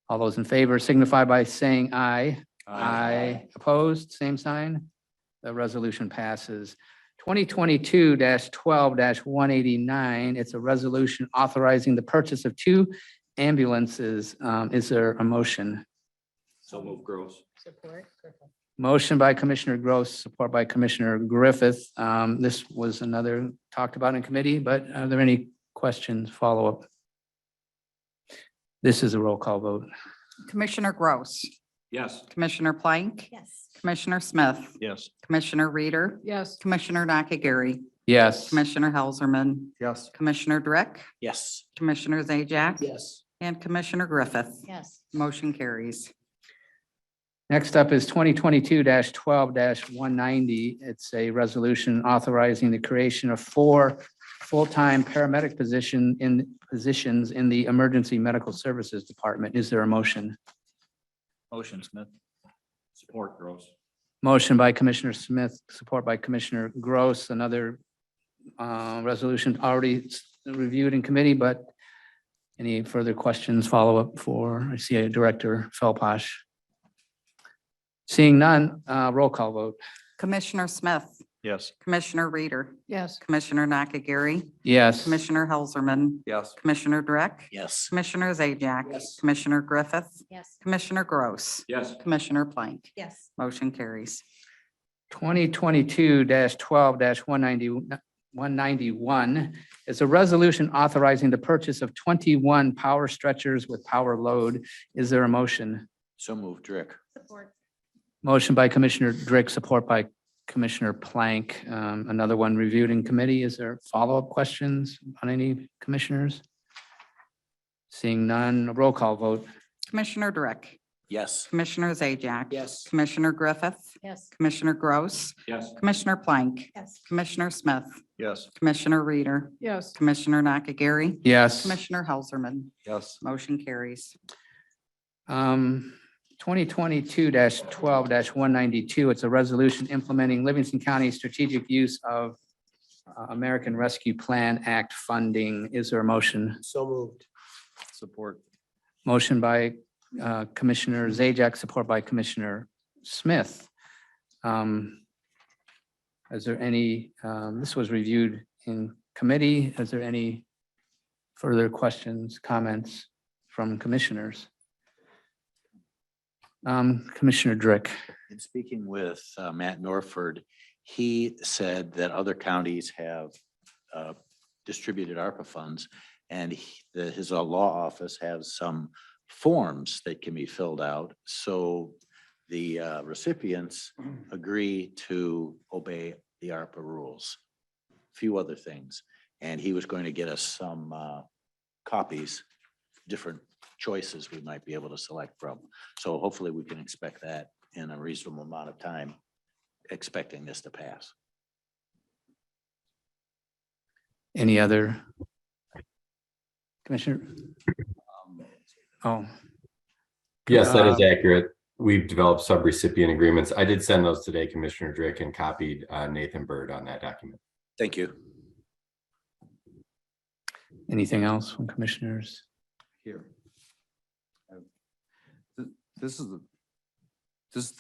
All those in favor signify by saying aye. Aye. Opposed, same sign. The resolution passes. 2022-12-189, it's a resolution authorizing the purchase of 2 ambulances. Is there a motion? So move, Gross. Support, Griffith. Motion by Commissioner Gross, support by Commissioner Griffith. This was another talked about in committee, but are there any questions, follow-up? This is a roll call vote. Commissioner Gross. Yes. Commissioner Plank. Yes. Commissioner Smith. Yes. Commissioner Reader. Yes. Commissioner Nakagiri. Yes. Commissioner Helserman. Yes. Commissioner Drick. Yes. Commissioner Zajac. Yes. And Commissioner Griffith. Yes. Motion carries. Next up is 2022-12-190. It's a resolution authorizing the creation of 4 full-time paramedic positions in the Emergency Medical Services Department. Is there a motion? Motion, Smith. Support, Gross. Motion by Commissioner Smith, support by Commissioner Gross. Another resolution already reviewed in committee, but any further questions, follow-up for, I see Director Felposh. Seeing none, roll call vote. Commissioner Smith. Yes. Commissioner Reader. Yes. Commissioner Nakagiri. Yes. Commissioner Helserman. Yes. Commissioner Drick. Yes. Commissioner Zajac. Yes. Commissioner Griffith. Yes. Commissioner Gross. Yes. Commissioner Plank. Yes. Motion carries. 2022-12-191 is a resolution authorizing the purchase of 21 power stretchers with power load. Is there a motion? So move, Drick. Support. Motion by Commissioner Drick, support by Commissioner Plank. Another one reviewed in committee. Is there follow-up questions on any commissioners? Seeing none, roll call vote. Commissioner Drick. Yes. Commissioner Zajac. Yes. Commissioner Griffith. Yes. Commissioner Gross. Yes. Commissioner Plank. Yes. Commissioner Smith. Yes. Commissioner Reader. Yes. Commissioner Nakagiri. Yes. Commissioner Helserman. Yes. Motion carries. 2022-12-192, it's a resolution implementing Livingston County strategic use of American Rescue Plan Act funding. Is there a motion? So moved. Support. Motion by Commissioner Zajac, support by Commissioner Smith. Is there any, this was reviewed in committee. Is there any further questions, comments from commissioners? Commissioner Drick. In speaking with Matt Norford, he said that other counties have distributed ARPA funds, and his law office has some forms that can be filled out. So the recipients agree to obey the ARPA rules, few other things. And he was going to get us some copies, different choices we might be able to select from. So hopefully we can expect that in a reasonable amount of time, expecting this to pass. Any other? Commissioner? Oh. Yes, that is accurate. We've developed sub-recipient agreements. I did send those today, Commissioner Drick, and copied Nathan Bird on that document. Thank you. Anything else from commissioners? Here. This is the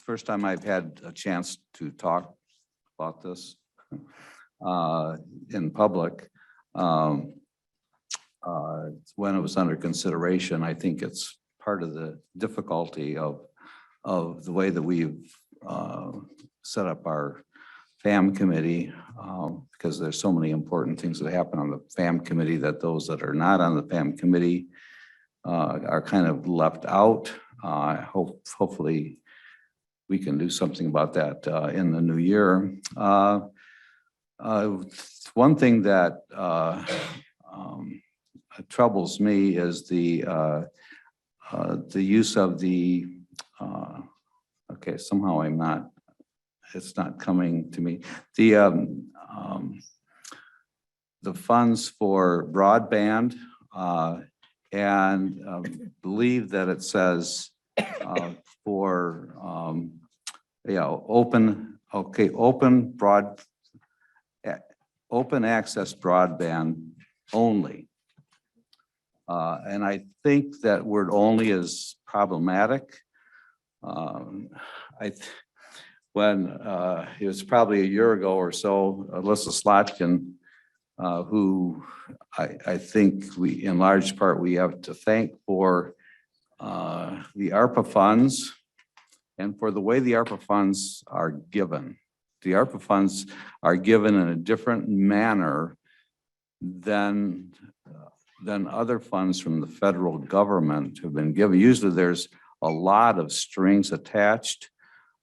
first time I've had a chance to talk about this in public. When it was under consideration, I think it's part of the difficulty of the way that we've set up our FAM committee, because there's so many important things that happen on the FAM committee that those that are not on the FAM committee are kind of left out. Hopefully we can do something about that in the new year. One thing that troubles me is the use of the okay, somehow it's not coming to me. The funds for broadband and believe that it says for open access broadband only. And I think that word only is problematic. When it was probably a year ago or so, Alyssa Slotkin, who I think in large part we have to thank for the ARPA funds and for the way the ARPA funds are given. The ARPA funds are given in a different manner than other funds from the federal government have been given. Usually there's a lot of strings attached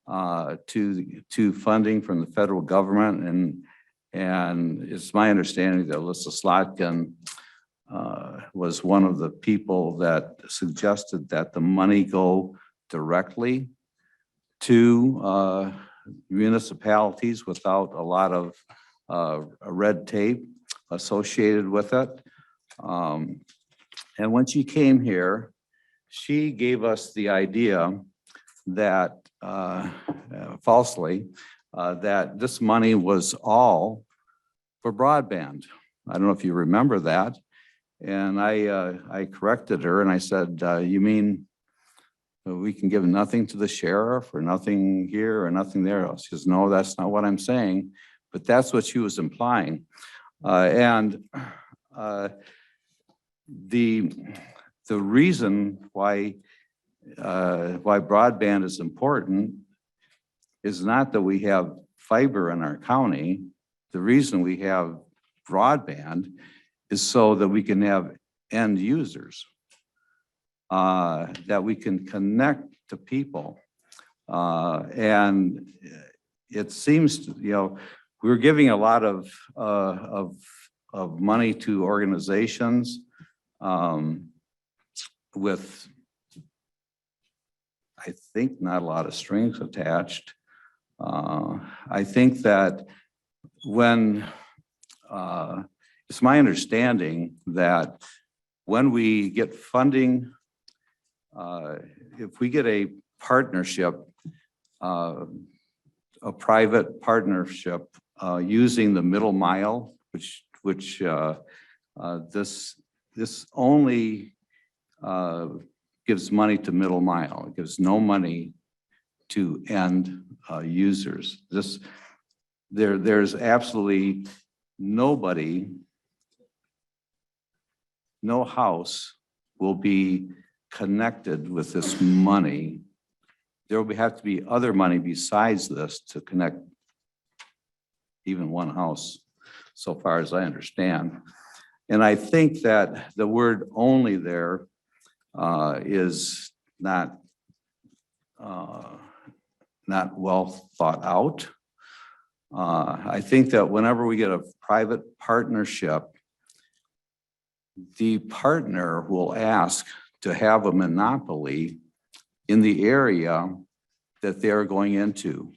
to funding from the federal government, and it's my understanding that Alyssa Slotkin was one of the people that suggested that the money go directly to municipalities without a lot of red tape associated with it. And when she came here, she gave us the idea that falsely, that this money was all for broadband. I don't know if you remember that. And I corrected her and I said, you mean we can give nothing to the sheriff or nothing here or nothing there? She says, no, that's not what I'm saying. But that's what she was implying. And the reason why broadband is important is not that we have fiber in our county. The reason we have broadband is so that we can have end users, that we can connect to people. And it seems, we're giving a lot of money to organizations with, I think, not a lot of strings attached. I think that when, it's my understanding that when we get funding, if we get a partnership, a private partnership using the middle mile, which this only gives money to middle mile. It gives no money to end users. There's absolutely nobody, no house will be connected with this money. There will have to be other money besides this to connect even one house, so far as I understand. And I think that the word only there is not well thought out. I think that whenever we get a private partnership, the partner will ask to have a monopoly in the area that they're going into.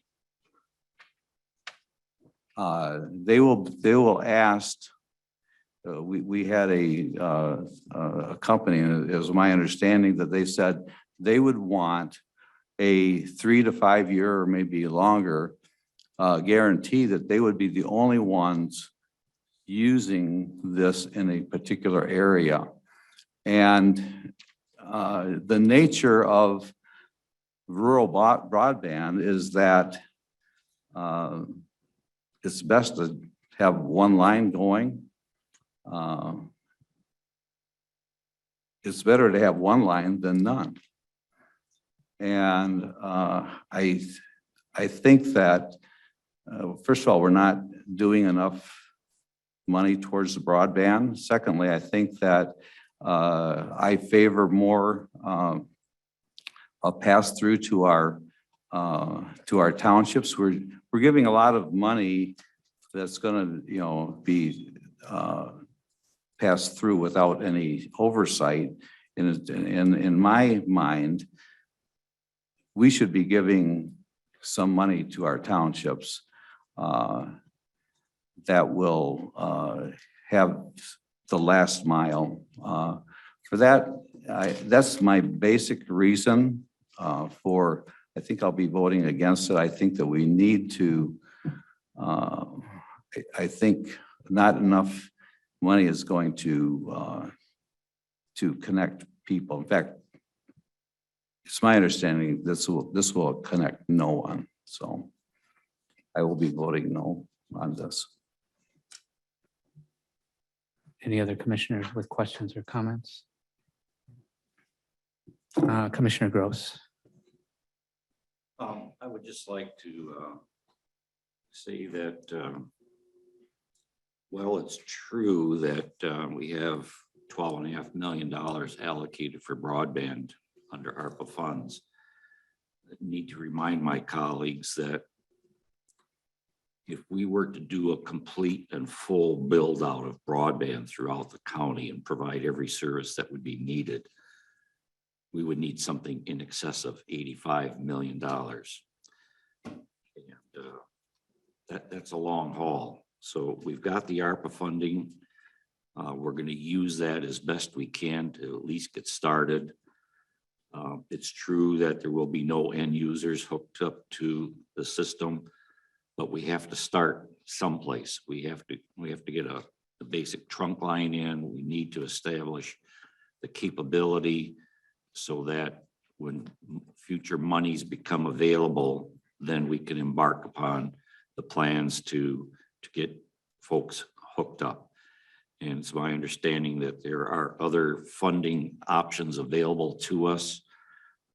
They will ask, we had a company, and it was my understanding that they said they would want a 3 to 5 year or maybe longer guarantee that they would be the only ones using this in a particular area. And the nature of rural broadband is that it's best to have one line going. It's better to have one line than none. And I think that, first of all, we're not doing enough money towards the broadband. Secondly, I think that I favor more a pass through to our townships. We're giving a lot of money that's going to, be passed through without any oversight. In my mind, we should be giving some money to our townships that will have the last mile. For that, that's my basic reason for, I think I'll be voting against it. I think that we need to, I think not enough money is going to connect people. In fact, it's my understanding this will connect no one. So I will be voting no on this. Any other commissioners with questions or comments? Commissioner Gross. I would just like to say that, well, it's true that we have $12.5 million allocated for broadband under ARPA funds. I need to remind my colleagues that if we were to do a complete and full build out of broadband throughout the county and provide every service that would be needed, we would need something in excess of $85 million. And that's a long haul. So we've got the ARPA funding. We're going to use that as best we can to at least get started. It's true that there will be no end users hooked up to the system, but we have to start someplace. We have to get the basic trunk line in. We need to establish the capability so that when future monies become available, then we can embark upon the plans to get folks hooked up. And it's my understanding that there are other funding options available to us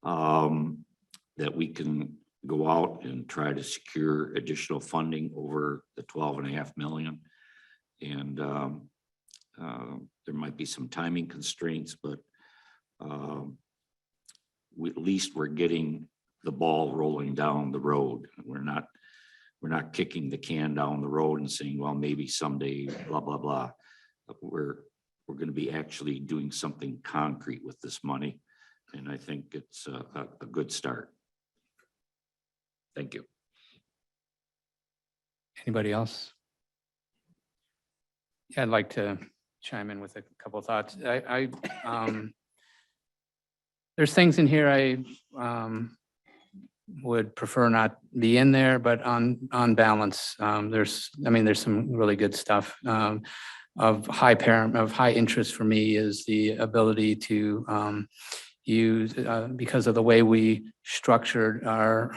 that we can go out and try to secure additional funding over the $12.5 million. And there might be some timing constraints, but at least we're getting the ball rolling down the road. We're not kicking the can down the road and saying, well, maybe someday, blah, blah, blah. We're going to be actually doing something concrete with this money. And I think it's a good start. Thank you. Anybody else? Yeah, I'd like to chime in with a couple of thoughts. There's things in here would prefer not be in there, but on balance, there's some really good stuff. Of high interest for me is the ability to use, because of the way we structured our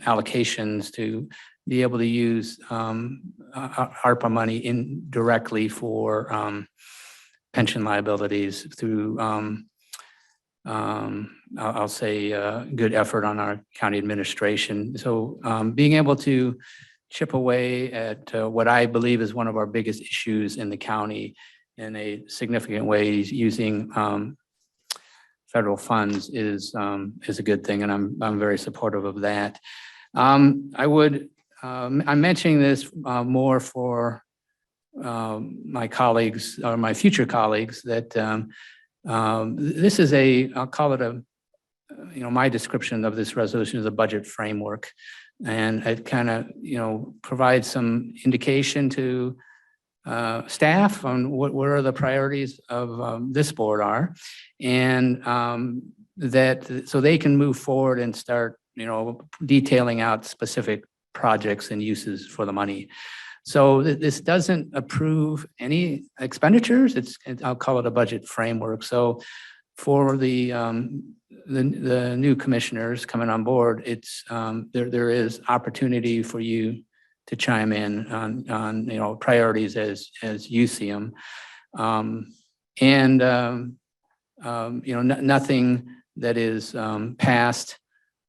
allocations, to be able to use ARPA money indirectly for pension liabilities through I'll say good effort on our county administration. So being able to chip away at what I believe is one of our biggest issues in the county in a significant way, using federal funds is a good thing, and I'm very supportive of that. I'm mentioning this more for my colleagues or my future colleagues, that this is I'll call it my description of this resolution is a budget framework. And it kind of, provides some indication to staff on where the priorities of this board are. And that, so they can move forward and start, detailing out specific projects and uses for the money. So this doesn't approve any expenditures. I'll call it a budget framework. So for the new commissioners coming on board, it's there is opportunity for you to chime in on priorities as you see them. Nothing that is passed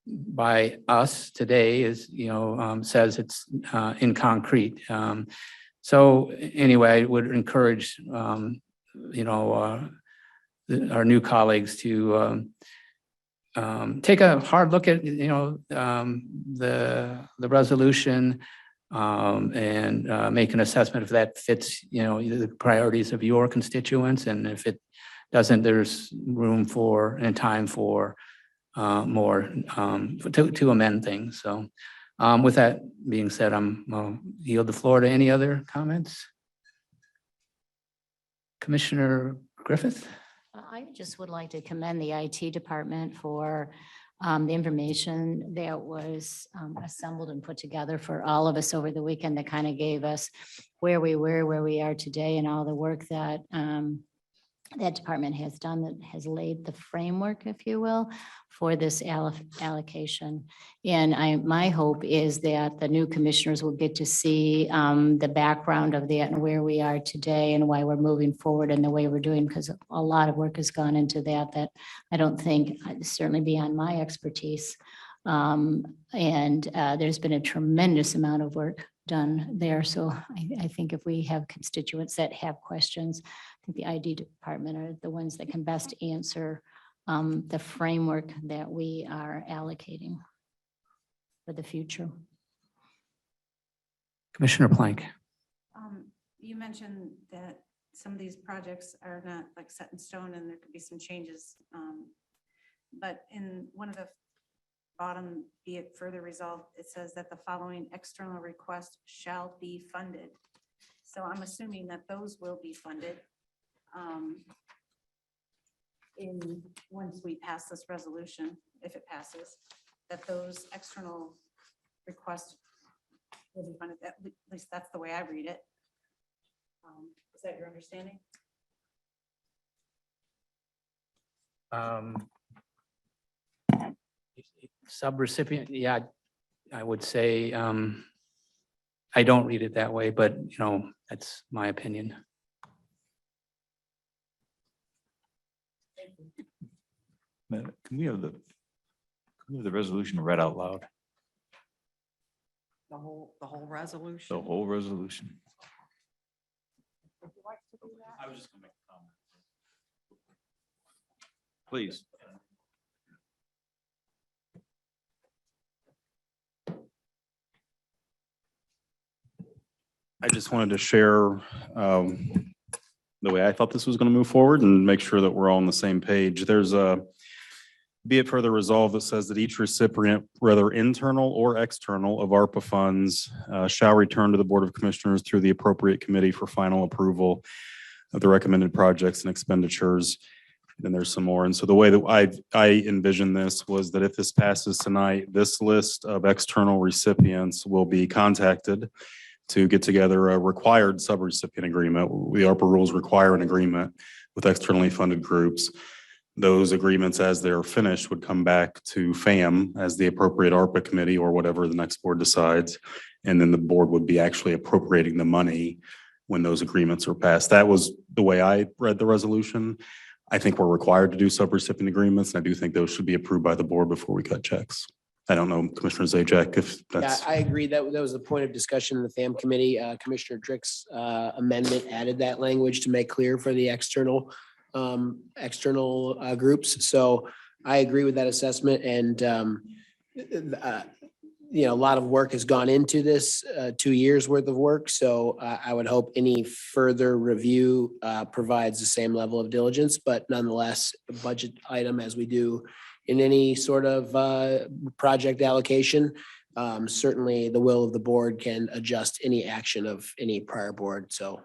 by us today is says it's in concrete. So anyway, I would encourage our new colleagues to take a hard look at the resolution and make an assessment if that fits the priorities of your constituents, and if it doesn't, there's room for and time for more to amend things. So with that being said, I'll yield the floor to any other comments. Commissioner Griffith? I just would like to commend the IT department for the information that was assembled and put together for all of us over the weekend, that kind of gave us where we were, where we are today, and all the work that that department has done, that has laid the framework, if you will, for this allocation. And my hope is that the new commissioners will get to see the background of that and where we are today and why we're moving forward in the way we're doing, because a lot of work has gone into that I don't think, certainly beyond my expertise. And there's been a tremendous amount of work done there. So I think if we have constituents that have questions, I think the ID department are the ones that can best answer the framework that we are allocating for the future. Commissioner Plank. You mentioned that some of these projects are not like set in stone and there could be some changes. But in one of the bottom, be it further resolved, it says that the following external requests shall be funded. So I'm assuming that those will be funded once we pass this resolution, if it passes, that those external requests will be funded. At least that's the way I read it. Is that your understanding? Subrecipient, yeah, I would say I don't read it that way, but that's my opinion. Can we have the resolution read out loud? The whole resolution. The whole resolution. I was just gonna make a comment. Please. I just wanted to share the way I thought this was going to move forward and make sure that we're all on the same page. There's be it further resolved that says that each recipient, whether internal or external, of ARPA funds shall return to the Board of Commissioners through the appropriate committee for final approval of the recommended projects and expenditures. Then there's some more. And so the way that I envision this was that if this passes tonight, this list of external recipients will be contacted to get together a required subrecipient agreement. The ARPA rules require an agreement with externally funded groups. Those agreements, as they're finished, would come back to FAM as the appropriate ARPA committee or whatever the next board decides. And then the board would be actually appropriating the money when those agreements are passed. That was the way I read the resolution. I think we're required to do subrecipient agreements, and I do think those should be approved by the board before we cut checks. I don't know, Commissioner Zajac, if Yeah, that's. I agree. That was the point of discussion in the FAM committee. Commissioner Drick's amendment added that language to make clear for the external groups. So I agree with that assessment, and a lot of work has gone into this, 2 years worth of work. So I would hope any further review provides the same level of diligence, but nonetheless, a budget item as we do in any sort of project allocation. Certainly the will of the board can adjust any action of any prior board. So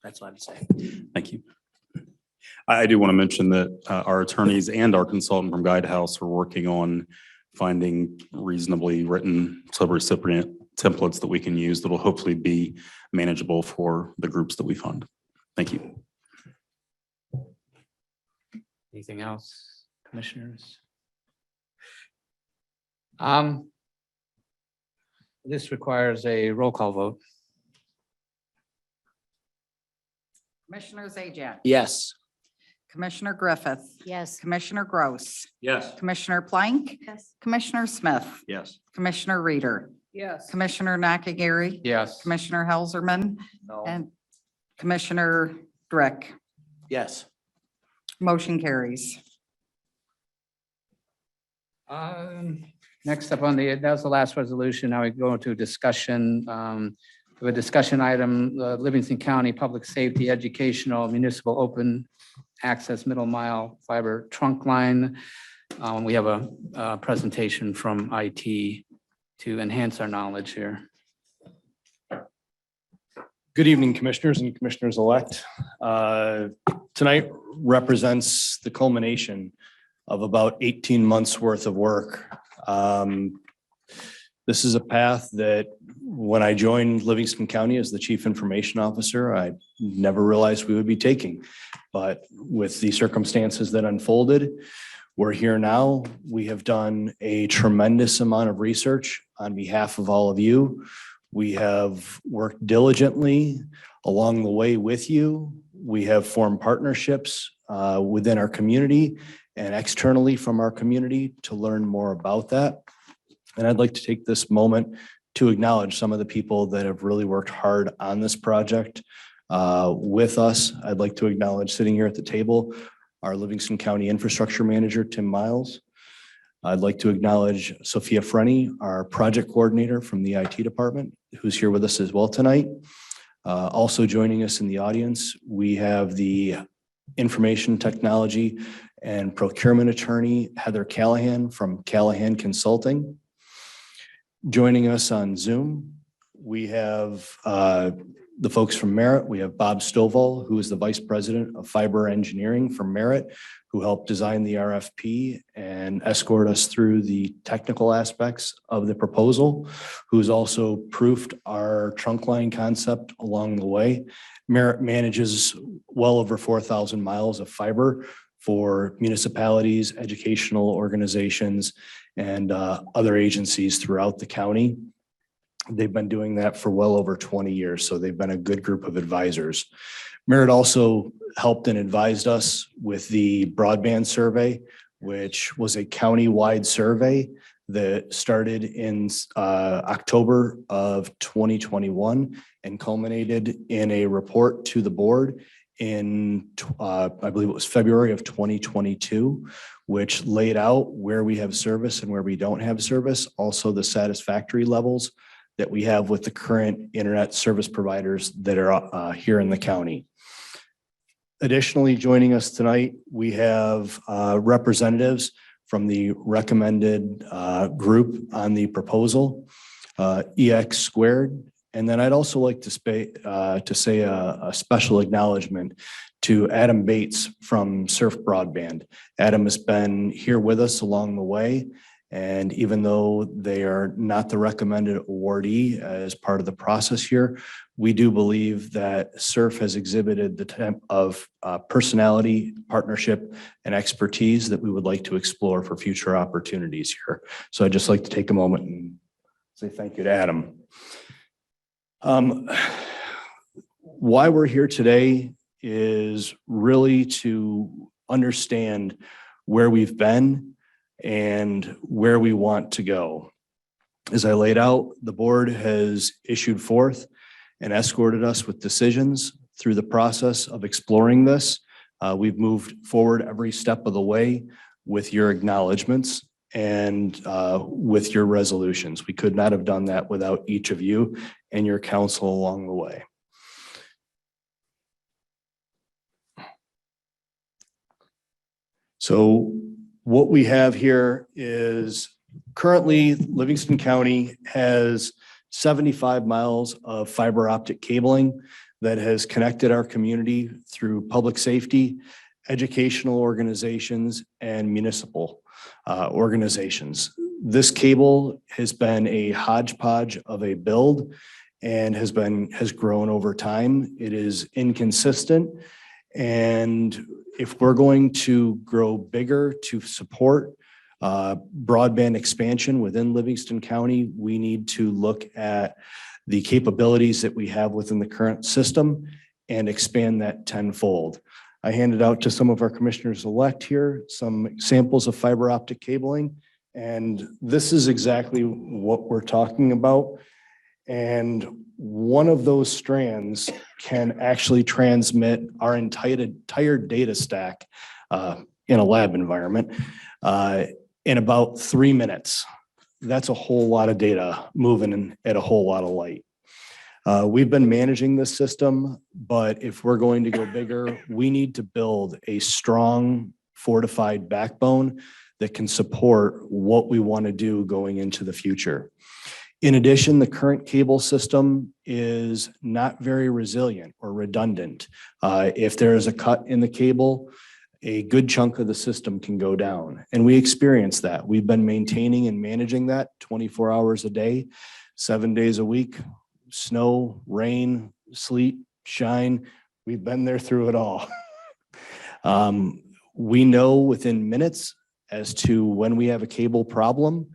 that's what I'd say. Thank you. I do want to mention that our attorneys and our consultant from Guidehouse are working on finding reasonably written subrecipient templates that we can use that will hopefully be manageable for the groups that we fund. Thank you. Anything else, commissioners? This requires a roll call vote. Commissioner Zajac, Yes. Commissioner Griffith, Yes. Commissioner Gross, Yes. Commissioner Plank, Yes. Commissioner Smith, Yes. Commissioner Reader, Yes. Commissioner Nakagiri, Yes. Commissioner Helserman, and Commissioner Drick. Yes. Motion carries. Next up on that was the last resolution. Now we go into discussion. We have a discussion item, Livingston County Public Safety Educational Municipal Open Access Middle Mile Fiber Trunk Line. We have a presentation from IT to enhance our knowledge here. Good evening, commissioners and commissioners-elect. Tonight represents the culmination of about 18 months' worth of work. This is a path that when I joined Livingston County as the Chief Information Officer, I never realized we would be taking. But with the circumstances that unfolded, we're here now. We have done a tremendous amount of research on behalf of all of you. We have worked diligently along the way with you. We have formed partnerships within our community and externally from our community to learn more about that. And I'd like to take this moment to acknowledge some of the people that have really worked hard on this project with us. I'd like to acknowledge sitting here at the table, our Livingston County Infrastructure Manager, Tim Miles. I'd like to acknowledge Sophia Frenny, our project coordinator from the IT department, who's here with us as well tonight. Also joining us in the audience, we have the information technology and procurement attorney, Heather Callahan from Callahan Consulting. Joining us on Zoom, we have the folks from Merit. We have Bob Stovall, who is the Vice President of Fiber Engineering from Merit, who helped design the RFP and escort us through the technical aspects of the proposal, who's also proofed our trunk line concept along the way. Merit manages well over 4,000 miles of fiber for municipalities, educational organizations, and other agencies throughout the county. They've been doing that for well over 20 years, so they've been a good group of advisors. Merit also helped and advised us with the broadband survey, which was a county-wide survey that started in October of 2021 and culminated in a report to the board in, I believe it was February of 2022, which laid out where we have service and where we don't have service, also the satisfactory levels that we have with the current internet service providers that are here in the county. Additionally, joining us tonight, we have representatives from the recommended group on the proposal, EX Squared And then I'd also like to say a special acknowledgement to Adam Bates from Surf Broadband. Adam has been here with us along the way. And even though they are not the recommended awardee as part of the process here, we do believe that Surf has exhibited the type of personality, partnership, and expertise that we would like to explore for future opportunities here. So I'd just like to take a moment and say thank you to Adam. Why we're here today is really to understand where we've been and where we want to go. As I laid out, the board has issued forth and escorted us with decisions through the process of exploring this. We've moved forward every step of the way with your acknowledgements and with your resolutions. We could not have done that without each of you and your counsel along the way. So what we have here is currently Livingston County has 75 miles of fiber optic cabling that has connected our community through public safety, educational organizations, and municipal organizations. This cable has been a hodgepodge of a build and has grown over time. It is inconsistent. And if we're going to grow bigger to support broadband expansion within Livingston County, we need to look at the capabilities that we have within the current system and expand that tenfold. I handed out to some of our commissioners-elect here some samples of fiber optic cabling, and this is exactly what we're talking about. And one of those strands can actually transmit our entire data stack in a lab environment in about 3 minutes. That's a whole lot of data moving at a whole lot of light. We've been managing this system, but if we're going to go bigger, we need to build a strong, fortified backbone that can support what we want to do going into the future. In addition, the current cable system is not very resilient or redundant. If there is a cut in the cable, a good chunk of the system can go down. And we experience that. We've been maintaining and managing that 24 hours a day, 7 days a week, snow, rain, sleet, shine. We've been there through it all. We know within minutes as to when we have a cable problem,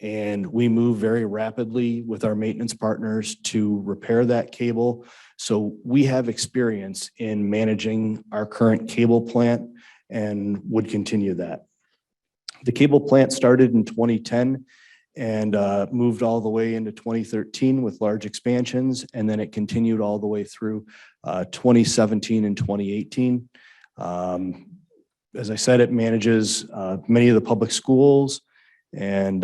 and we move very rapidly with our maintenance partners to repair that cable. So we have experience in managing our current cable plant and would continue that. The cable plant started in 2010 and moved all the way into 2013 with large expansions, and then it continued all the way through 2017 and 2018. As I said, it manages many of the public schools, and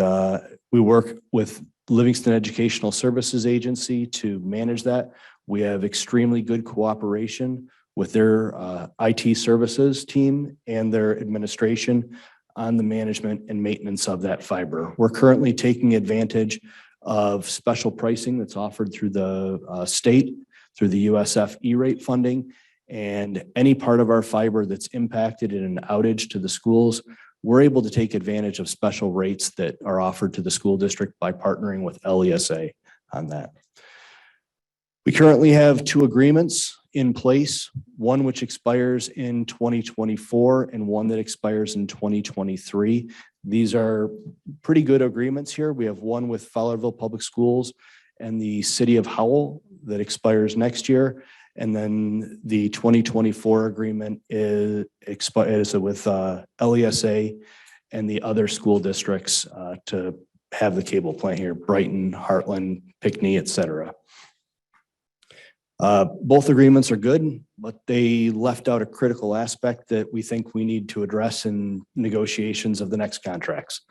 we work with Livingston Educational Services Agency to manage that. We have extremely good cooperation with their IT services team and their administration on the management and maintenance of that fiber. We're currently taking advantage of special pricing that's offered through the state, through the USF E-rate funding, and any part of our fiber that's impacted in an outage to the schools, we're able to take advantage of special rates that are offered to the school district by partnering with LESA on that. We currently have 2 agreements in place, one which expires in 2024 and one that expires in 2023. These are pretty good agreements here. We have one with Fowlerville Public Schools and the City of Howell that expires next year. And then the 2024 agreement is with LESA and the other school districts to have the cable plant here, Brighton, Heartland, Pinckney, et cetera. Both agreements are good, but they left out a critical aspect that we think we need to address in negotiations of the next contracts.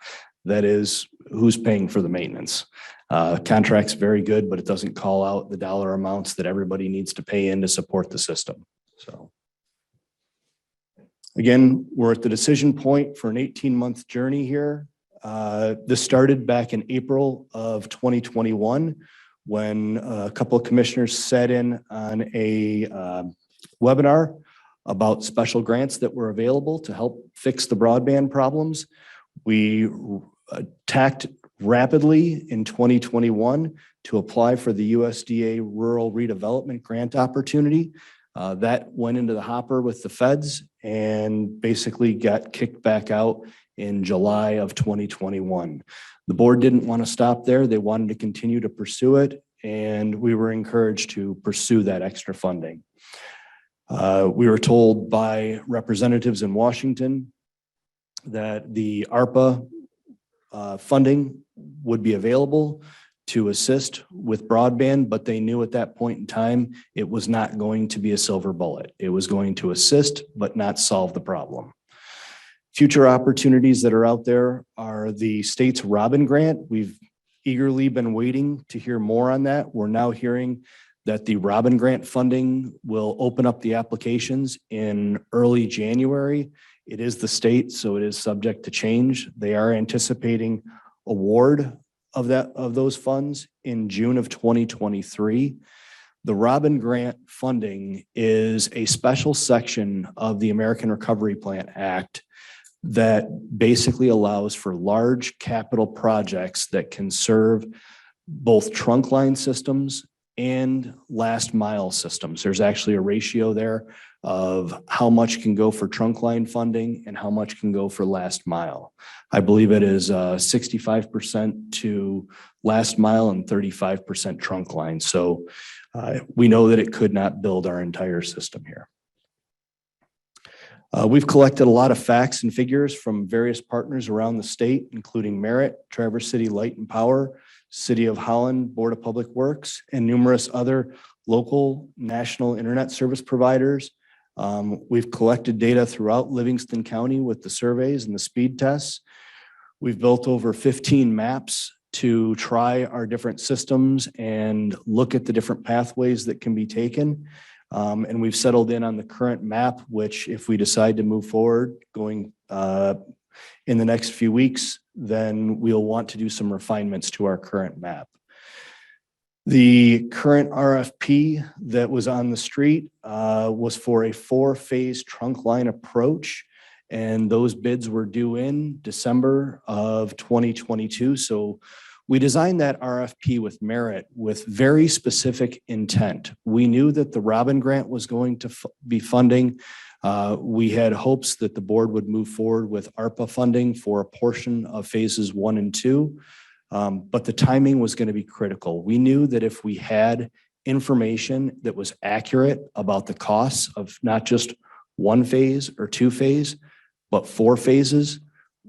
That is, who's paying for the maintenance. Contract's very good, but it doesn't call out the dollar amounts that everybody needs to pay in to support the system. So again, we're at the decision point for an 18-month journey here. This started back in April of 2021 when a couple of commissioners sat in on a webinar about special grants that were available to help fix the broadband problems. We attacked rapidly in 2021 to apply for the USDA Rural Redevelopment Grant opportunity. That went into the hopper with the feds and basically got kicked back out in July of 2021. The board didn't want to stop there. They wanted to continue to pursue it, and we were encouraged to pursue that extra funding. We were told by representatives in Washington that the ARPA funding would be available to assist with broadband, but they knew at that point in time, it was not going to be a silver bullet. It was going to assist, but not solve the problem. Future opportunities that are out there are the state's Robin Grant. We've eagerly been waiting to hear more on that. We're now hearing that the Robin Grant funding will open up the applications in early January. It is the state, so it is subject to change. They are anticipating award of those funds in June of 2023. The Robin Grant funding is a special section of the American Recovery Plan Act that basically allows for large capital projects that can serve both trunk line systems and last mile systems. There's actually a ratio there of how much can go for trunk line funding and how much can go for last mile. I believe it is 65% to last mile and 35% trunk line. So we know that it could not build our entire system here. We've collected a lot of facts and figures from various partners around the state, including Merit, Traverse City Light and Power, City of Holland, Board of Public Works, and numerous other local, national internet service providers. We've collected data throughout Livingston County with the surveys and the speed tests. We've built over 15 maps to try our different systems and look at the different pathways that can be taken. And we've settled in on the current map, which if we decide to move forward going in the next few weeks, then we'll want to do some refinements to our current map. The current RFP that was on the street was for a 4-phase trunk line approach, and those bids were due in December of 2022. So we designed that RFP with Merit with very specific intent. We knew that the Robin Grant was going to be funding. We had hopes that the board would move forward with ARPA funding for a portion of phases 1 and 2. But the timing was going to be critical. We knew that if we had information that was accurate about the costs of not just 1 phase or 2 phase, but 4 phases,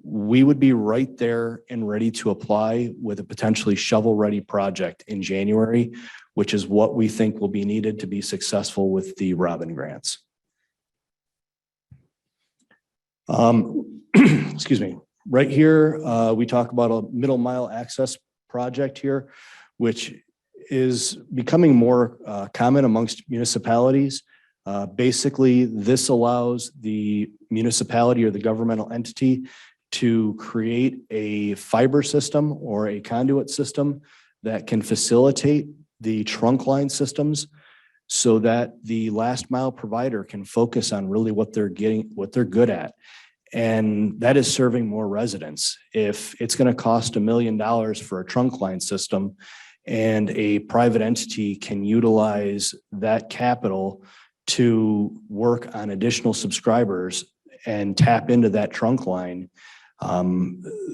we would be right there and ready to apply with a potentially shovel-ready project in January, which is what we think will be needed to be successful with the Robin Grants. Excuse me. Right here, we talk about a middle mile access project here, which is becoming more common amongst municipalities. Basically, this allows the municipality or the governmental entity to create a fiber system or a conduit system that can facilitate the trunk line systems so that the last mile provider can focus on really what they're good at. And that is serving more residents. If it's going to cost $1 million for a trunk line system and a private entity can utilize that capital to work on additional subscribers and tap into that trunk line,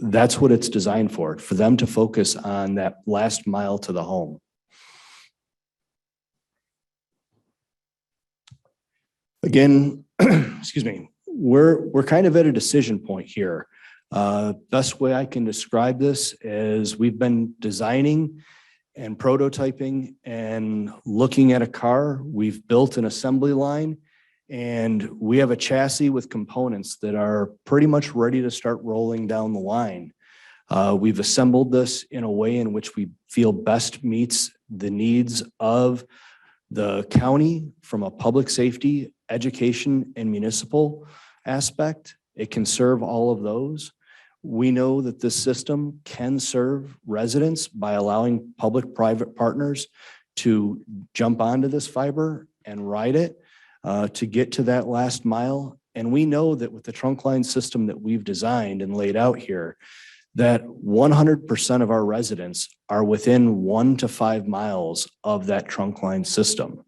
that's what it's designed for them to focus on that last mile to the home. Again, excuse me, we're kind of at a decision point here. Best way I can describe this is we've been designing and prototyping and looking at a car. We've built an assembly line and we have a chassis with components that are pretty much ready to start rolling down the line. We've assembled this in a way in which we feel best meets the needs of the county from a public safety, education, and municipal aspect. It can serve all of those. We know that this system can serve residents by allowing public-private partners to jump onto this fiber and ride it to get to that last mile. And we know that with the trunk line system that we've designed and laid out here, that 100% of our residents are within 1 to 5 miles of that trunk line system.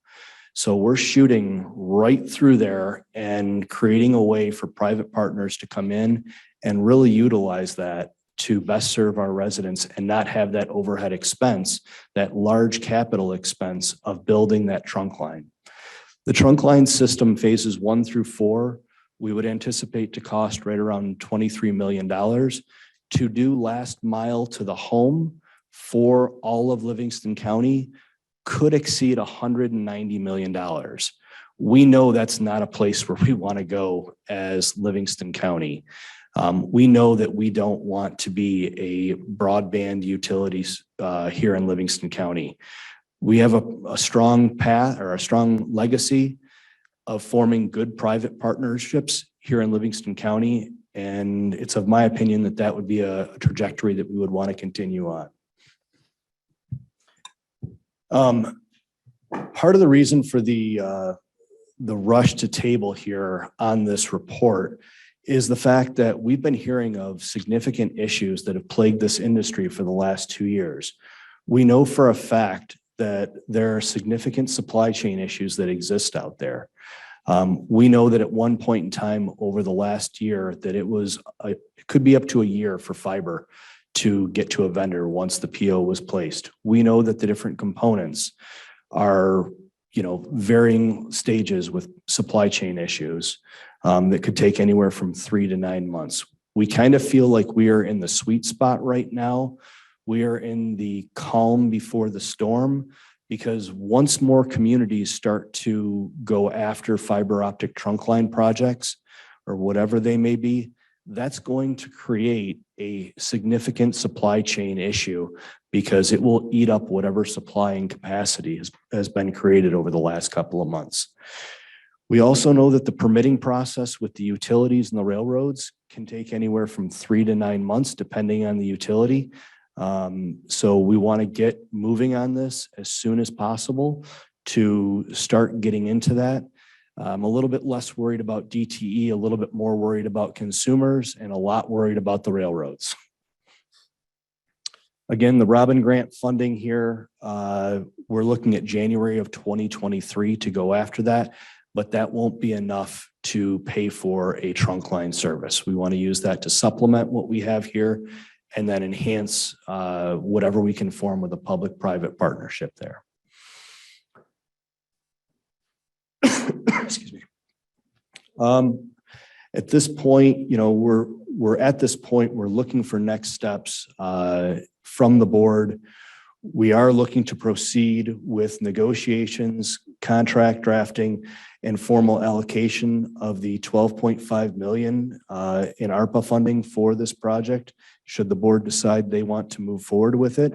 So we're shooting right through there and creating a way for private partners to come in and really utilize that to best serve our residents and not have that overhead expense, that large capital expense of building that trunk line. The trunk line system phases 1 through 4, we would anticipate to cost right around $23 million. To do last mile to the home for all of Livingston County could exceed $190 million. We know that's not a place where we want to go as Livingston County. We know that we don't want to be a broadband utilities here in Livingston County. We have a strong path or a strong legacy of forming good private partnerships here in Livingston County. And it's of my opinion that that would be a trajectory that we would want to continue on. Part of the reason for the rush to table here on this report is the fact that we've been hearing of significant issues that have plagued this industry for the last 2 years. We know for a fact that there are significant supply chain issues that exist out there. We know that at one point in time over the last year that it could be up to a year for fiber to get to a vendor once the PO was placed. We know that the different components are, varying stages with supply chain issues that could take anywhere from 3 to 9 months. We kind of feel like we are in the sweet spot right now. We are in the calm before the storm, because once more communities start to go after fiber optic trunk line projects or whatever they may be, that's going to create a significant supply chain issue because it will eat up whatever supply and capacity has been created over the last couple of months. We also know that the permitting process with the utilities and the railroads can take anywhere from 3 to 9 months, depending on the utility. So we want to get moving on this as soon as possible to start getting into that. I'm a little bit less worried about DTE, a little bit more worried about consumers, and a lot worried about the railroads. Again, the Robin Grant funding here, we're looking at January of 2023 to go after that, but that won't be enough to pay for a trunk line service. We want to use that to supplement what we have here and then enhance whatever we can form with a public-private partnership there. Excuse me. At this point, we're at this point, we're looking for next steps from the board. We are looking to proceed with negotiations, contract drafting, and formal allocation of the $12.5 million in ARPA funding for this project, should the board decide they want to move forward with it.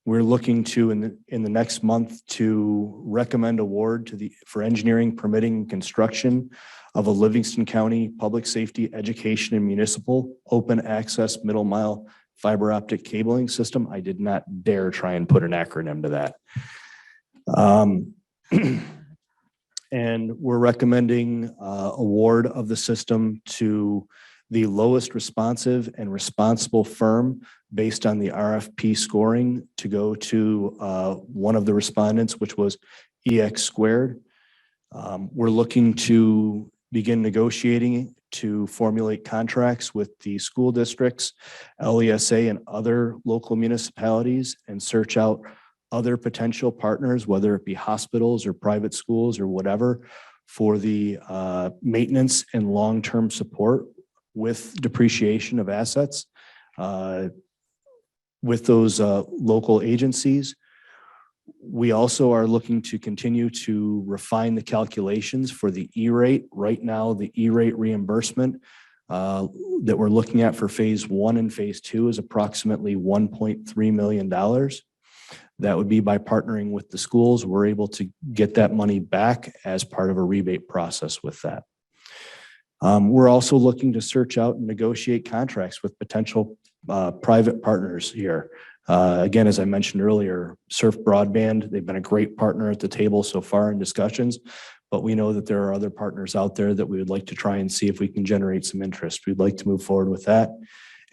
We're looking to, in the next month, to recommend award for engineering, permitting, and construction of a Livingston County public safety, education, and municipal open access middle mile fiber optic cabling system. I did not dare try and put an acronym to that. And we're recommending award of the system to the lowest responsive and responsible firm based on the RFP scoring to go to one of the respondents, which was EX Squared. We're looking to begin negotiating to formulate contracts with the school districts, LESA, and other local municipalities, and search out other potential partners, whether it be hospitals or private schools or whatever, for the maintenance and long-term support with depreciation of assets with those local agencies. We also are looking to continue to refine the calculations for the E-rate. Right now, the E-rate reimbursement that we're looking at for phase 1 and phase 2 is approximately $1.3 million. That would be by partnering with the schools. We're able to get that money back as part of a rebate process with that. We're also looking to search out and negotiate contracts with potential private partners here. Again, as I mentioned earlier, Surf Broadband, they've been a great partner at the table so far in discussions, but we know that there are other partners out there that we would like to try and see if we can generate some interest. We'd like to move forward with that.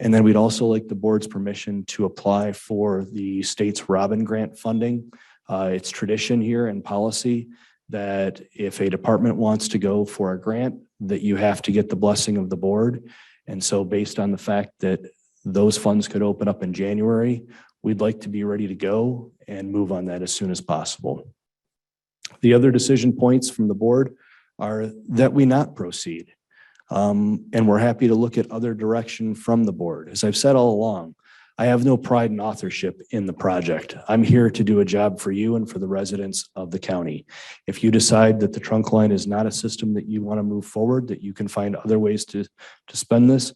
And then we'd also like the board's permission to apply for the state's Robin Grant funding. It's tradition here and policy that if a department wants to go for a grant, that you have to get the blessing of the board. And so based on the fact that those funds could open up in January, we'd like to be ready to go and move on that as soon as possible. The other decision points from the board are that we not proceed. And we're happy to look at other direction from the board. As I've said all along, I have no pride in authorship in the project. I'm here to do a job for you and for the residents of the county. If you decide that the trunk line is not a system that you want to move forward, that you can find other ways to spend this,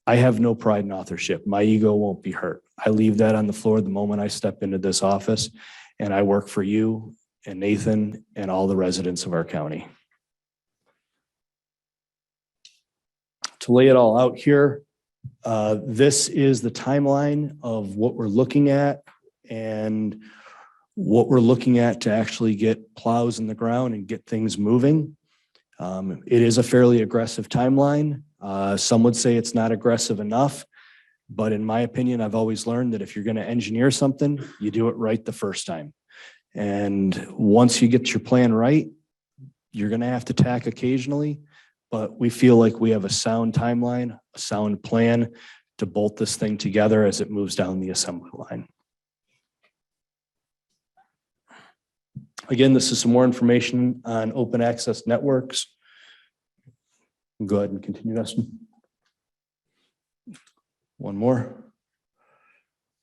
I have no pride in authorship. My ego won't be hurt. I leave that on the floor the moment I step into this office, and I work for you and Nathan and all the residents of our county. To lay it all out here, this is the timeline of what we're looking at and what we're looking at to actually get plows in the ground and get things moving. It is a fairly aggressive timeline. Some would say it's not aggressive enough, but in my opinion, I've always learned that if you're going to engineer something, you do it right the first time. And once you get your plan right, you're going to have to tack occasionally. But we feel like we have a sound timeline, a sound plan to bolt this thing together as it moves down the assembly line. Again, this is some more information on open access networks. Go ahead and continue, Dustin. One more.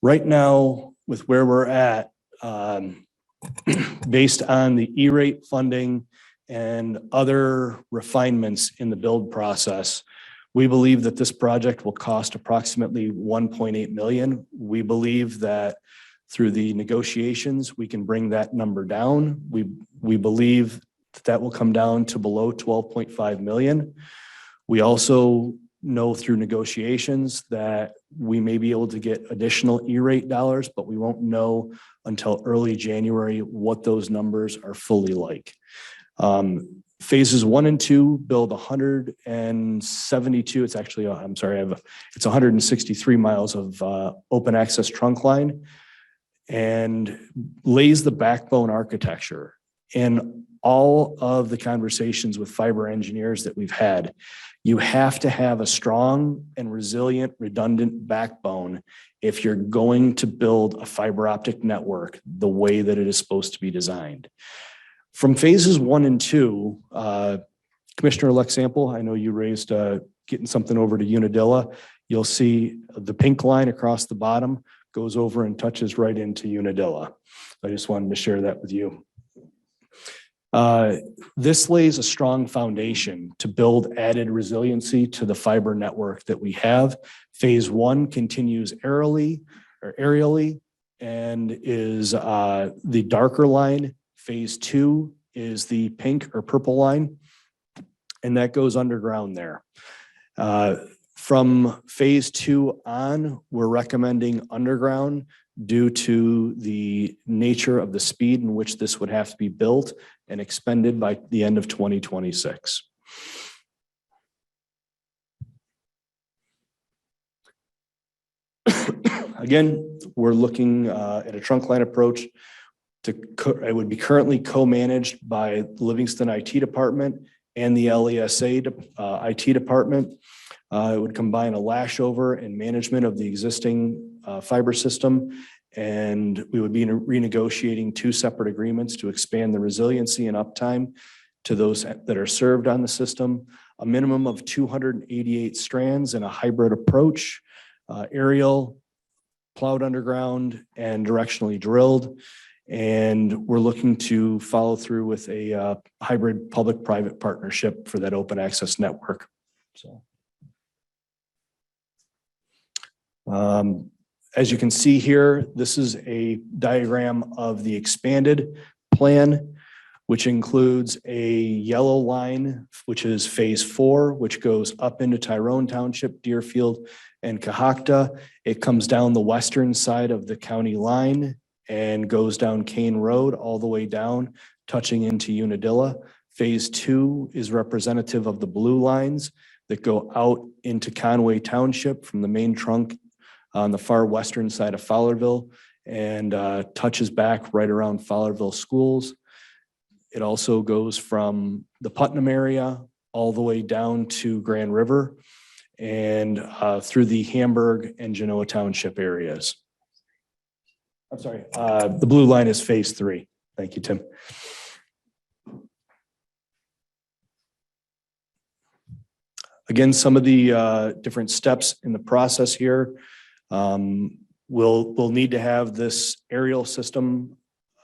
Right now, with where we're at, based on the E-rate funding and other refinements in the build process, we believe that this project will cost approximately 1.8 million. We believe that through the negotiations, we can bring that number down. We believe that will come down to below 12.5 million. We also know through negotiations that we may be able to get additional E-rate dollars, but we won't know until early January what those numbers are fully like. Phases 1 and 2 build 172. It's actually, I'm sorry, it's 163 miles of open access trunk line and lays the backbone architecture. In all of the conversations with fiber engineers that we've had, you have to have a strong and resilient, redundant backbone if you're going to build a fiber optic network the way that it is supposed to be designed. From phases 1 and 2, Commissioner Lexample, I know you raised getting something over to Unadilla. You'll see the pink line across the bottom goes over and touches right into Unadilla. I just wanted to share that with you. This lays a strong foundation to build added resiliency to the fiber network that we have. Phase 1 continues aerially and is the darker line. Phase 2 is the pink or purple line, and that goes underground there. From phase 2 on, we're recommending underground due to the nature of the speed in which this would have to be built and expended by the end of 2026. Again, we're looking at a trunk line approach. It would be currently co-managed by Livingston IT department and the LESA IT department. It would combine a lashover and management of the existing fiber system, and we would be renegotiating 2 separate agreements to expand the resiliency and uptime to those that are served on the system. A minimum of 288 strands and a hybrid approach, aerial, plowed underground, and directionally drilled. And we're looking to follow through with a hybrid public-private partnership for that open access network. So, as you can see here, this is a diagram of the expanded plan. which includes a yellow line, which is phase 4, which goes up into Tyrone Township, Deerfield, and Cohocton. It comes down the western side of the county line and goes down Kane Road all the way down, touching into Unadilla. Phase 2 is representative of the blue lines that go out into Conway Township from the main trunk on the far western side of Fowlerville and touches back right around Fowlerville Schools. It also goes from the Putnam area all the way down to Grand River and through the Hamburg and Genoa Township areas. I'm sorry, the blue line is phase 3. Thank you, Tim. Again, some of the different steps in the process here. We'll need to have this aerial system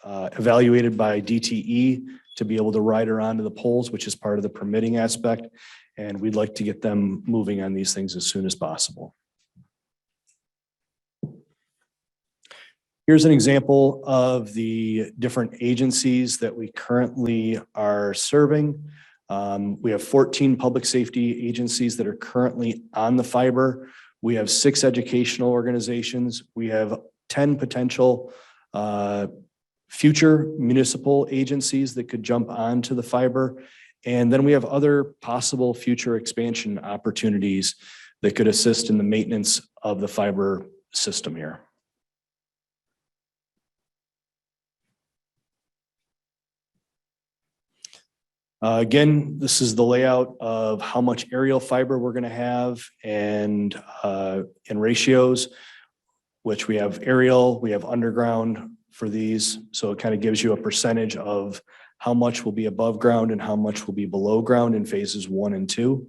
evaluated by DTE to be able to ride around to the poles, which is part of the permitting aspect. And we'd like to get them moving on these things as soon as possible. Here's an example of the different agencies that we currently are serving. We have 14 public safety agencies that are currently on the fiber. We have 6 educational organizations. We have 10 potential future municipal agencies that could jump onto the fiber. And then we have other possible future expansion opportunities that could assist in the maintenance of the fiber system here. Again, this is the layout of how much aerial fiber we're going to have and in ratios, which we have aerial, we have underground for these. So it kind of gives you a percentage of how much will be above ground and how much will be below ground in phases 1 and 2.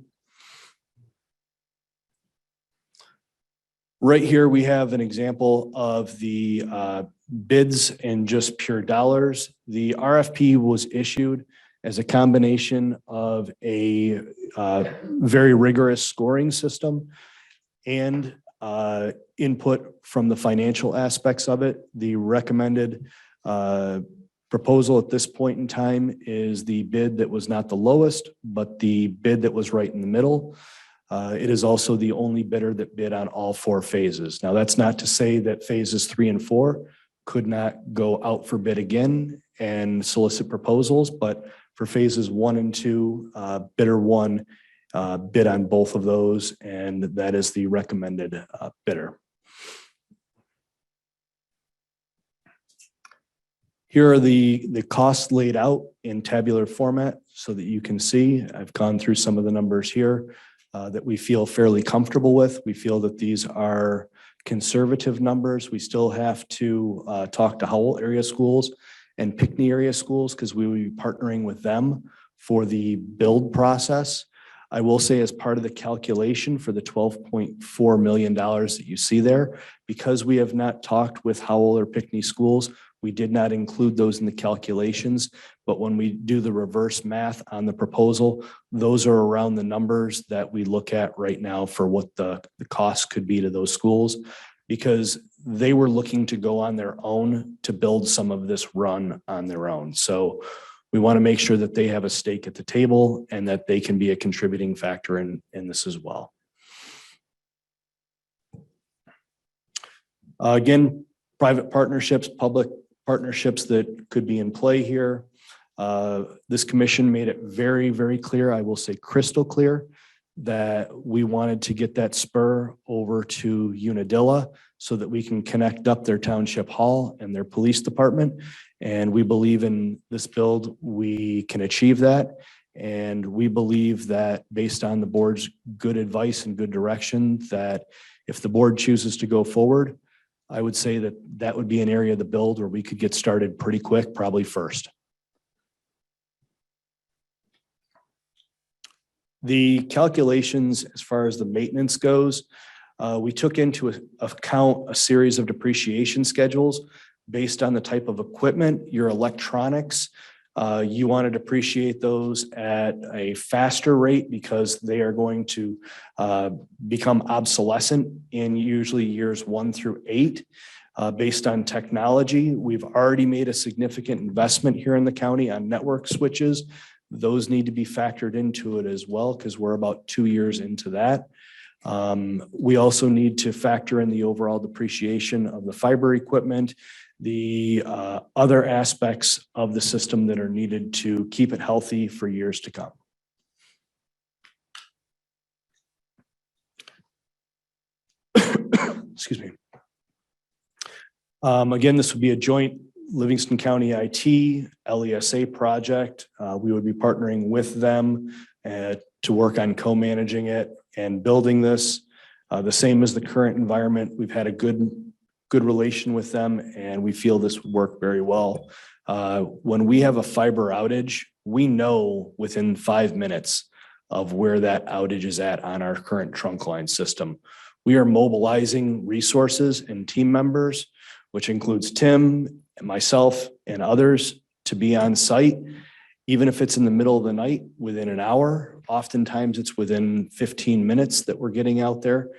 Right here, we have an example of the bids in just pure dollars. The RFP was issued as a combination of a very rigorous scoring system and input from the financial aspects of it. The recommended proposal at this point in time is the bid that was not the lowest, but the bid that was right in the middle. It is also the only bidder that bid on all 4 phases. Now, that's not to say that phases 3 and 4 could not go out for bid again and solicit proposals, but for phases 1 and 2, bidder 1 bid on both of those, and that is the recommended bidder. Here are the costs laid out in tabular format so that you can see. I've gone through some of the numbers here that we feel fairly comfortable with. We feel that these are conservative numbers. We still have to talk to Howell area schools and Pinckney area schools because we will be partnering with them for the build process. I will say as part of the calculation for the $12.4 million that you see there, because we have not talked with Howell or Pinckney schools, we did not include those in the calculations. But when we do the reverse math on the proposal, those are around the numbers that we look at right now for what the cost could be to those schools, because they were looking to go on their own to build some of this run on their own. So we want to make sure that they have a stake at the table and that they can be a contributing factor in this as well. Again, private partnerships, public partnerships that could be in play here. This commission made it very, very clear, I will say crystal clear, that we wanted to get that spur over to Unadilla so that we can connect up their township hall and their police department. And we believe in this build, we can achieve that. And we believe that based on the board's good advice and good direction, that if the board chooses to go forward, I would say that that would be an area of the build where we could get started pretty quick, probably first. The calculations as far as the maintenance goes, we took into account a series of depreciation schedules based on the type of equipment, your electronics. You want to depreciate those at a faster rate because they are going to become obsolescent in usually years 1 through 8. based on technology. We've already made a significant investment here in the county on network switches. Those need to be factored into it as well, because we're about 2 years into that. We also need to factor in the overall depreciation of the fiber equipment, the other aspects of the system that are needed to keep it healthy for years to come. Excuse me. Again, this would be a joint Livingston County IT LESA project. We would be partnering with them to work on co-managing it and building this. The same as the current environment. We've had a good relation with them, and we feel this would work very well. When we have a fiber outage, we know within 5 minutes of where that outage is at on our current trunk line system. We are mobilizing resources and team members, which includes Tim and myself and others, to be on site, even if it's in the middle of the night, within an hour. Oftentimes it's within 15 minutes that we're getting out there.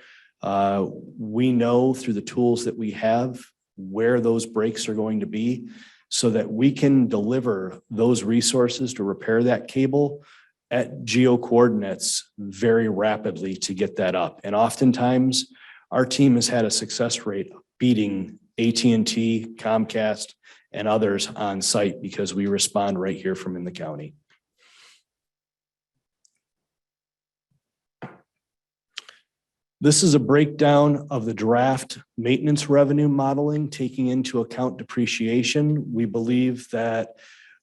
We know through the tools that we have where those breaks are going to be, so that we can deliver those resources to repair that cable at geo coordinates very rapidly to get that up. And oftentimes our team has had a success rate beating AT&T, Comcast, and others on site because we respond right here from in the county. This is a breakdown of the draft maintenance revenue modeling, taking into account depreciation. We believe that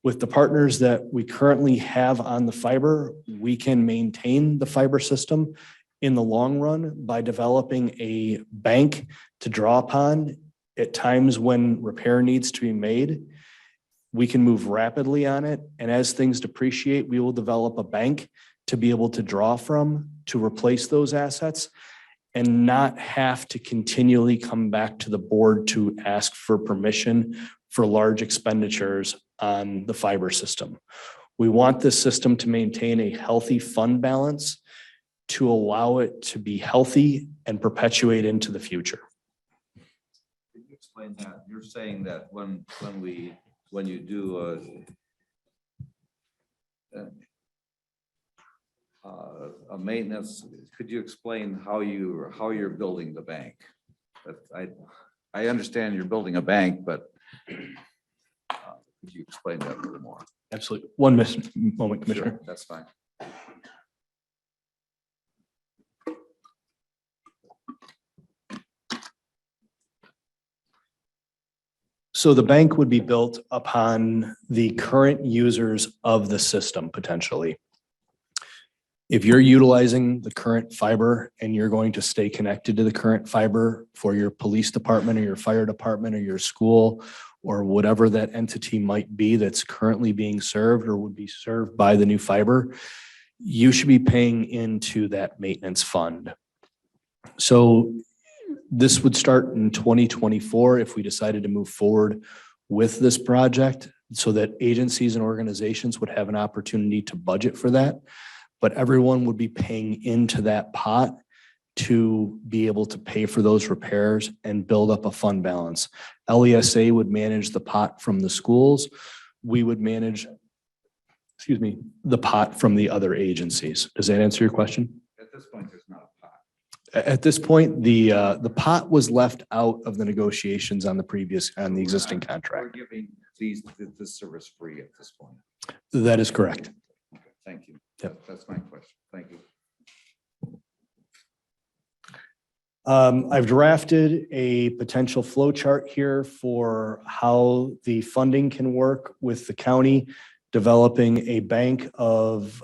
with the partners that we currently have on the fiber, we can maintain the fiber system in the long run by developing a bank to draw upon at times when repair needs to be made. We can move rapidly on it, and as things depreciate, we will develop a bank to be able to draw from to replace those assets and not have to continually come back to the board to ask for permission for large expenditures on the fiber system. We want this system to maintain a healthy fund balance to allow it to be healthy and perpetuate into the future. Can you explain that? You're saying that when you do a maintenance, could you explain how you're building the bank? I understand you're building a bank, but could you explain that a little more? Absolutely. One moment, Commissioner. Sure, that's fine. So the bank would be built upon the current users of the system potentially. If you're utilizing the current fiber and you're going to stay connected to the current fiber for your police department or your fire department or your school or whatever that entity might be that's currently being served or would be served by the new fiber, you should be paying into that maintenance fund. So this would start in 2024 if we decided to move forward with this project, so that agencies and organizations would have an opportunity to budget for that. But everyone would be paying into that pot to be able to pay for those repairs and build up a fund balance. LESA would manage the pot from the schools. We would manage, the pot from the other agencies. Does that answer your question? At this point, there's not a pot. At this point, the pot was left out of the negotiations on the existing contract. We're giving this service free at this point. That is correct. Okay, thank you. Yep. That's my question. Thank you. I've drafted a potential flow chart here for how the funding can work with the county developing a bank of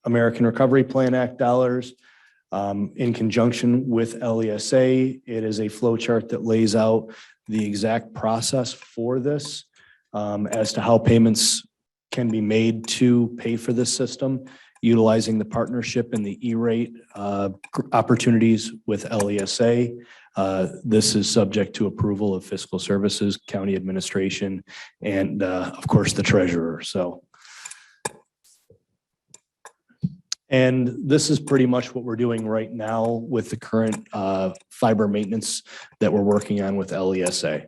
American Recovery Plan Act dollars in conjunction with LESA. It is a flow chart that lays out the exact process for this as to how payments can be made to pay for this system, utilizing the partnership and the E-rate opportunities with LESA. This is subject to approval of fiscal services, county administration, and of course, the treasurer. So And this is pretty much what we're doing right now with the current fiber maintenance that we're working on with LESA.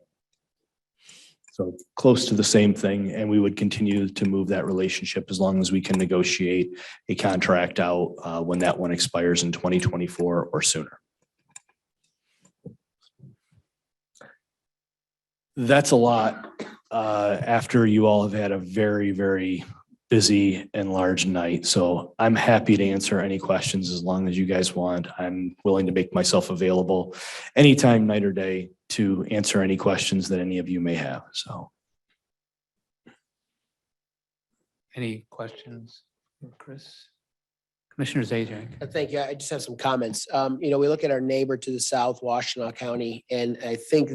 So close to the same thing, and we would continue to move that relationship as long as we can negotiate a contract out when that one expires in 2024 or sooner. That's a lot after you all have had a very, very busy and large night. So I'm happy to answer any questions as long as you guys want. I'm willing to make myself available anytime, night or day, to answer any questions that any of you may have. So. Any questions for Chris? Commissioner Zajac? Thank you. I just have some comments. We look at our neighbor to the south, Washtenaw County, and I think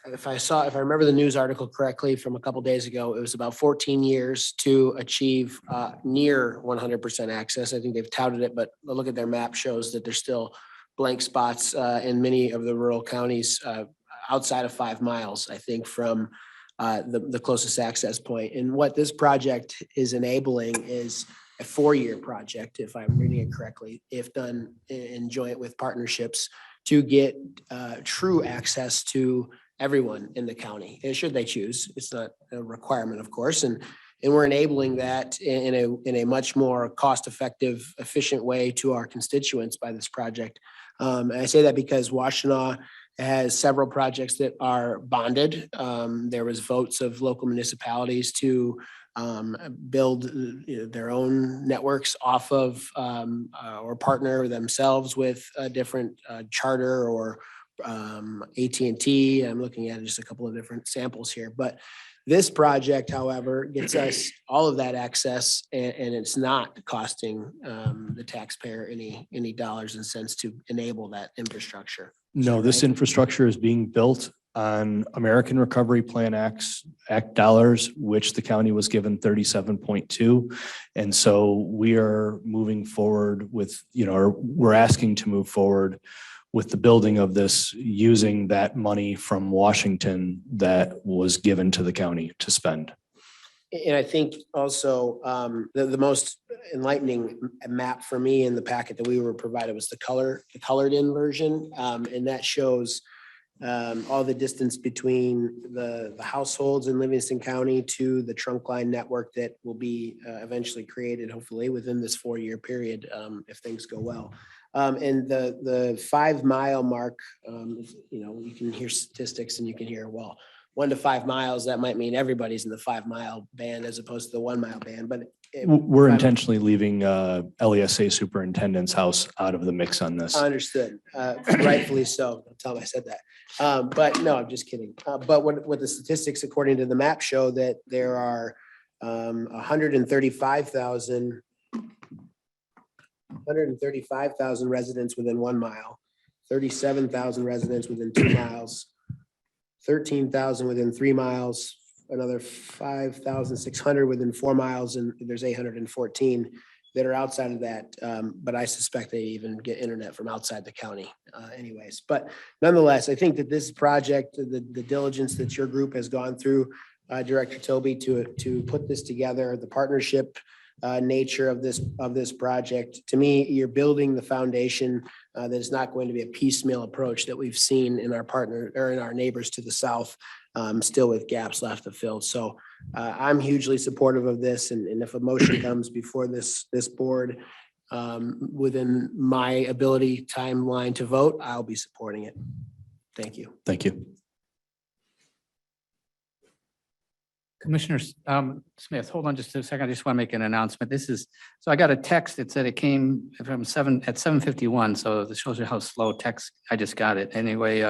if I remember the news article correctly from a couple days ago, it was about 14 years to achieve near 100% access. I think they've touted it, but a look at their map shows that there's still blank spots in many of the rural counties outside of 5 miles, I think, from the closest access point. And what this project is enabling is a 4-year project, if I'm reading it correctly, if done in joint with partnerships, to get true access to everyone in the county, and should they choose. It's not a requirement, of course, and we're enabling that in a much more cost-effective, efficient way to our constituents by this project. And I say that because Washtenaw has several projects that are bonded. There was votes of local municipalities to build their own networks off of or partner themselves with a different charter or AT&T. I'm looking at just a couple of different samples here, but this project, however, gets us all of that access, and it's not costing the taxpayer any dollars and cents to enable that infrastructure. No, this infrastructure is being built on American Recovery Plan Act dollars, which the county was given 37.2. And so we are moving forward with, or we're asking to move forward with the building of this using that money from Washington that was given to the county to spend. And I think also the most enlightening map for me in the packet that we were provided was the colored in version. And that shows all the distance between the households in Livingston County to the trunk line network that will be eventually created, hopefully within this 4-year period, if things go well. And the 5 mile mark, you can hear statistics and you can hear, 1 to 5 miles, that might mean everybody's in the 5 mile band as opposed to the 1 mile band, but. We're intentionally leaving LESA superintendent's house out of the mix on this. Understood, rightfully so. Don't tell them I said that. But no, I'm just kidding. But what the statistics according to the map show that there are 135,000 residents within 1 mile, 37,000 residents within 2 miles, 13,000 within 3 miles, another 5,600 within 4 miles, and there's 814 that are outside of that. But I suspect they even get internet from outside the county anyways. But nonetheless, I think that this project, the diligence that your group has gone through, Director Toby, to put this together, the partnership nature of this project, to me, you're building the foundation that is not going to be a piecemeal approach that we've seen in our partner or in our neighbors to the south, still with gaps left to fill. So I'm hugely supportive of this, and if a motion comes before this board within my ability timeline to vote, I'll be supporting it. Thank you. Thank you. Commissioner Smith, hold on just a second. I just want to make an announcement. So I got a text that said it came from 7:51. So this shows you how slow text, I just got it. Anyway,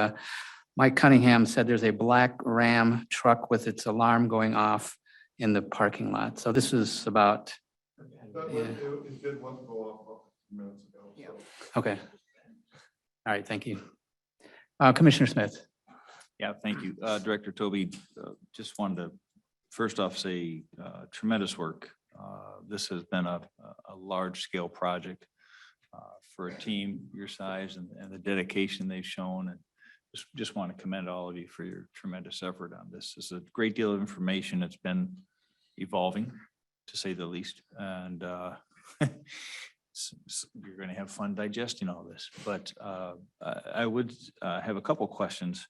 Mike Cunningham said there's a black Ram truck with its alarm going off in the parking lot. So this is about. It did want to go off a few minutes ago. Okay. All right, thank you. Commissioner Smith. Yeah, thank you. Director Toby, just wanted to first off say tremendous work. This has been a large scale project for a team your size and the dedication they've shown. And just want to commend all of you for your tremendous effort on this. It's a great deal of information. It's been evolving, to say the least. And You're going to have fun digesting all this, but I would have a couple questions.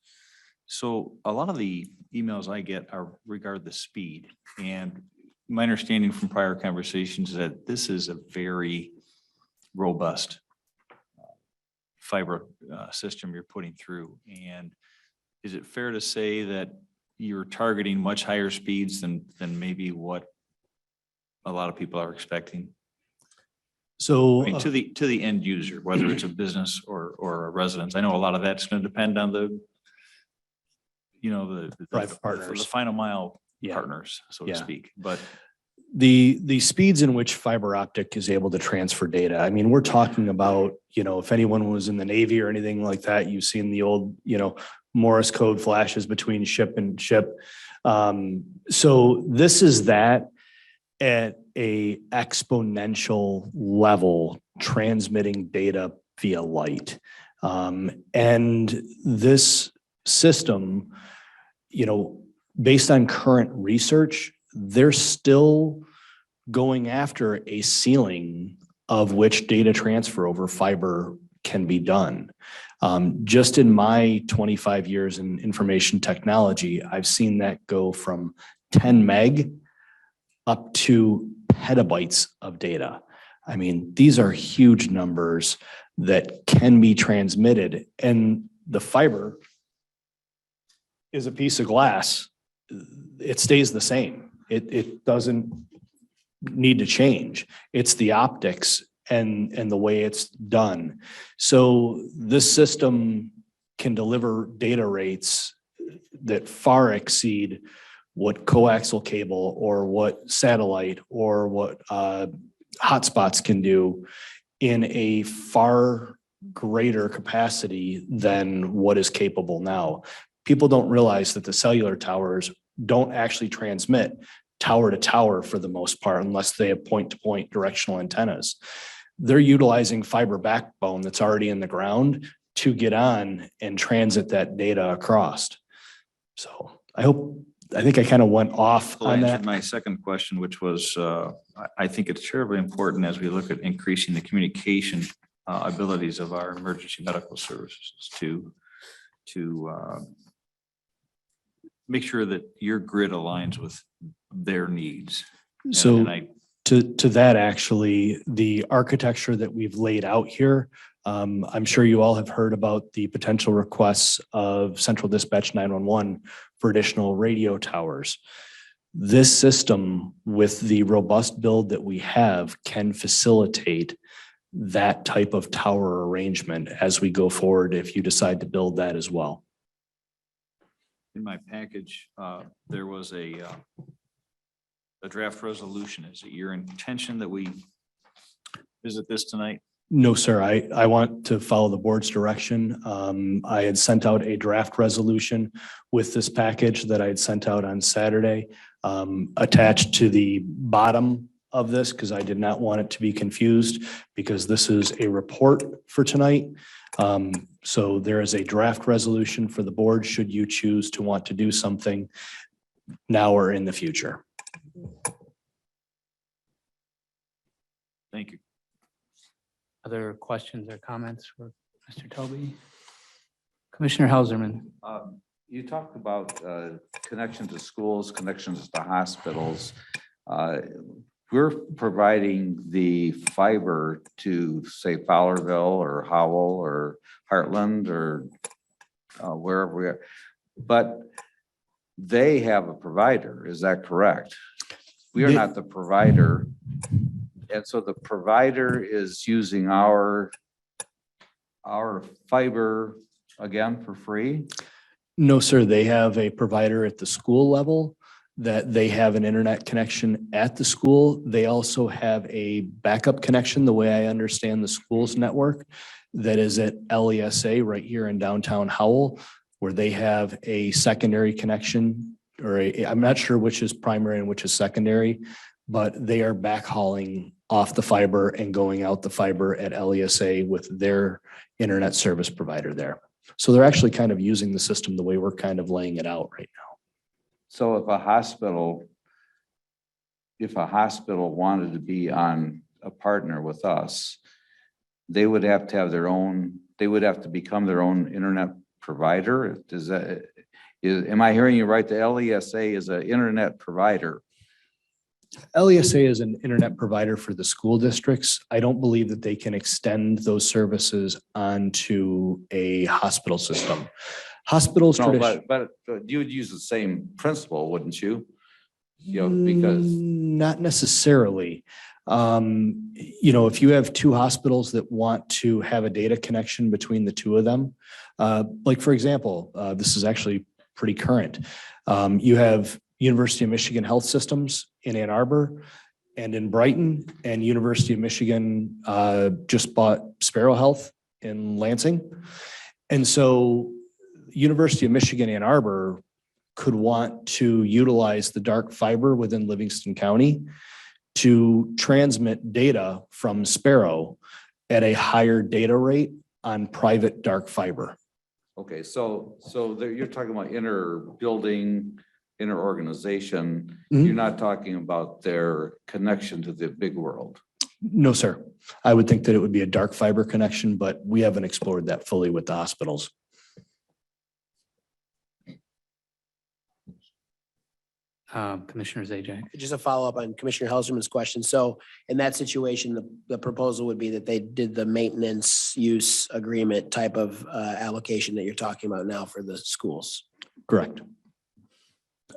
So a lot of the emails I get are regard the speed, and my understanding from prior conversations is that this is a very robust fiber system you're putting through. And is it fair to say that you're targeting much higher speeds than maybe what a lot of people are expecting? So I mean, to the end user, whether it's a business or a residence. I know a lot of that's going to depend on the Private partners. the final mile Yeah. partners, so to Yeah. speak. But the speeds in which fiber optic is able to transfer data. I mean, we're talking about, if anyone was in the Navy or anything like that, you've seen the old, Morse code flashes between ship and ship. So this is that at a exponential level, transmitting data via light. And this system, based on current research, they're still going after a ceiling of which data transfer over fiber can be done. Just in my 25 years in information technology, I've seen that go from 10 meg up to petabytes of data. I mean, these are huge numbers that can be transmitted, and the fiber is a piece of glass. It stays the same. It doesn't need to change. It's the optics and the way it's done. So this system can deliver data rates that far exceed what coaxial cable or what satellite or what hotspots can do in a far greater capacity than what is capable now. People don't realize that the cellular towers don't actually transmit tower to tower for the most part, unless they have point-to-point directional antennas. They're utilizing fiber backbone that's already in the ground to get on and transit that data across. So I think I kind of went off well, on answered that. my second question, which was, I think it's terribly important as we look at increasing the communication abilities of our emergency medical services to make sure that your grid aligns with their needs. So And I to that, actually, the architecture that we've laid out here, I'm sure you all have heard about the potential requests of Central Dispatch 911 for additional radio towers. This system, with the robust build that we have, can facilitate that type of tower arrangement as we go forward, if you decide to build that as well. in my package, there was a draft resolution. Is it your intention that we visit this tonight? No, sir. I want to follow the board's direction. I had sent out a draft resolution with this package that I had sent out on Saturday, attached to the bottom of this, because I did not want it to be confused, because this is a report for tonight. So there is a draft resolution for the board, should you choose to want to do something now or in the future. Thank you. Other questions or comments for Mr. Toby? Commissioner Helserman. You talked about connection to schools, connections to hospitals. We're providing the fiber to, say, Fowlerville or Howell or Heartland or wherever we are, but they have a provider. Is that correct? We are not the provider. And so the provider is using our fiber again for free? No, sir. They have a provider at the school level that they have an internet connection at the school. They also have a backup connection, the way I understand the school's network, that is at LESA right here in downtown Howell, where they have a secondary connection, or I'm not sure which is primary and which is secondary, but they are backhauling off the fiber and going out the fiber at LESA with their internet service provider there. So they're actually kind of using the system the way we're kind of laying it out right now. So if a hospital wanted to be on a partner with us, they would have to have their own, they would have to become their own internet provider? Does that, am I hearing you right? The LESA is an internet provider. LESA is an internet provider for the school districts. I don't believe that they can extend those services onto a hospital system. Hospitals No, traditionally. but you would use the same principle, wouldn't you? You know, because Not necessarily. If you have two hospitals that want to have a data connection between the two of them, like for example, this is actually pretty current. You have University of Michigan Health Systems in Ann Arbor and in Brighton, and University of Michigan just bought Sparrow Health in Lansing. And so University of Michigan Ann Arbor could want to utilize the dark fiber within Livingston County to transmit data from Sparrow at a higher data rate on private dark fiber. okay, so there, you're talking about inter-building, inter-organization. Mhm. You're not talking about their connection to the big world. No, sir. I would think that it would be a dark fiber connection, but we haven't explored that fully with the hospitals. Commissioner Zajac. Just a follow-up on Commissioner Helserman's question. So in that situation, the proposal would be that they did the maintenance use agreement type of allocation that you're talking about now for the schools. Correct.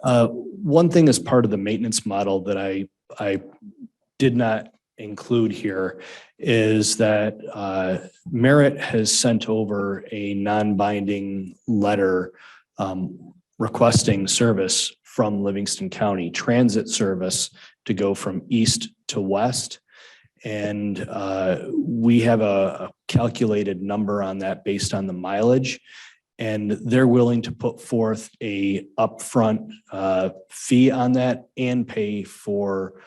One thing as part of the maintenance model that I did not include here is that Merit has sent over a non-binding letter requesting service from Livingston County, transit service to go from east to west. And we have a calculated number on that based on the mileage. And they're willing to put forth a upfront fee on that and pay for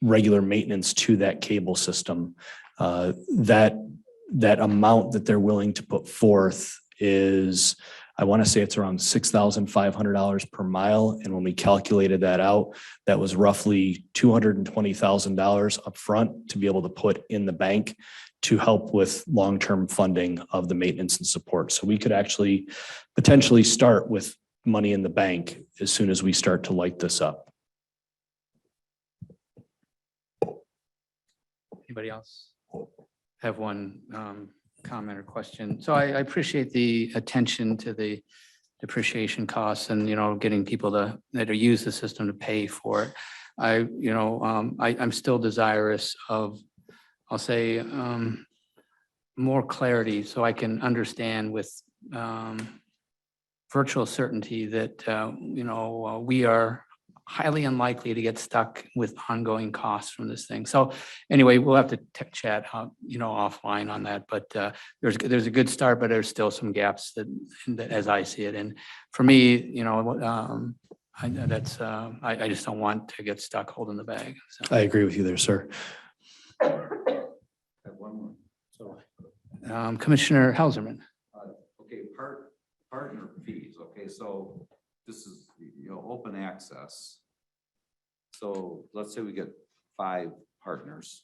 regular maintenance to that cable system. That amount that they're willing to put forth is, I want to say it's around $6,500 per mile. And when we calculated that out, that was roughly $220,000 upfront to be able to put in the bank to help with long-term funding of the maintenance and support. So we could actually potentially start with money in the bank as soon as we start to light this up. Anybody else have one comment or question? So I appreciate the attention to the depreciation costs and, getting people that use the system to pay for it. I'm still desirous of, I'll say, more clarity so I can understand with virtual certainty that, we are highly unlikely to get stuck with ongoing costs from this thing. So anyway, we'll have to chat, offline on that, but there's a good start, but there's still some gaps that as I see it. And for me, I just don't want to get stuck holding the bag. So. I agree with you there, sir. Commissioner Helserman. Okay, partner fees. Okay, so this is, open access. So let's say we get 5 partners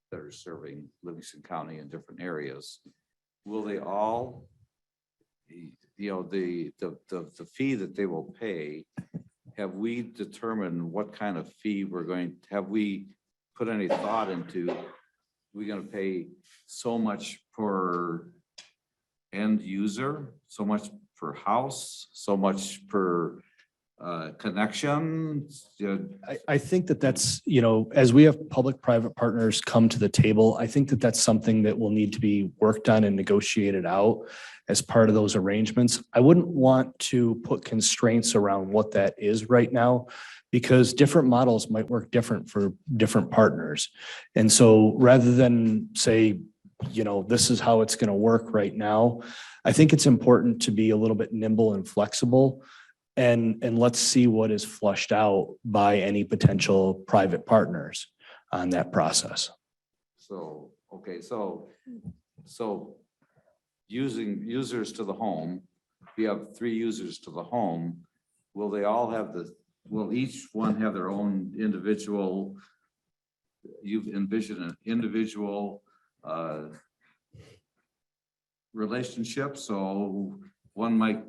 that are serving Livingston County in different areas. Will they all, the fee that they will pay, have we determined what kind of fee have we put any thought into? We're going to pay so much per end user, so much per house, so much per connection? I think that's, as we have public-private partners come to the table, I think that's something that will need to be worked on and negotiated out as part of those arrangements. I wouldn't want to put constraints around what that is right now, because different models might work different for different partners. And so rather than say, this is how it's going to work right now, I think it's important to be a little bit nimble and flexible, and let's see what is flushed out by any potential private partners on that process. So, okay, so using users to the home, you have 3 users to the home. Will they all have will each one have their own individual you've envisioned an individual relationship, so one might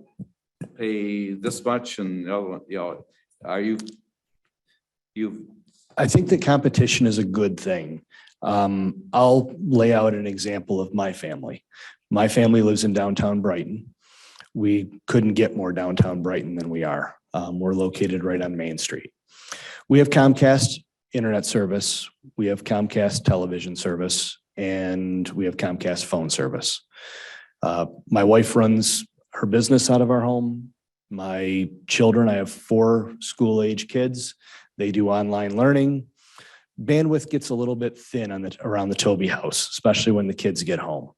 pay this much and the other one, are you've I think that competition is a good thing. I'll lay out an example of my family. My family lives in downtown Brighton. We couldn't get more downtown Brighton than we are. We're located right on Main Street. We have Comcast internet service, we have Comcast television service, and we have Comcast phone service. My wife runs her business out of our home. My children, I have 4 school-age kids. They do online learning. Bandwidth gets a little bit thin around the Toby house, especially when the kids get home.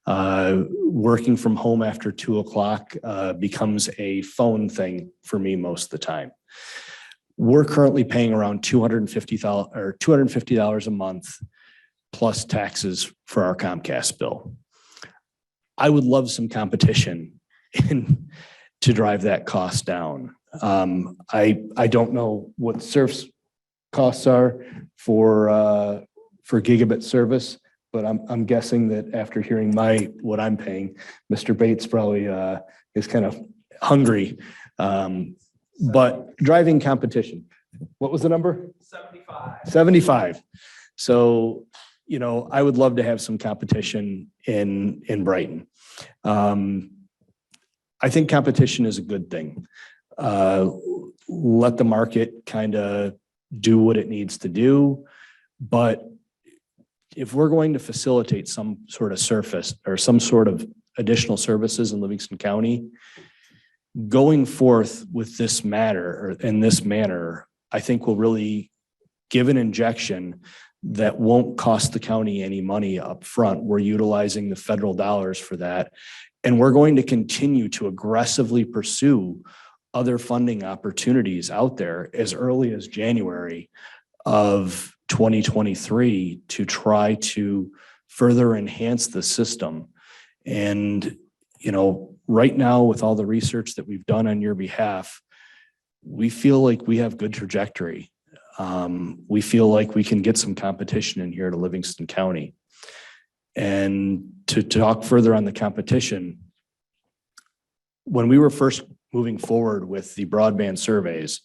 Working from home after 2 o'clock becomes a phone thing for me most of the time. We're currently paying around $250 a month plus taxes for our Comcast bill. I would love some competition to drive that cost down. I don't know what Surf's costs are for gigabit service, but I'm guessing that after hearing what I'm paying, Mr. Bates probably is kind of hungry. But driving competition, what was the number? 75. So, I would love to have some competition in Brighton. I think competition is a good thing. Let the market kind of do what it needs to do. But if we're going to facilitate some sort of surface or some sort of additional services in Livingston County, going forth with this matter or in this manner, I think will really give an injection that won't cost the county any money up front. We're utilizing the federal dollars for that. And we're going to continue to aggressively pursue other funding opportunities out there as early as January of 2023 to try to further enhance the system. And, right now with all the research that we've done on your behalf, we feel like we have good trajectory. We feel like we can get some competition in here to Livingston County. And to talk further on the competition, when we were first moving forward with the broadband surveys,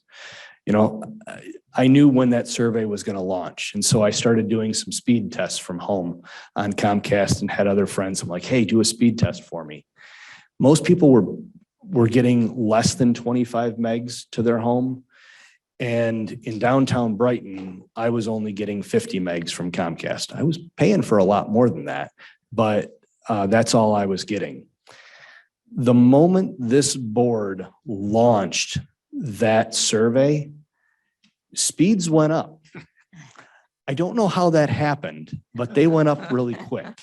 I knew when that survey was going to launch. And so I started doing some speed tests from home on Comcast and had other friends. I'm like, hey, do a speed test for me. Most people were getting less than 25 megs to their home. And in downtown Brighton, I was only getting 50 megs from Comcast. I was paying for a lot more than that, but that's all I was getting. The moment this board launched that survey, speeds went up. I don't know how that happened, but they went up really quick.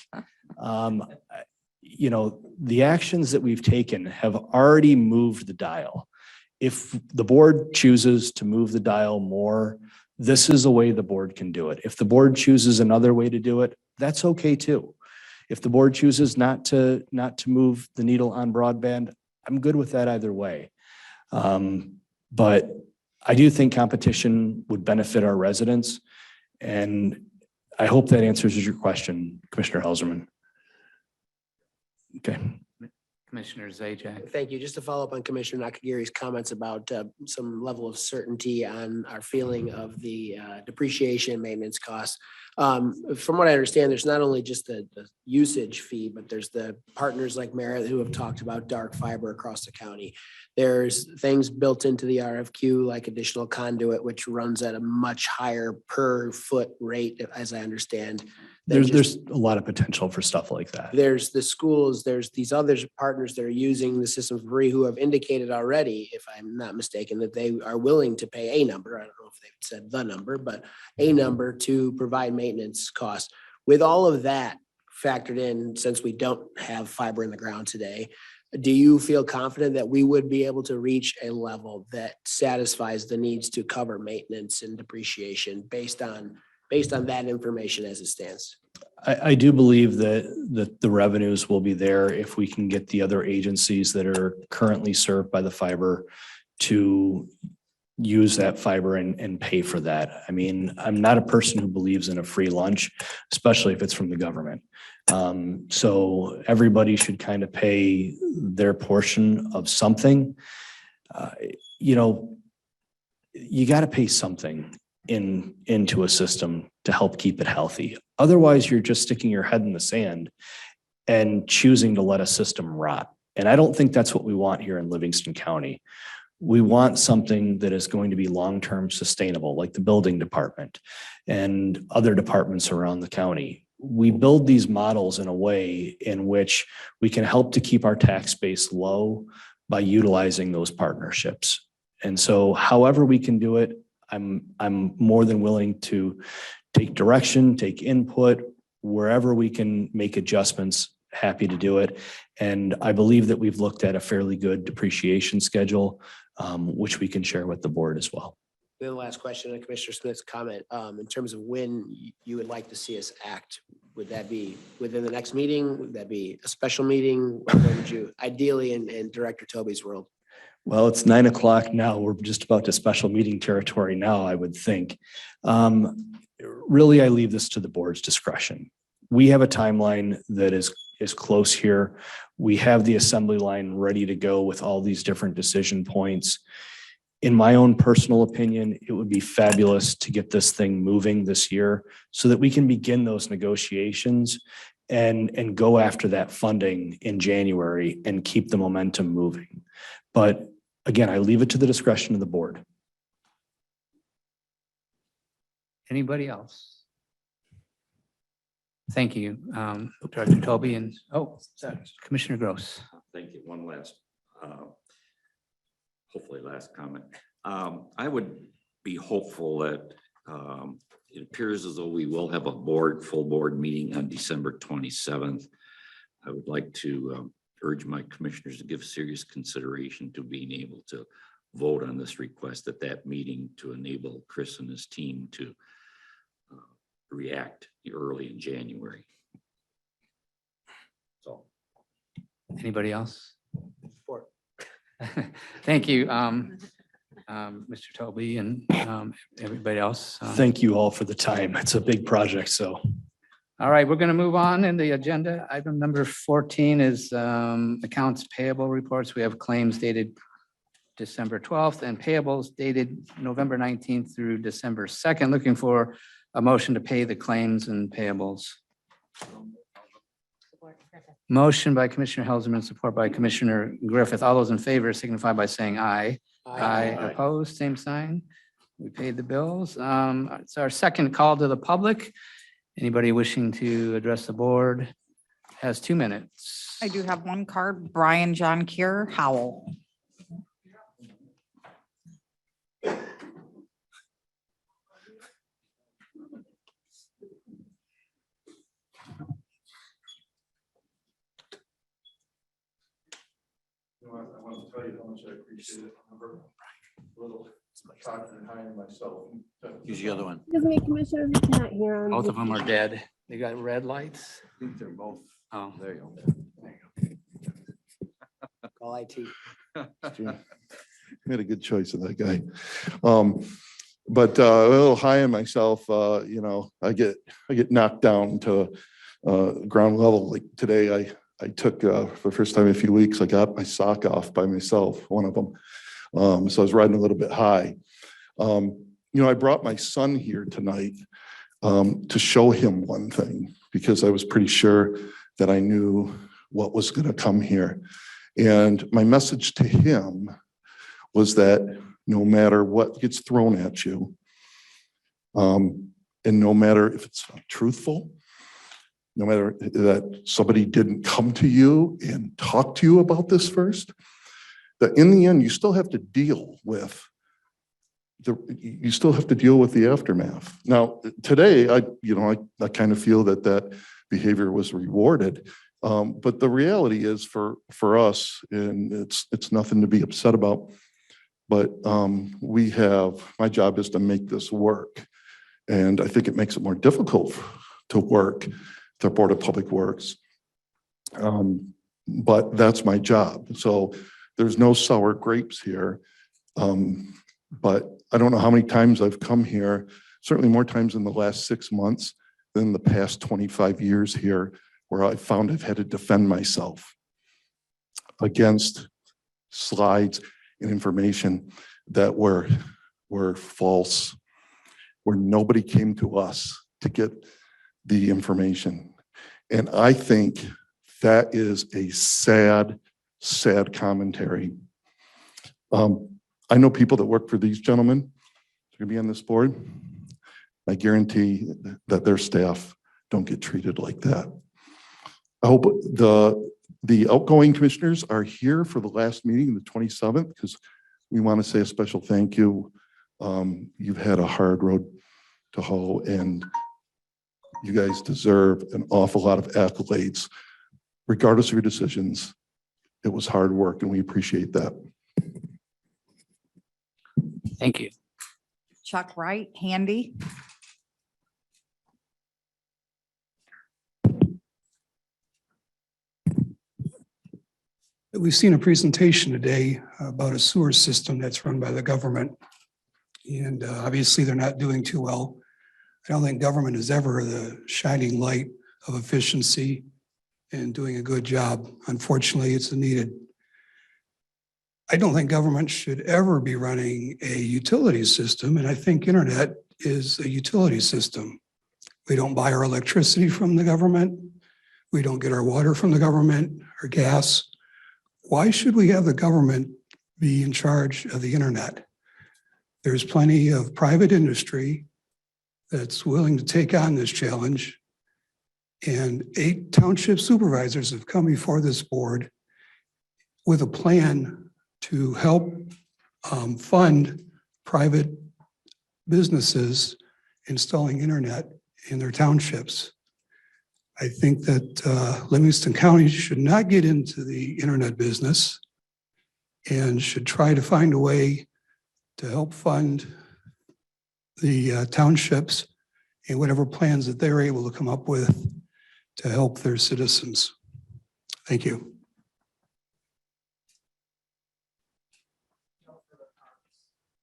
The actions that we've taken have already moved the dial. If the board chooses to move the dial more, this is a way the board can do it. If the board chooses another way to do it, that's okay too. If the board chooses not to move the needle on broadband, I'm good with that either way. But I do think competition would benefit our residents. And I hope that answers your question, Commissioner Helserman. Okay. Commissioner Zajac. Thank you. Just to follow up on Commissioner Nakagiri's comments about some level of certainty on our feeling of the depreciation and maintenance costs. From what I understand, there's not only just the usage fee, but there's the partners like Merit who have talked about dark fiber across the county. There's things built into the RFQ like additional conduit, which runs at a much higher per foot rate, as I understand. There's a lot of potential for stuff like that. There's the schools, there's these other partners that are using the system for free who have indicated already, if I'm not mistaken, that they are willing to pay a number. I don't know if they've said the number, but a number to provide maintenance costs. With all of that factored in, since we don't have fiber in the ground today, do you feel confident that we would be able to reach a level that satisfies the needs to cover maintenance and depreciation based on that information as it stands? I do believe that the revenues will be there if we can get the other agencies that are currently served by the fiber to use that fiber and pay for that. I mean, I'm not a person who believes in a free lunch, especially if it's from the government. So everybody should kind of pay their portion of something. You know, you got to pay something into a system to help keep it healthy. Otherwise, you're just sticking your head in the sand and choosing to let a system rot. And I don't think that's what we want here in Livingston County. We want something that is going to be long-term sustainable, like the building department and other departments around the county. We build these models in a way in which we can help to keep our tax base low by utilizing those partnerships. And so however we can do it, I'm more than willing to take direction, take input, wherever we can make adjustments, happy to do it. And I believe that we've looked at a fairly good depreciation schedule, which we can share with the board as well. The last question on Commissioner Smith's comment, in terms of when you would like to see us act, would that be within the next meeting? Would that be a special meeting? Or what would you, ideally in Director Toby's world? Well, it's 9 o'clock now. We're just about to special meeting territory now, I would think. Really, I leave this to the board's discretion. We have a timeline that is close here. We have the assembly line ready to go with all these different decision points. In my own personal opinion, it would be fabulous to get this thing moving this year so that we can begin those negotiations and go after that funding in January and keep the momentum moving. But again, I leave it to the discretion of the board. Anybody else? Thank you, Director Toby and, Commissioner Gross. Thank you. One last, hopefully last comment. I would be hopeful that it appears as though we will have a full board meeting on December 27th. I would like to urge my commissioners to give serious consideration to being able to vote on this request at that meeting to enable Chris and his team to react early in January. So. Anybody else? Thank you, Mr. Toby and everybody else. Thank you all for the time. It's a big project, so. All right, we're going to move on in the agenda. Item number 14 is accounts payable reports. We have claims dated December 12th and payables dated November 19th through December 2nd. Looking for a motion to pay the claims and payables. Motion by Commissioner Helserman, support by Commissioner Griffith. All those in favor signify by saying aye. Aye. Opposed, same sign. We paid the bills. It's our second call to the public. Anybody wishing to address the board has 2 minutes. I do have one card, Brian John Kier, Howell. I want to tell you how much I appreciate it. I'm a little shocked and high in myself. Use the other one. Excuse me, Commissioners, we cannot hear on. Both of them are dead. They got red lights. I think they're both. Oh, There you go. Call IT. Made a good choice of that guy. But a little high in myself, you know, I get knocked down to ground level. Like today, I took for the first time in a few weeks, I got my sock off by myself, one of them. So I was riding a little bit high. You know, I brought my son here tonight to show him one thing because I was pretty sure that I knew what was going to come here. And my message to him was that no matter what gets thrown at you, and no matter if it's truthful, no matter that somebody didn't come to you and talk to you about this first, that in the end, you still have to deal with the aftermath. Now, today, I kind of feel that behavior was rewarded. But the reality is for us, and it's nothing to be upset about, but my job is to make this work. And I think it makes it more difficult to work the Board of Public Works. But that's my job. So there's no sour grapes here. But I don't know how many times I've come here, certainly more times in the last 6 months than the past 25 years here, where I found I've had to defend myself against slides and information that were false, where nobody came to us to get the information. And I think that is a sad, sad commentary. I know people that work for these gentlemen, they're gonna be on this board. I guarantee that their staff don't get treated like that. I hope the outgoing commissioners are here for the last meeting, the 27th, because we want to say a special thank you. You've had a hard road to hoe, and you guys deserve an awful lot of accolades. Regardless of your decisions, it was hard work, and we appreciate that. Thank you. Chuck Wright, handy. We've seen a presentation today about a sewer system that's run by the government. And obviously, they're not doing too well. I don't think government is ever the shining light of efficiency and doing a good job. Unfortunately, it's needed. I don't think government should ever be running a utility system, and I think internet is a utility system. We don't buy our electricity from the government. We don't get our water from the government or gas. Why should we have the government be in charge of the internet? There's plenty of private industry that's willing to take on this challenge. And 8 township supervisors have come before this board with a plan to help fund private businesses installing internet in their townships. I think that Livingston County should not get into the internet business and should try to find a way to help fund the townships and whatever plans that they're able to come up with to help their citizens. Thank you.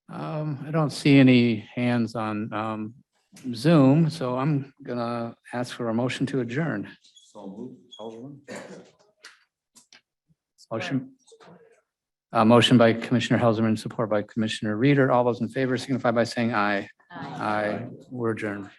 I don't see any hands on Zoom, so I'm gonna ask for a motion to adjourn. Motion by Commissioner Helserman, support by Commissioner Reader. All those in favor signify by saying aye. Aye. We're adjourned.